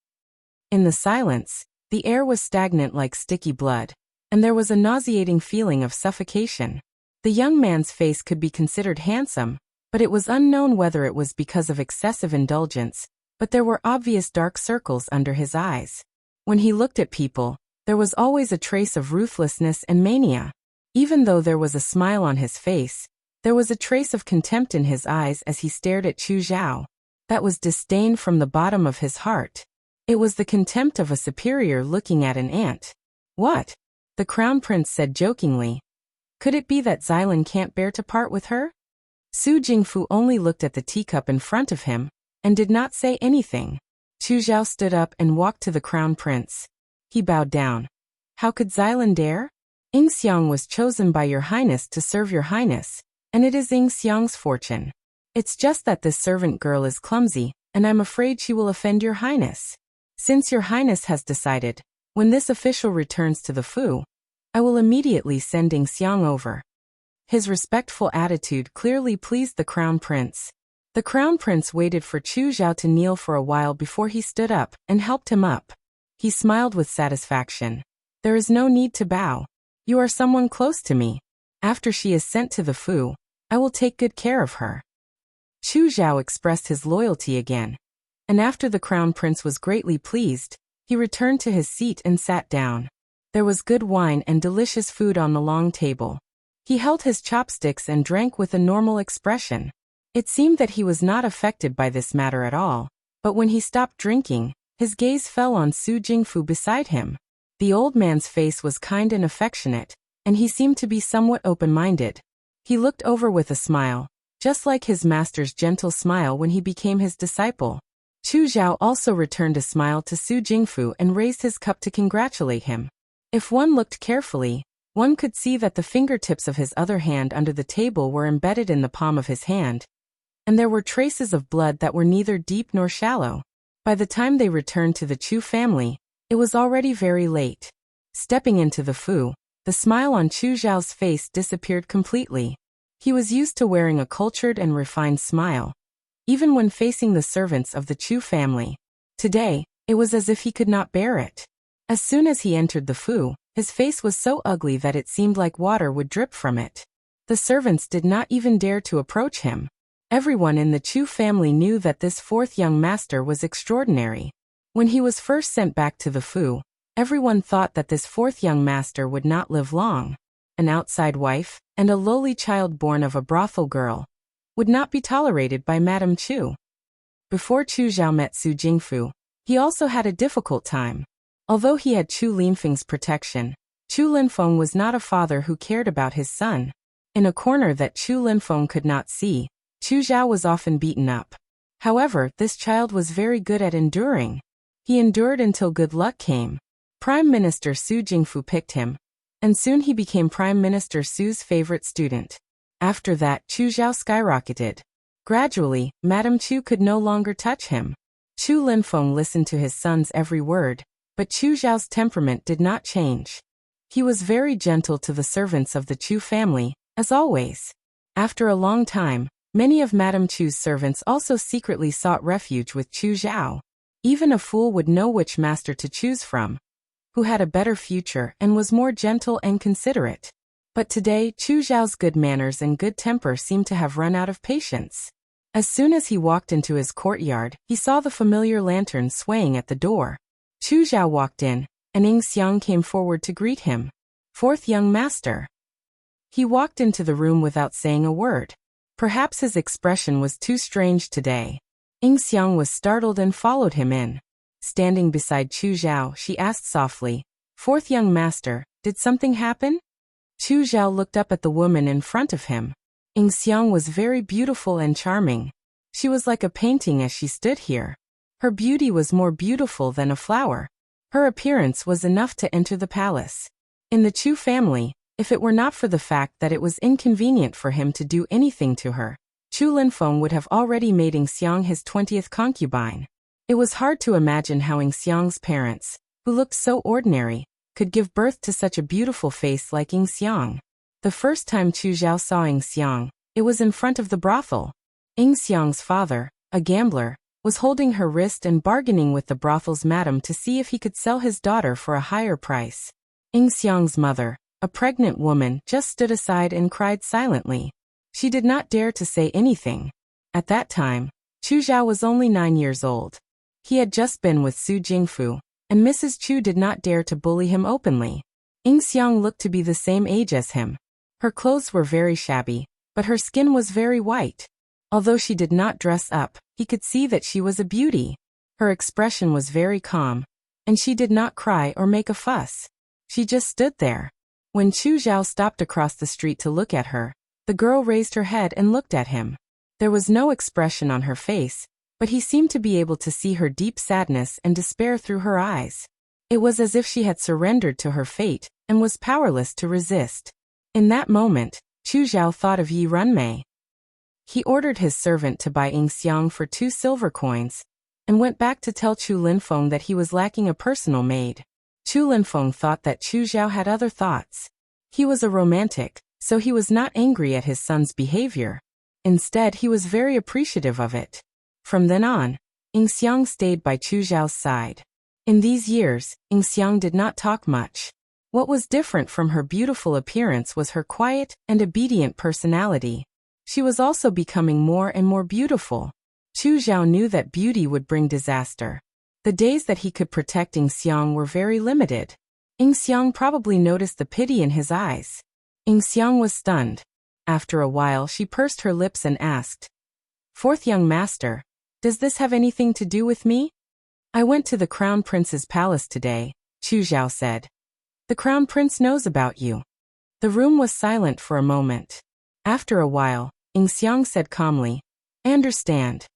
In the silence, the air was stagnant like sticky blood, and there was a nauseating feeling of suffocation. The young man's face could be considered handsome, but it was unknown whether it was because of excessive indulgence, but there were obvious dark circles under his eyes. When he looked at people, there was always a trace of ruthlessness and mania. Even though there was a smile on his face, there was a trace of contempt in his eyes as he stared at Chu Zhao. That was disdain from the bottom of his heart. It was the contempt of a superior looking at an ant. What? The crown prince said jokingly. Could it be that Xylan can't bear to part with her? Su Jingfu only looked at the teacup in front of him, and did not say anything. Chu Zhao stood up and walked to the crown prince. He bowed down. How could Xylan dare? Ing Xiang was chosen by your highness to serve your highness, and it is Ing Xiang's fortune. It's just that this servant girl is clumsy, and I'm afraid she will offend your highness. Since your highness has decided, when this official returns to the fu, I will immediately send Ing Xiang over. His respectful attitude clearly pleased the crown prince. The crown prince waited for Chu Zhao to kneel for a while before he stood up and helped him up. He smiled with satisfaction. There is no need to bow. You are someone close to me. After she is sent to the fu, I will take good care of her. Chu Zhao expressed his loyalty again, and after the crown prince was greatly pleased, he returned to his seat and sat down. There was good wine and delicious food on the long table. He held his chopsticks and drank with a normal expression. It seemed that he was not affected by this matter at all, but when he stopped drinking, his gaze fell on Su Jingfu beside him. The old man's face was kind and affectionate, and he seemed to be somewhat open-minded. He looked over with a smile, just like his master's gentle smile when he became his disciple. Chu Zhao also returned a smile to Su Jingfu and raised his cup to congratulate him. If one looked carefully, one could see that the fingertips of his other hand under the table were embedded in the palm of his hand, and there were traces of blood that were neither deep nor shallow. By the time they returned to the Chu family, it was already very late. Stepping into the fu, the smile on Chu Zhao's face disappeared completely. He was used to wearing a cultured and refined smile, even when facing the servants of the Chu family. Today, it was as if he could not bear it. As soon as he entered the fu, his face was so ugly that it seemed like water would drip from it. The servants did not even dare to approach him. Everyone in the Chu family knew that this fourth young master was extraordinary. When he was first sent back to the fu, everyone thought that this fourth young master would not live long. An outside wife, and a lowly child born of a brothel girl, would not be tolerated by Madame Chu. Before Chu Zhao met Su Jingfu, he also had a difficult time. Although he had Chu Linfeng's protection, Chu Linfeng was not a father who cared about his son. In a corner that Chu Linfeng could not see, Chu Zhao was often beaten up. However, this child was very good at enduring. He endured until good luck came. Prime Minister Su Jingfu picked him, and soon he became Prime Minister Su's favorite student. After that, Chu Zhao skyrocketed. Gradually, Madame Chu could no longer touch him. Chu Linfeng listened to his son's every word, but Chu Zhao's temperament did not change. He was very gentle to the servants of the Chu family, as always. After a long time, many of Madame Chu's servants also secretly sought refuge with Chu Zhao. Even a fool would know which master to choose from, who had a better future and was more gentle and considerate. But today, Chu Zhao's good manners and good temper seemed to have run out of patience. As soon as he walked into his courtyard, he saw the familiar lantern swaying at the door. Chu Zhao walked in, and Ying Xiang came forward to greet him. Fourth young master. He walked into the room without saying a word. Perhaps his expression was too strange today. Ying Xiang was startled and followed him in. Standing beside Chu Zhao, she asked softly, "Fourth young master, did something happen?" Chu Zhao looked up at the woman in front of him. Ying Xiang was very beautiful and charming. She was like a painting as she stood here. Her beauty was more beautiful than a flower. Her appearance was enough to enter the palace. In the Chu family, if it were not for the fact that it was inconvenient for him to do anything to her, Chu Linfeng would have already made Ying Xiang his 20th concubine. It was hard to imagine how Ying Xiang's parents, who looked so ordinary, could give birth to such a beautiful face like Ying Xiang. The first time Chu Zhao saw Ying Xiang, it was in front of the brothel. Ying Xiang's father, a gambler, was holding her wrist and bargaining with the brothel's madam to see if he could sell his daughter for a higher price. Ying Xiang's mother, a pregnant woman, just stood aside and cried silently. She did not dare to say anything. At that time, Chu Zhao was only 9 years old. He had just been with Su Jingfu, and Mrs. Chu did not dare to bully him openly. Ying Xiang looked to be the same age as him. Her clothes were very shabby, but her skin was very white. Although she did not dress up, he could see that she was a beauty. Her expression was very calm, and she did not cry or make a fuss. She just stood there. When Chu Zhao stopped across the street to look at her, the girl raised her head and looked at him. There was no expression on her face, but he seemed to be able to see her deep sadness and despair through her eyes. It was as if she had surrendered to her fate and was powerless to resist. In that moment, Chu Zhao thought of Yi Runmei. He ordered his servant to buy Ying Xiang for 2 silver coins, and went back to tell Chu Linfeng that he was lacking a personal maid. Chu Linfeng thought that Chu Zhao had other thoughts. He was a romantic, so he was not angry at his son's behavior. Instead, he was very appreciative of it. From then on, Ying Xiang stayed by Chu Zhao's side. In these years, Ying Xiang did not talk much. What was different from her beautiful appearance was her quiet and obedient personality. She was also becoming more and more beautiful. Chu Zhao knew that beauty would bring disaster. The days that he could protect Ying Xiang were very limited. Ying Xiang probably noticed the pity in his eyes. Ying Xiang was stunned. After a while, she pursed her lips and asked, "Fourth young master, does this have anything to do with me?" "I went to the Crown Prince's palace today," Chu Zhao said. "The Crown Prince knows about you." The room was silent for a moment. After a while, Ying Xiang said calmly, "I understand."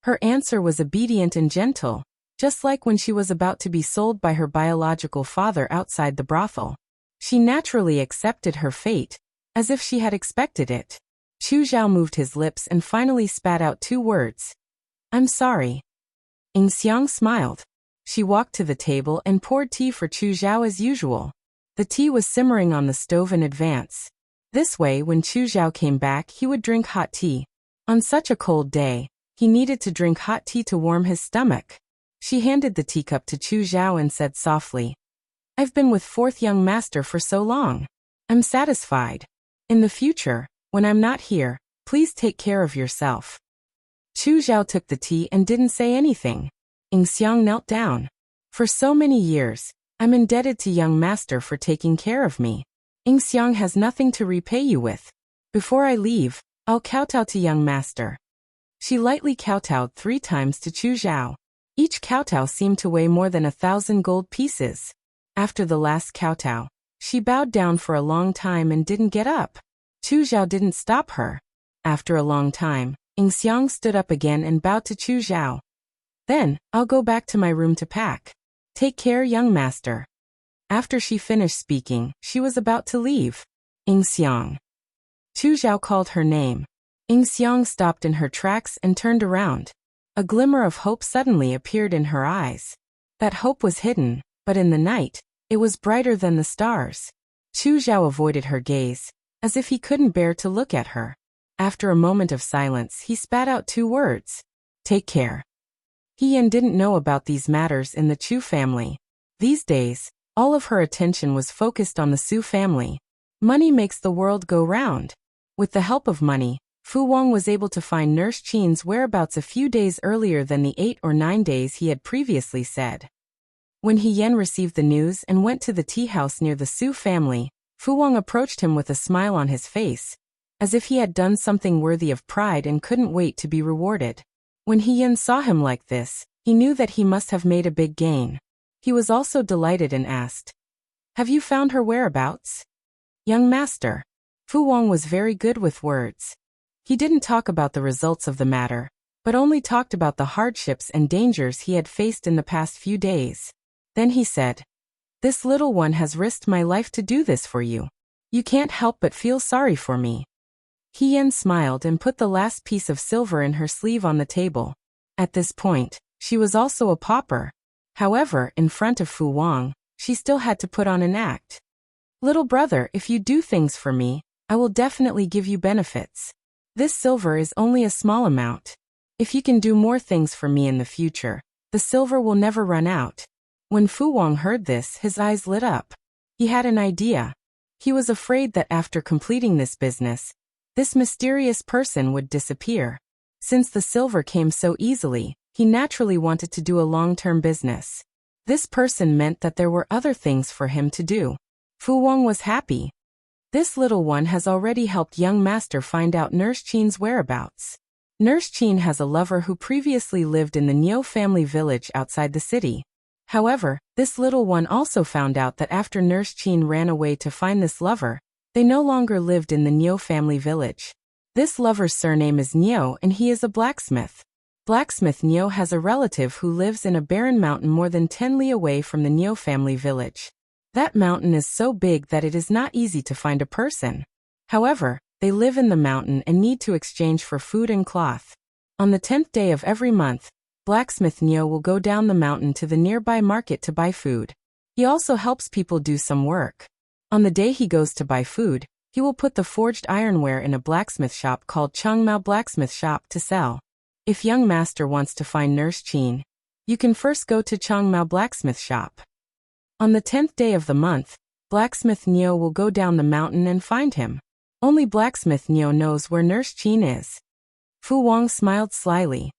Her answer was obedient and gentle, just like when she was about to be sold by her biological father outside the brothel. She naturally accepted her fate, as if she had expected it. Chu Zhao moved his lips and finally spat out 2 words. "I'm sorry." Ying Xiang smiled. She walked to the table and poured tea for Chu Zhao as usual. The tea was simmering on the stove in advance. This way, when Chu Zhao came back, he would drink hot tea. On such a cold day, he needed to drink hot tea to warm his stomach. She handed the teacup to Chu Zhao and said softly, "I've been with fourth young master for so long. I'm satisfied. In the future, when I'm not here, please take care of yourself." Chu Zhao took the tea and didn't say anything. Ying Xiang knelt down. "For so many years, I'm indebted to young master for taking care of me. Ying Xiang has nothing to repay you with. Before I leave, I'll kowtow to young master." She lightly kowtowed 3 times to Chu Zhao. Each kowtow seemed to weigh more than 1,000 gold pieces. After the last kowtow, she bowed down for a long time and didn't get up. Chu Zhao didn't stop her. After a long time, Ying Xiang stood up again and bowed to Chu Zhao. "Then, I'll go back to my room to pack. Take care, young master." After she finished speaking, she was about to leave. "Ying Xiang." Chu Zhao called her name. Ying Xiang stopped in her tracks and turned around. A glimmer of hope suddenly appeared in her eyes. That hope was hidden, but in the night, it was brighter than the stars. Chu Zhao avoided her gaze, as if he couldn't bear to look at her. After a moment of silence, he spat out 2 words. Take care. He Yan didn't know about these matters in the Chu family. These days, all of her attention was focused on the Su family. Money makes the world go round. With the help of money, Fu Wang was able to find Nurse Qin's whereabouts a few days earlier than the 8 or 9 days he had previously said. When He Yan received the news and went to the tea house near the Su family, Fu Wang approached him with a smile on his face, as if he had done something worthy of pride and couldn't wait to be rewarded. When He Yan saw him like this, he knew that he must have made a big gain. He was also delighted and asked, "Have you found her whereabouts?" "Young master." Fu Wang was very good with words. He didn't talk about the results of the matter, but only talked about the hardships and dangers he had faced in the past few days. Then he said, "This little one has risked my life to do this for you. You can't help but feel sorry for me." He Yan smiled and put the last piece of silver in her sleeve on the table. At this point, she was also a pauper. However, in front of Fu Wang, she still had to put on an act. "Little brother, if you do things for me, I will definitely give you benefits. This silver is only a small amount. If you can do more things for me in the future, the silver will never run out." When Fu Wang heard this, his eyes lit up. He had an idea. He was afraid that after completing this business, this mysterious person would disappear. Since the silver came so easily, he naturally wanted to do a long-term business. This person meant that there were other things for him to do. Fu Wang was happy. This little one has already helped young master find out Nurse Qin's whereabouts. Nurse Qin has a lover who previously lived in the Niu family village outside the city. However, this little one also found out that after Nurse Qin ran away to find this lover, they no longer lived in the Niu family village. This lover's surname is Niu and he is a blacksmith. Blacksmith Niu has a relative who lives in a barren mountain more than 10 li away from the Niu family village. That mountain is so big that it is not easy to find a person. However, they live in the mountain and need to exchange for food and cloth. On the 10th day of every month, Blacksmith Niu will go down the mountain to the nearby market to buy food. He also helps people do some work. On the day he goes to buy food, he will put the forged ironware in a blacksmith shop called Changmao Blacksmith Shop to sell. If young master wants to find Nurse Qin, you can first go to Changmao Blacksmith Shop. On the 10th day of the month, Blacksmith Niu will go down the mountain and find him. Only Blacksmith Niu knows where Nurse Qin is. Fu Wang smiled slyly.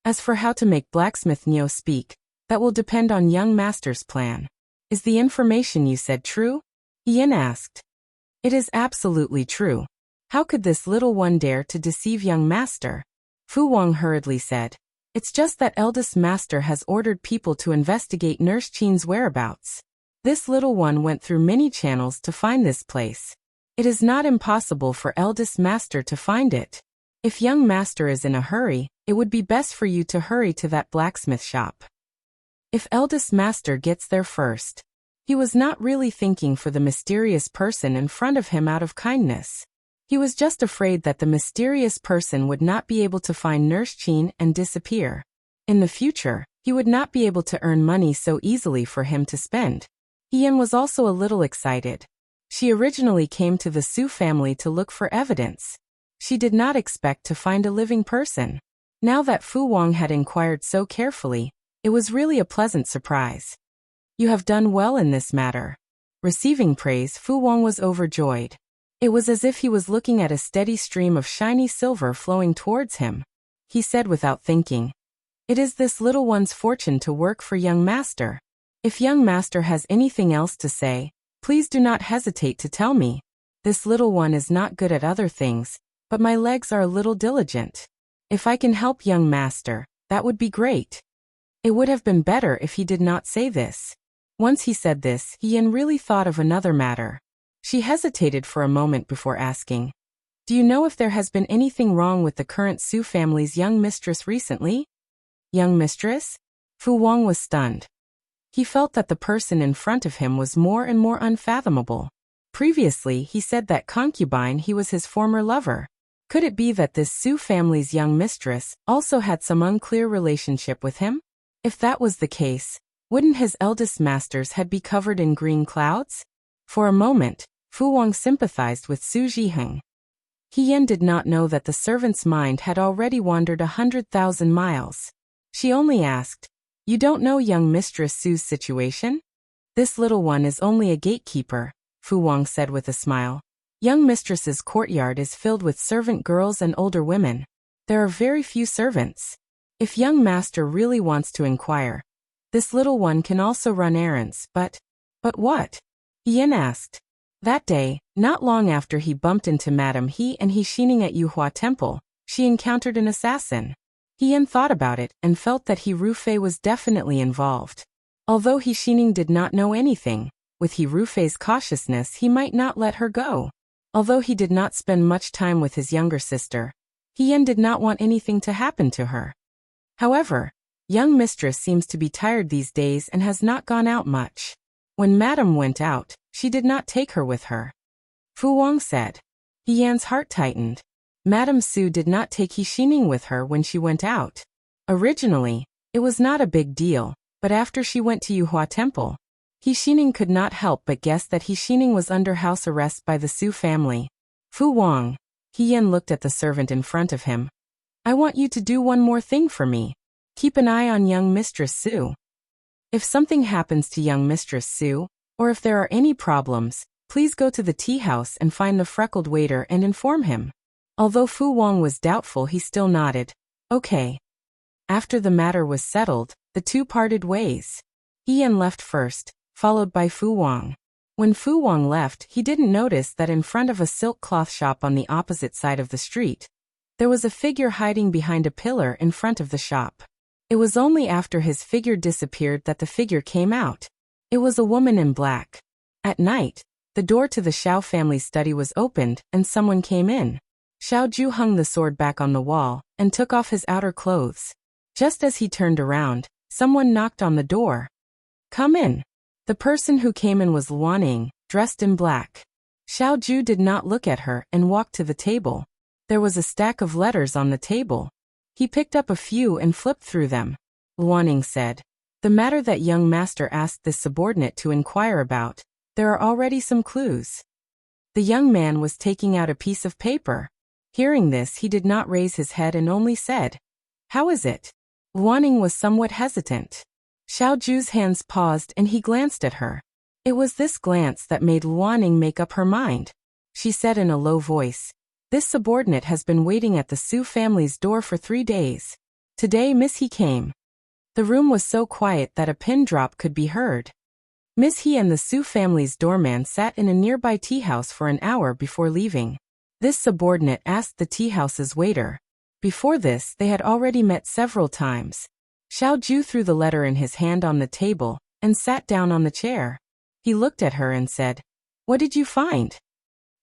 As for how to make Blacksmith Niu speak, that will depend on young master's plan. Is the information you said true? Yan asked. It is absolutely true. How could this little one dare to deceive young master? Fu Wang hurriedly said. It's just that eldest master has ordered people to investigate Nurse Qin's whereabouts. This little one went through many channels to find this place. It is not impossible for eldest master to find it. If young master is in a hurry, it would be best for you to hurry to that blacksmith shop. If eldest master gets there first. He was not really thinking for the mysterious person in front of him out of kindness. He was just afraid that the mysterious person would not be able to find Nurse Qin and disappear. In the future, he would not be able to earn money so easily for him to spend. Yan was also a little excited. She originally came to the Su family to look for evidence. She did not expect to find a living person. Now that Fu Wang had inquired so carefully, it was really a pleasant surprise. You have done well in this matter. Receiving praise, Fu Wang was overjoyed. It was as if he was looking at a steady stream of shiny silver flowing towards him. He said without thinking, "It is this little one's fortune to work for young master. If young master has anything else to say, please do not hesitate to tell me. This little one is not good at other things, but my legs are a little diligent. If I can help young master, that would be great." It would have been better if he did not say this. Once he said this, Yan really thought of another matter. She hesitated for a moment before asking, "Do you know if there has been anything wrong with the current Su family's young mistress recently?" Young mistress? Fu Wang was stunned. He felt that the person in front of him was more and more unfathomable. Previously, he said that concubine he was his former lover. Could it be that this Su family's young mistress also had some unclear relationship with him? If that was the case, wouldn't his eldest masters had be covered in green clouds? For a moment, Fu Wang sympathized with Su Zhiheng. He Yan did not know that the servant's mind had already wandered 100,000 miles. She only asked, "You don't know young Mistress Su's situation?" "This little one is only a gatekeeper," Fu Wang said with a smile. "Young mistress's courtyard is filled with servant girls and older women. There are very few servants. If young master really wants to inquire, this little one can also run errands, but what?" Yan asked. That day, not long after he bumped into Madame He and He Xining at Yuhua Temple, she encountered an assassin. Yan thought about it and felt that He Rufei was definitely involved. Although He Xining did not know anything, with He Rufei's cautiousness he might not let her go. Although he did not spend much time with his younger sister, Yan did not want anything to happen to her. However, young mistress seems to be tired these days and has not gone out much. When Madame went out, she did not take her with her. Fu Wang said. Yan's heart tightened. Madame Su did not take He Xining with her when she went out. Originally, it was not a big deal, but after she went to Yuhua Temple, He Xining could not help but guess that He Xining was under house arrest by the Su family. "Fu Wang," Yan looked at the servant in front of him. "I want you to do one more thing for me. Keep an eye on young Mistress Su. If something happens to young Mistress Su, or if there are any problems, please go to the tea house and find the freckled waiter and inform him." Although Fu Wang was doubtful, he still nodded. "Okay." After the matter was settled, the two parted ways. Yan left first, followed by Fu Wang. When Fu Wang left, he didn't notice that in front of a silk cloth shop on the opposite side of the street, there was a figure hiding behind a pillar in front of the shop. It was only after his figure disappeared that the figure came out. It was a woman in black. At night, the door to the Xiao family's study was opened and someone came in. Xiao Ju hung the sword back on the wall and took off his outer clothes. Just as he turned around, someone knocked on the door. "Come in." The person who came in was Luaning, dressed in black. Xiao Ju did not look at her and walked to the table. There was a stack of letters on the table. He picked up a few and flipped through them. Luaning said, "The matter that young master asked this subordinate to inquire about, there are already some clues." The young man was taking out a piece of paper. Hearing this, he did not raise his head and only said, "How is it?" Luaning was somewhat hesitant. Xiao Ju's hands paused and he glanced at her. It was this glance that made Luaning make up her mind. She said in a low voice, "This subordinate has been waiting at the Su family's door for 3 days. Today Miss He came." The room was so quiet that a pin drop could be heard. Miss He and the Su family's doorman sat in a nearby tea house for an hour before leaving. This subordinate asked the tea house's waiter. Before this, they had already met several times. Xiao Ju threw the letter in his hand on the table and sat down on the chair. He looked at her and said, "What did you find?"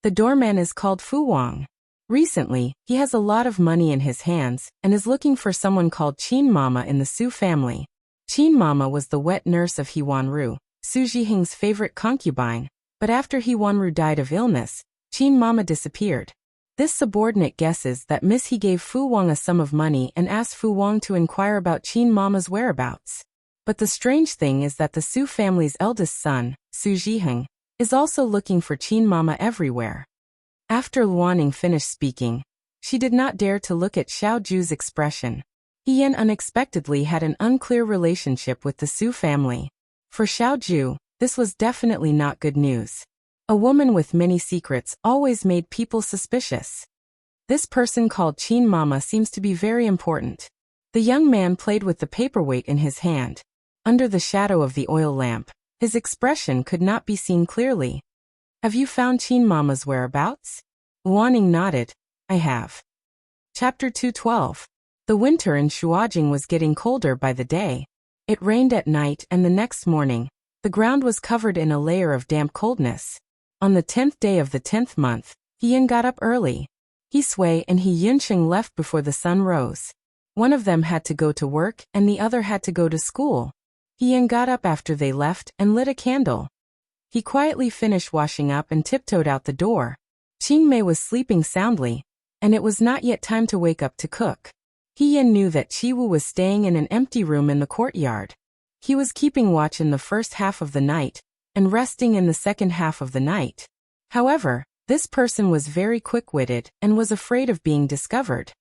"The doorman is called Fu Wang. Recently, he has a lot of money in his hands and is looking for someone called Qin Mama in the Su family." Qin Mama was the wet nurse of He Wanru, Su Zhiheng's favorite concubine, but after He Wanru died of illness, Qin Mama disappeared. This subordinate guesses that Miss He gave Fu Wang a sum of money and asked Fu Wang to inquire about Qin Mama's whereabouts. But the strange thing is that the Su family's eldest son, Su Zhiheng, is also looking for Qin Mama everywhere. After Luaning finished speaking, she did not dare to look at Xiao Ju's expression. Yan unexpectedly had an unclear relationship with the Su family. For Xiao Ju, this was definitely not good news. A woman with many secrets always made people suspicious. This person called Qin Mama seems to be very important. The young man played with the paperweight in his hand. Under the shadow of the oil lamp, his expression could not be seen clearly. "Have you found Qin Mama's whereabouts?" Luaning nodded. "I have." Chapter 212. The winter in Shuajing was getting colder by the day. It rained at night and the next morning, the ground was covered in a layer of damp coldness. On the 10th day of the 10th month, He Yin got up early. He Sui and He Yunsheng left before the sun rose. One of them had to go to work and the other had to go to school. He Yin got up after they left and lit a candle. He quietly finished washing up and tiptoed out the door. Qingmei was sleeping soundly, and it was not yet time to wake up to cook. He Yin knew that Qiwu was staying in an empty room in the courtyard. He was keeping watch in the first half of the night, and resting in the second half of the night. However, this person was very quick-witted and was afraid of being discovered.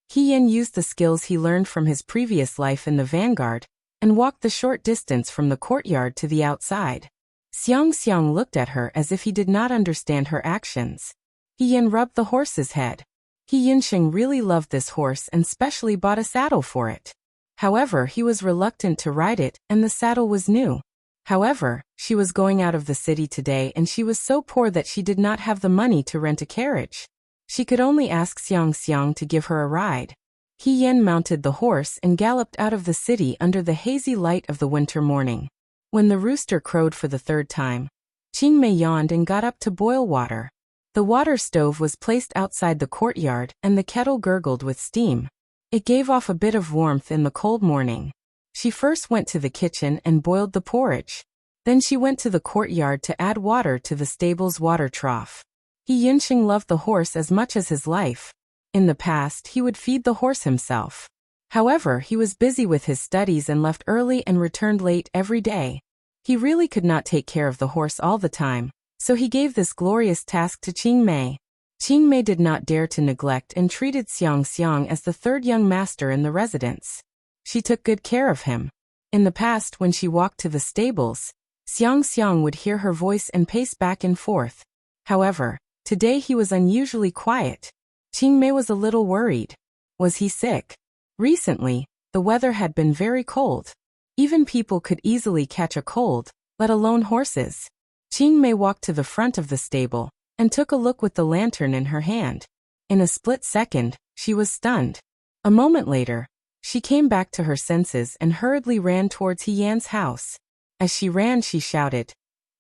He Yin used the skills he learned from his previous life in the vanguard, and walked the short distance from the courtyard to the outside. Xiang looked at her as if he did not understand her actions. He Yin rubbed the horse's head. He Yinsheng really loved this horse and specially bought a saddle for it. However, he was reluctant to ride it, and the saddle was new. However, she was going out of the city today and she was so poor that she did not have the money to rent a carriage. She could only ask Xiang to give her a ride. He Yin mounted the horse and galloped out of the city under the hazy light of the winter morning. When the rooster crowed for the third time, Qingmei yawned and got up to boil water. The water stove was placed outside the courtyard and the kettle gurgled with steam. It gave off a bit of warmth in the cold morning. She first went to the kitchen and boiled the porridge. Then she went to the courtyard to add water to the stable's water trough. He Yinsheng loved the horse as much as his life. In the past, he would feed the horse himself. However, he was busy with his studies and left early and returned late every day. He really could not take care of the horse all the time, so he gave this glorious task to Qingmei. Qingmei did not dare to neglect and treated Xiang as the third young master in the residence. She took good care of him. In the past, when she walked to the stables, Xiang would hear her voice and pace back and forth. However, today he was unusually quiet. Qingmei was a little worried. Was he sick? Recently, the weather had been very cold. Even people could easily catch a cold, let alone horses. Qingmei walked to the front of the stable and took a look with the lantern in her hand. In a split second, she was stunned. A moment later, she came back to her senses and hurriedly ran towards He Yan's house. As she ran, she shouted,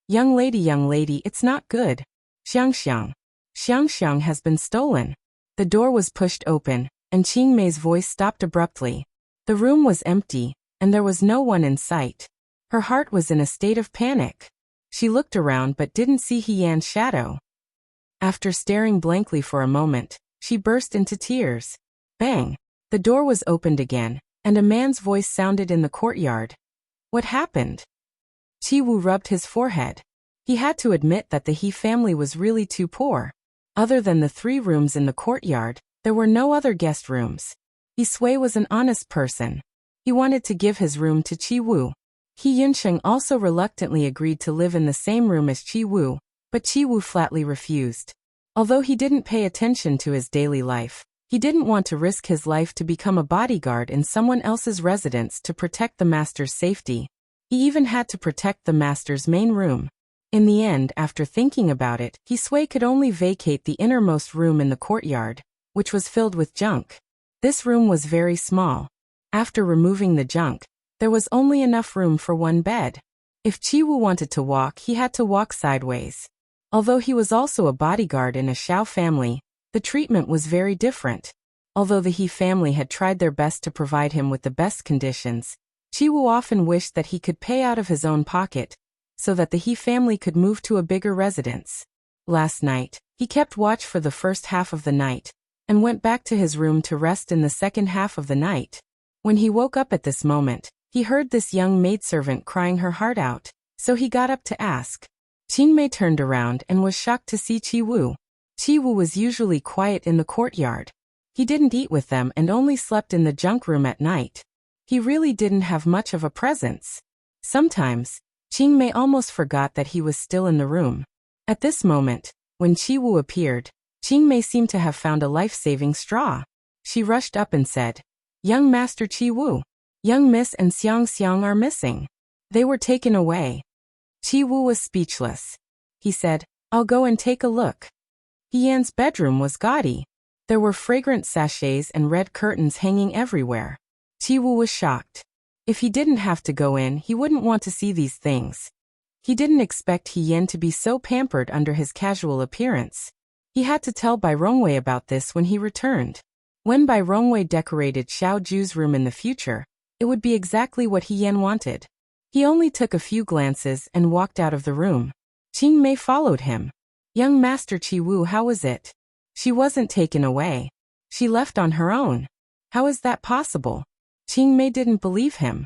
young lady, it's not good. Xiang has been stolen." The door was pushed open, and Qingmei's voice stopped abruptly. The room was empty, and there was no one in sight. Her heart was in a state of panic. She looked around but didn't see He Yan's shadow. After staring blankly for a moment, she burst into tears. Bang! The door was opened again, and a man's voice sounded in the courtyard. What happened? Qiwu rubbed his forehead. He had to admit that the He family was really too poor. Other than the 3 rooms in the courtyard, there were no other guest rooms. He Sui was an honest person. He wanted to give his room to Qiwu. He Yinsheng also reluctantly agreed to live in the same room as Qiwu, but Qiwu flatly refused. Although he didn't pay attention to his daily life, he didn't want to risk his life to become a bodyguard in someone else's residence to protect the master's safety. He even had to protect the master's main room. In the end, after thinking about it, He Sui could only vacate the innermost room in the courtyard, which was filled with junk. This room was very small. After removing the junk, there was only enough room for one bed. If Qiwu wanted to walk, he had to walk sideways. Although he was also a bodyguard in a Xiao family, the treatment was very different. Although the He family had tried their best to provide him with the best conditions, Qiwu often wished that he could pay out of his own pocket, so that the He family could move to a bigger residence. Last night, he kept watch for the first half of the night, and went back to his room to rest in the second half of the night. When he woke up at this moment, he heard this young maidservant crying her heart out, so he got up to ask. Qingmei turned around and was shocked to see Qiwu. Qiwu was usually quiet in the courtyard. He didn't eat with them and only slept in the junk room at night. He really didn't have much of a presence. Sometimes, Qingmei almost forgot that he was still in the room. At this moment, when Qiwu appeared, Qingmei seemed to have found a life-saving straw. She rushed up and said, "Young Master Qiwu, young Miss and Xiang are missing. They were taken away." Qiwu was speechless. He said, "I'll go and take a look." He Yan's bedroom was gaudy. There were fragrant sachets and red curtains hanging everywhere. Qiwu was shocked. If he didn't have to go in, he wouldn't want to see these things. He didn't expect He Yan to be so pampered under his casual appearance. He had to tell Bai Rongwei about this when he returned. When Bai Rongwei decorated Xiao Ju's room in the future, it would be exactly what He Yan wanted. He only took a few glances and walked out of the room. Qing Mei followed him. Young Master Qi Wu, how was it? She wasn't taken away. She left on her own. How is that possible? Qing Mei didn't believe him.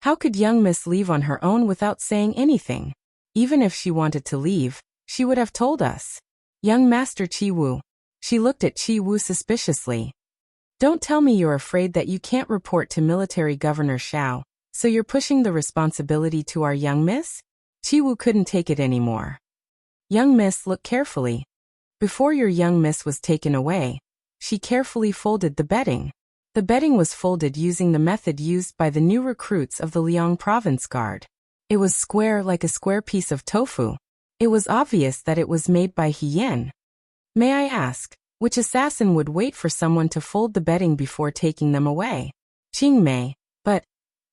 How could young Miss leave on her own without saying anything? Even if she wanted to leave, she would have told us. Young Master Qi Wu. She looked at Qi Wu suspiciously. Don't tell me you're afraid that you can't report to Military Governor Xiao, so you're pushing the responsibility to our young miss? Qi Wu couldn't take it anymore. Young miss, look carefully. Before your young miss was taken away, she carefully folded the bedding. The bedding was folded using the method used by the new recruits of the Liang Province Guard. It was square like a square piece of tofu. It was obvious that it was made by He Yan. May I ask, which assassin would wait for someone to fold the bedding before taking them away? Qing Mei. But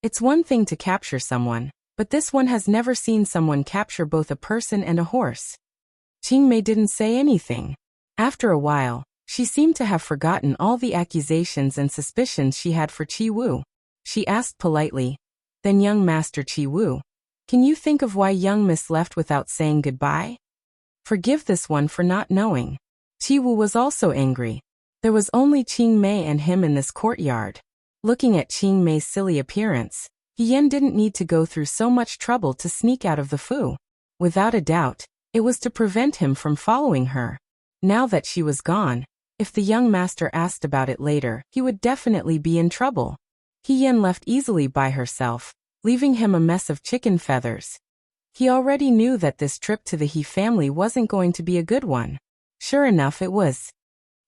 it's one thing to capture someone, but this one has never seen someone capture both a person and a horse. Qing Mei didn't say anything. After a while, she seemed to have forgotten all the accusations and suspicions she had for Qi Wu. She asked politely, then young Master Qi Wu, can you think of why young Miss left without saying goodbye? Forgive this one for not knowing. Qi Wu was also angry. There was only Qing Mei and him in this courtyard. Looking at Qing Mei's silly appearance, He Yan didn't need to go through so much trouble to sneak out of the fu. Without a doubt, it was to prevent him from following her. Now that she was gone, if the young master asked about it later, he would definitely be in trouble. He Yan left easily by herself, leaving him a mess of chicken feathers. He already knew that this trip to the He family wasn't going to be a good one. Sure enough, it was.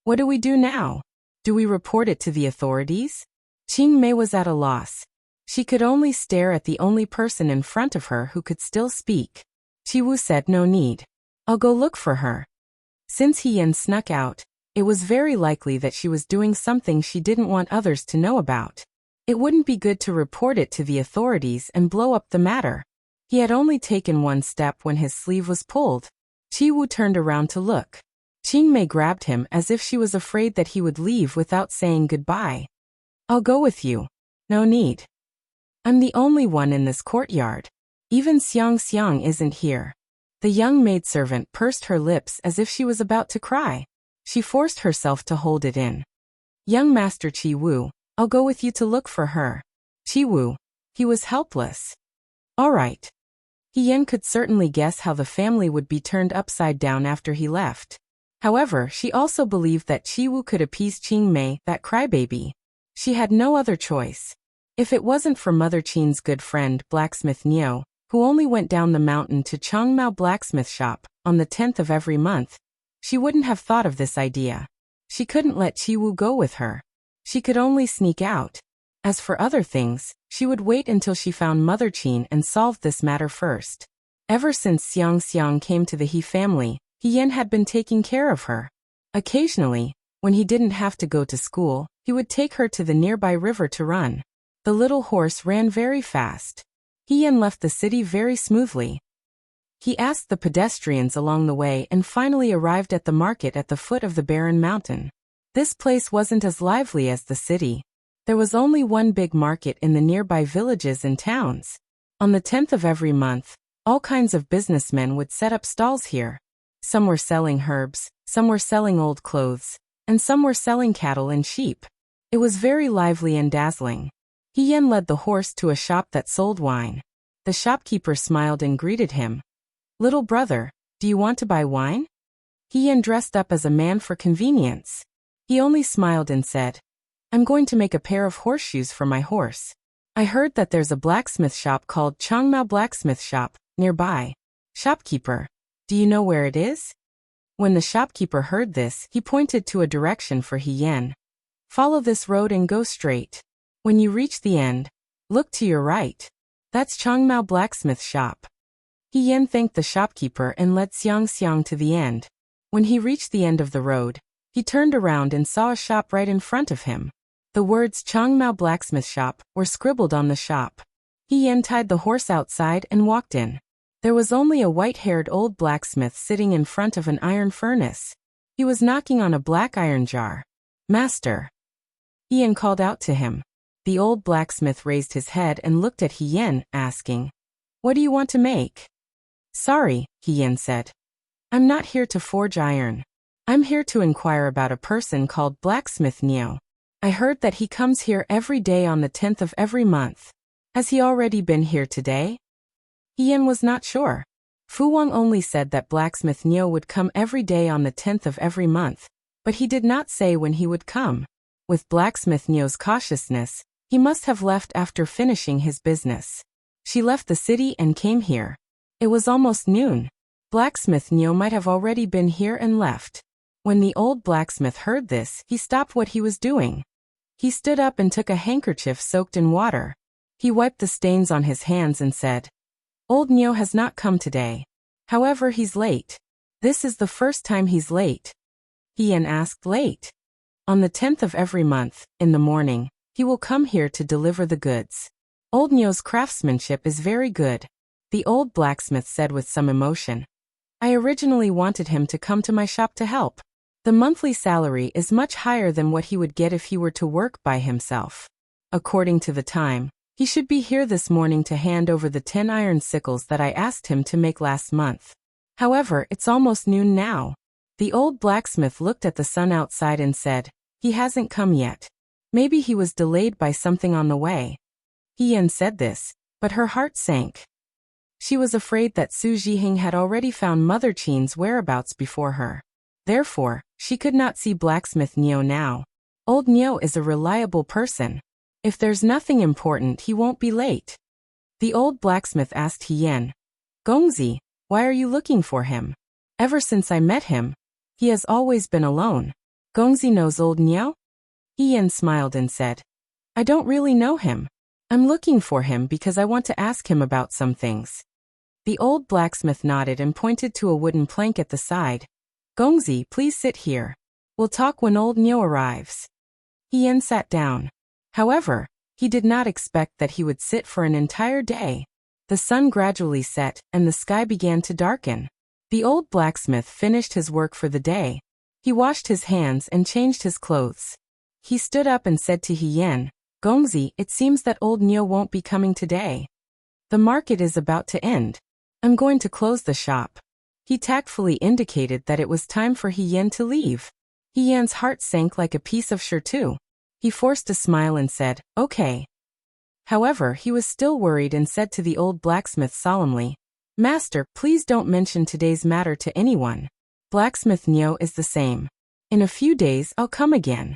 What do we do now? Do we report it to the authorities? Qing Mei was at a loss. She could only stare at the only person in front of her who could still speak. Qi Wu said, no need. I'll go look for her. Since He Yan snuck out, it was very likely that she was doing something she didn't want others to know about. It wouldn't be good to report it to the authorities and blow up the matter. He had only taken one step when his sleeve was pulled. Qi Wu turned around to look. Qing Mei grabbed him as if she was afraid that he would leave without saying goodbye. I'll go with you. No need. I'm the only one in this courtyard. Even Xiang Xiang isn't here. The young maidservant pursed her lips as if she was about to cry. She forced herself to hold it in. Young Master Qi Wu, I'll go with you to look for her. Qi Wu. He was helpless. All right. He Yan could certainly guess how the family would be turned upside down after he left. However, she also believed that Qi Wu could appease Qing Mei, that crybaby. She had no other choice. If it wasn't for Mother Qin's good friend, Blacksmith Niu, who only went down the mountain to Changmao Blacksmith Shop on the 10th of every month, she wouldn't have thought of this idea. She couldn't let Qi Wu go with her. She could only sneak out. As for other things, she would wait until she found Mother Qin and solved this matter first. Ever since Xiang Xiang came to the He family, He Yan had been taking care of her. Occasionally, when he didn't have to go to school, he would take her to the nearby river to run. The little horse ran very fast. He Yan left the city very smoothly. He asked the pedestrians along the way and finally arrived at the market at the foot of the barren mountain. This place wasn't as lively as the city. There was only one big market in the nearby villages and towns. On the 10th of every month, all kinds of businessmen would set up stalls here. Some were selling herbs, some were selling old clothes, and some were selling cattle and sheep. It was very lively and dazzling. He Yan led the horse to a shop that sold wine. The shopkeeper smiled and greeted him. Little brother, do you want to buy wine? He Yan dressed up as a man for convenience. He only smiled and said, I'm going to make a pair of horseshoes for my horse. I heard that there's a blacksmith shop called Changmao Blacksmith Shop nearby. Shopkeeper, do you know where it is? When the shopkeeper heard this, he pointed to a direction for He Yan. Follow this road and go straight. When you reach the end, look to your right. That's Changmao Blacksmith Shop. He Yan thanked the shopkeeper and led Xiang Xiang to the end. When he reached the end of the road, he turned around and saw a shop right in front of him. The words Changmao Blacksmith Shop were scribbled on the shop. He Yan tied the horse outside and walked in. There was only a white-haired old blacksmith sitting in front of an iron furnace. He was knocking on a black iron jar. Master. He Yan called out to him. The old blacksmith raised his head and looked at He Yan, asking, What do you want to make? Sorry, He said. I'm not here to forge iron. I'm here to inquire about a person called Blacksmith Neo. I heard that he comes here every day on the 10th of every month. Has he already been here today? He was not sure. Fu Wang only said that Blacksmith Neo would come every day on the 10th of every month, but he did not say when he would come. With Blacksmith Neo's cautiousness, he must have left after finishing his business. She left the city and came here. It was almost noon. Blacksmith Neo might have already been here and left. When the old blacksmith heard this, he stopped what he was doing. He stood up and took a handkerchief soaked in water. He wiped the stains on his hands and said, Old Neo has not come today. However, he's late. This is the first time he's late. He asked, late? On the 10th of every month, in the morning, he will come here to deliver the goods. Old Neo's craftsmanship is very good, the old blacksmith said with some emotion. I originally wanted him to come to my shop to help. The monthly salary is much higher than what he would get if he were to work by himself. According to the time, he should be here this morning to hand over the 10 iron sickles that I asked him to make last month. However, it's almost noon now. The old blacksmith looked at the sun outside and said, he hasn't come yet. Maybe he was delayed by something on the way. He said this, but her heart sank. She was afraid that Su Jihing had already found Mother Qin's whereabouts before her. Therefore, she could not see Blacksmith Neo now. Old Neo is a reliable person. If there's nothing important, he won't be late. The old blacksmith asked Hien, Gongzi, why are you looking for him? Ever since I met him, he has always been alone. Gongzi knows old Neo? Hien smiled and said, I don't really know him. I'm looking for him because I want to ask him about some things. The old blacksmith nodded and pointed to a wooden plank at the side. Gongzi, please sit here. We'll talk when old Neo arrives. Hien sat down. However, he did not expect that he would sit for an entire day. The sun gradually set, and the sky began to darken. The old blacksmith finished his work for the day. He washed his hands and changed his clothes. He stood up and said to Hien, Gongzi, it seems that old Neo won't be coming today. The market is about to end. I'm going to close the shop. He tactfully indicated that it was time for Hien to leave. Hien's heart sank like a piece of shirtu. He forced a smile and said, okay. However, he was still worried and said to the old blacksmith solemnly, Master, please don't mention today's matter to anyone. Blacksmith Neo is the same. In a few days, I'll come again.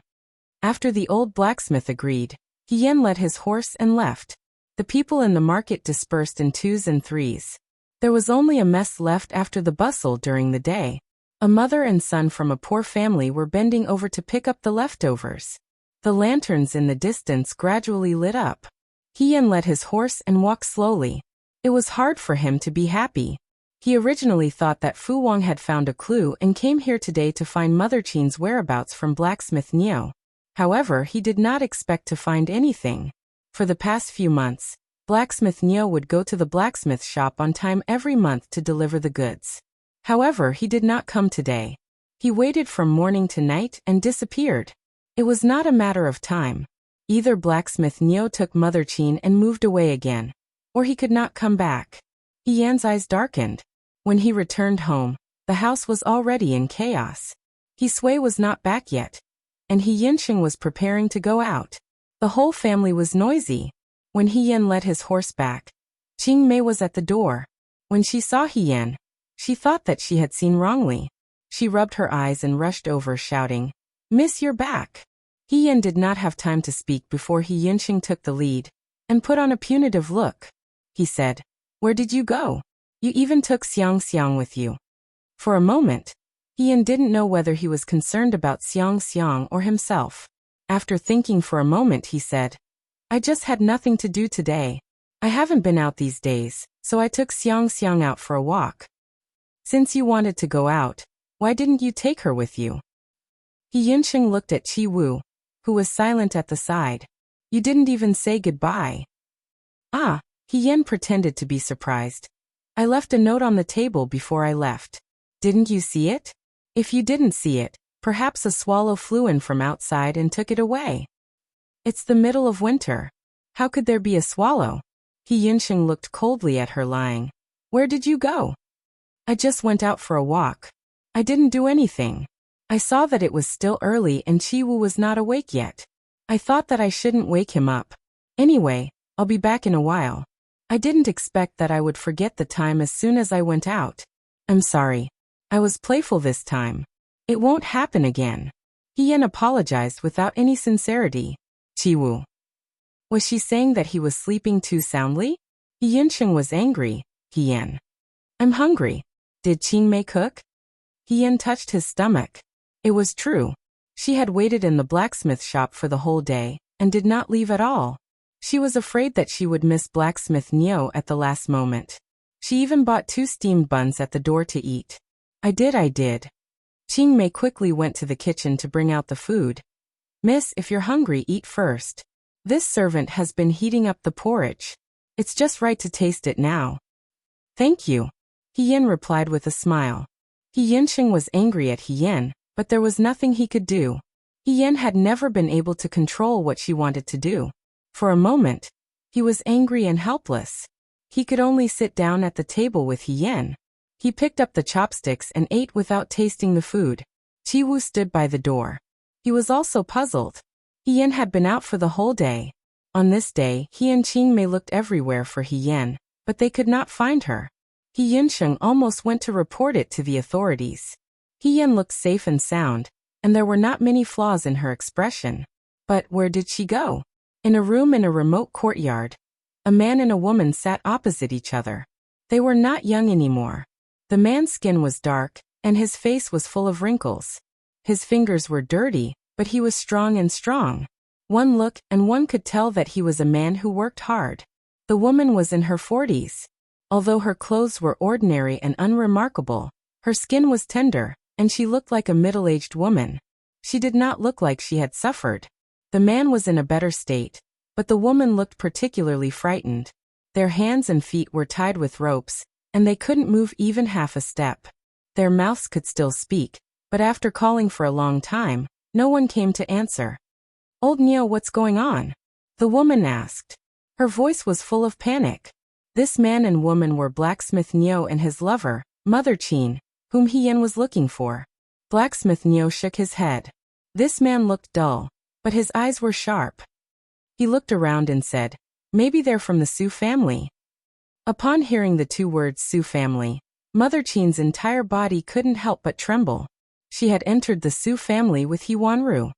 After the old blacksmith agreed, Hien led his horse and left. The people in the market dispersed in twos and threes. There was only a mess left after the bustle during the day. A mother and son from a poor family were bending over to pick up the leftovers. The lanterns in the distance gradually lit up. Hien led his horse and walked slowly. It was hard for him to be happy. He originally thought that Fu Wang had found a clue and came here today to find Mother Qin's whereabouts from Blacksmith Neo. However, he did not expect to find anything. For the past few months, Blacksmith Neo would go to the blacksmith shop on time every month to deliver the goods. However, he did not come today. He waited from morning to night and disappeared. It was not a matter of time. Either Blacksmith Neo took Mother Qin and moved away again, or he could not come back. Hien's eyes darkened. When he returned home, the house was already in chaos. He Sui was not back yet, and He Yinsheng was preparing to go out. The whole family was noisy. When Hien led his horse back, Qing Mei was at the door. When she saw Hien, she thought that she had seen wrongly. She rubbed her eyes and rushed over shouting, Miss, you're back. Hien did not have time to speak before He Yinsheng took the lead and put on a punitive look. He said, Where did you go? You even took Xiang Xiang with you. For a moment, Hien didn't know whether he was concerned about Xiang Xiang or himself. After thinking for a moment, he said, I just had nothing to do today. I haven't been out these days, so I took Xiang Xiang out for a walk. Since you wanted to go out, why didn't you take her with you? He Yinsheng looked at Qi Wu, who was silent at the side. You didn't even say goodbye. Ah, Hien pretended to be surprised. I left a note on the table before I left. Didn't you see it? If you didn't see it, perhaps a swallow flew in from outside and took it away. It's the middle of winter. How could there be a swallow? He Yinsheng looked coldly at her, lying. Where did you go? I just went out for a walk. I didn't do anything. I saw that it was still early and Chi-Wu was not awake yet. I thought that I shouldn't wake him up. Anyway, I'll be back in a while. I didn't expect that I would forget the time as soon as I went out. I'm sorry. I was playful this time. It won't happen again. Hien apologized without any sincerity. Chi-Wu. Was she saying that he was sleeping too soundly? Hien-sheng was angry. Hien. I'm hungry. Did Qingmei cook? Hien touched his stomach. It was true. She had waited in the blacksmith shop for the whole day, and did not leave at all. She was afraid that she would miss blacksmith Neo at the last moment. She even bought 2 steamed buns at the door to eat. I did. Qingmei quickly went to the kitchen to bring out the food. Miss, if you're hungry, eat first. This servant has been heating up the porridge. It's just right to taste it now. Thank you. Hien replied with a smile. Hien-sheng was angry at Hien, but there was nothing he could do. Hien had never been able to control what she wanted to do. For a moment, he was angry and helpless. He could only sit down at the table with Hien. He picked up the chopsticks and ate without tasting the food. Chi-Wu stood by the door. He was also puzzled. Hien had been out for the whole day. On this day, he and Qingmei looked everywhere for Hien, but they could not find her. Hien-sheng almost went to report it to the authorities. Hien looked safe and sound, and there were not many flaws in her expression. But where did she go? In a room in a remote courtyard. A man and a woman sat opposite each other. They were not young anymore. The man's skin was dark, and his face was full of wrinkles. His fingers were dirty, but he was strong and strong. One look, and one could tell that he was a man who worked hard. The woman was in her 40s. Although her clothes were ordinary and unremarkable, her skin was tender, and she looked like a middle-aged woman. She did not look like she had suffered. The man was in a better state, but the woman looked particularly frightened. Their hands and feet were tied with ropes, and they couldn't move even half a step. Their mouths could still speak, but after calling for a long time, no one came to answer. Old Neo, what's going on? The woman asked. Her voice was full of panic. This man and woman were blacksmith Neo and his lover, Mother Qin, whom Hien was looking for. Blacksmith Neo shook his head. This man looked dull, but his eyes were sharp. He looked around and said, maybe they're from the Su family. Upon hearing the 2 words Su family, Mother Qin's entire body couldn't help but tremble. She had entered the Su family with Hiwanru.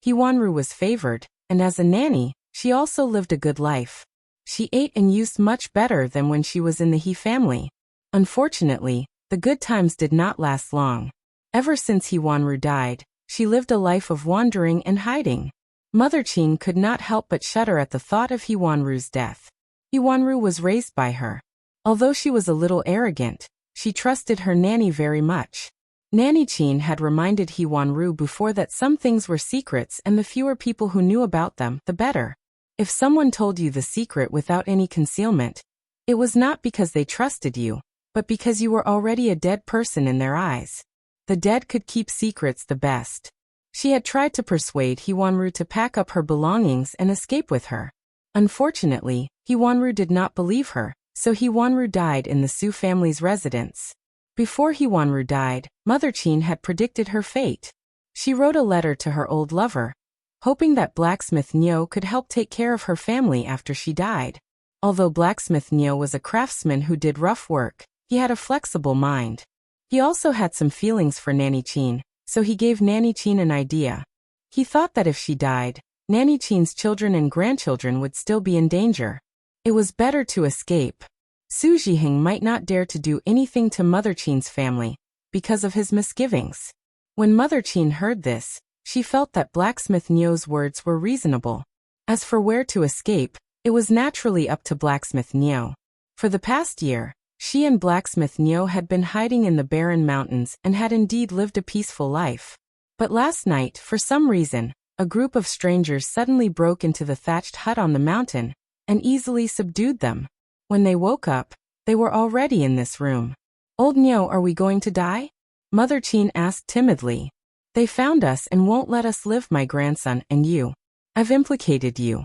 Hiwanru was favored, and as a nanny, she also lived a good life. She ate and used much better than when she was in the He family. Unfortunately, the good times did not last long. Ever since Hiwanru died, she lived a life of wandering and hiding. Mother Qin could not help but shudder at the thought of Hiwanru's death. Hiwanru was raised by her. Although she was a little arrogant, she trusted her nanny very much. Nanny Qin had reminded Hiwanru before that some things were secrets and the fewer people who knew about them, the better. If someone told you the secret without any concealment, it was not because they trusted you, but because you were already a dead person in their eyes. The dead could keep secrets the best. She had tried to persuade Hiwanru to pack up her belongings and escape with her. Unfortunately, Hiwanru did not believe her, so Hiwanru died in the Su family's residence. Before Hiwanru died, Mother Qin had predicted her fate. She wrote a letter to her old lover, hoping that blacksmith Neo could help take care of her family after she died. Although blacksmith Neo was a craftsman who did rough work, he had a flexible mind. He also had some feelings for Nanny Qin, so he gave Nanny Qin an idea. He thought that if she died, Nanny Qin's children and grandchildren would still be in danger. It was better to escape. Su Zhiheng might not dare to do anything to Mother Qin's family, because of his misgivings. When Mother Qin heard this, she felt that blacksmith Neo's words were reasonable. As for where to escape, it was naturally up to blacksmith Neo. For the past year, she and blacksmith Neo had been hiding in the barren mountains and had indeed lived a peaceful life. But last night, for some reason, a group of strangers suddenly broke into the thatched hut on the mountain and easily subdued them. When they woke up, they were already in this room. Old Neo, are we going to die? Mother Qin asked timidly. They found us and won't let us live, my grandson, and you. I've implicated you.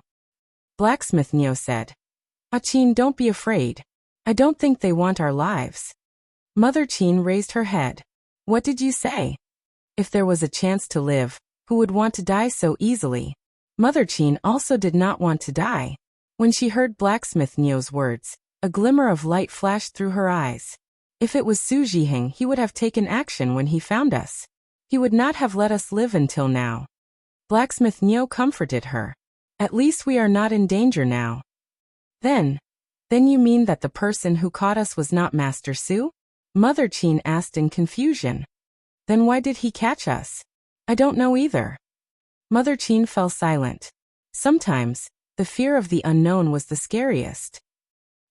Blacksmith Neo said. Ah Qin, don't be afraid. I don't think they want our lives. Mother Qin raised her head. What did you say? If there was a chance to live, who would want to die so easily? Mother Qin also did not want to die. When she heard Blacksmith Niu's words, a glimmer of light flashed through her eyes. If it was Su Zhiheng, he would have taken action when he found us. He would not have let us live until now. Blacksmith Niu comforted her. At least we are not in danger now. Then you mean that the person who caught us was not Master Su? Mother Qin asked in confusion. Then why did he catch us? I don't know either. Mother Qin fell silent. Sometimes, the fear of the unknown was the scariest.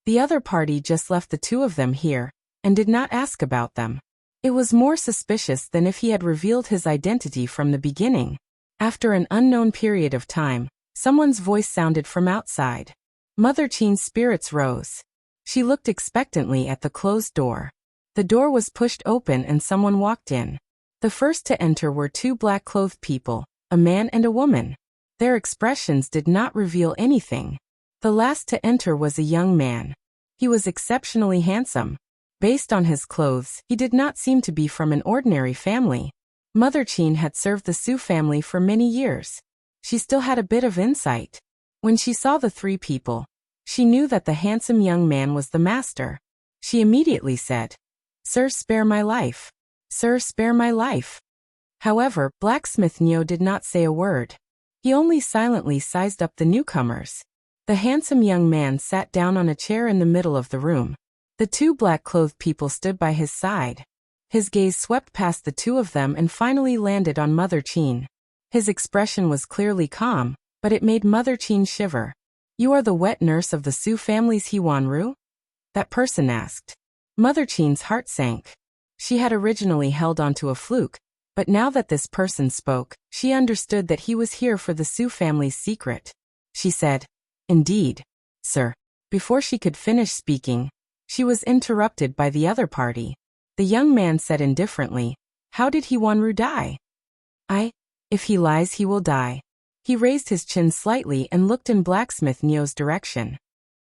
The other party just left the two of them here, and did not ask about them. It was more suspicious than if he had revealed his identity from the beginning. After an unknown period of time, someone's voice sounded from outside. Mother Qin's spirits rose. She looked expectantly at the closed door. The door was pushed open and someone walked in. The first to enter were two black-clothed people, a man and a woman. Their expressions did not reveal anything. The last to enter was a young man. He was exceptionally handsome. Based on his clothes, he did not seem to be from an ordinary family. Mother Qin had served the Su family for many years. She still had a bit of insight. When she saw the three people, she knew that the handsome young man was the master. She immediately said, "Sir, spare my life. Sir, spare my life." However, Blacksmith Niu did not say a word. He only silently sized up the newcomers. The handsome young man sat down on a chair in the middle of the room. The two black-clothed people stood by his side. His gaze swept past the two of them and finally landed on Mother Qin. His expression was clearly calm, but it made Mother Qin shiver. "You are the wet nurse of the Su family's Huanru?" that person asked. Mother Qin's heart sank. She had originally held onto a fluke, but now that this person spoke, she understood that he was here for the Su family's secret. She said, "Indeed, sir." Before she could finish speaking, she was interrupted by the other party. The young man said indifferently, "How did Huanru die?" If he lies he will die." He raised his chin slightly and looked in Blacksmith Niu's direction.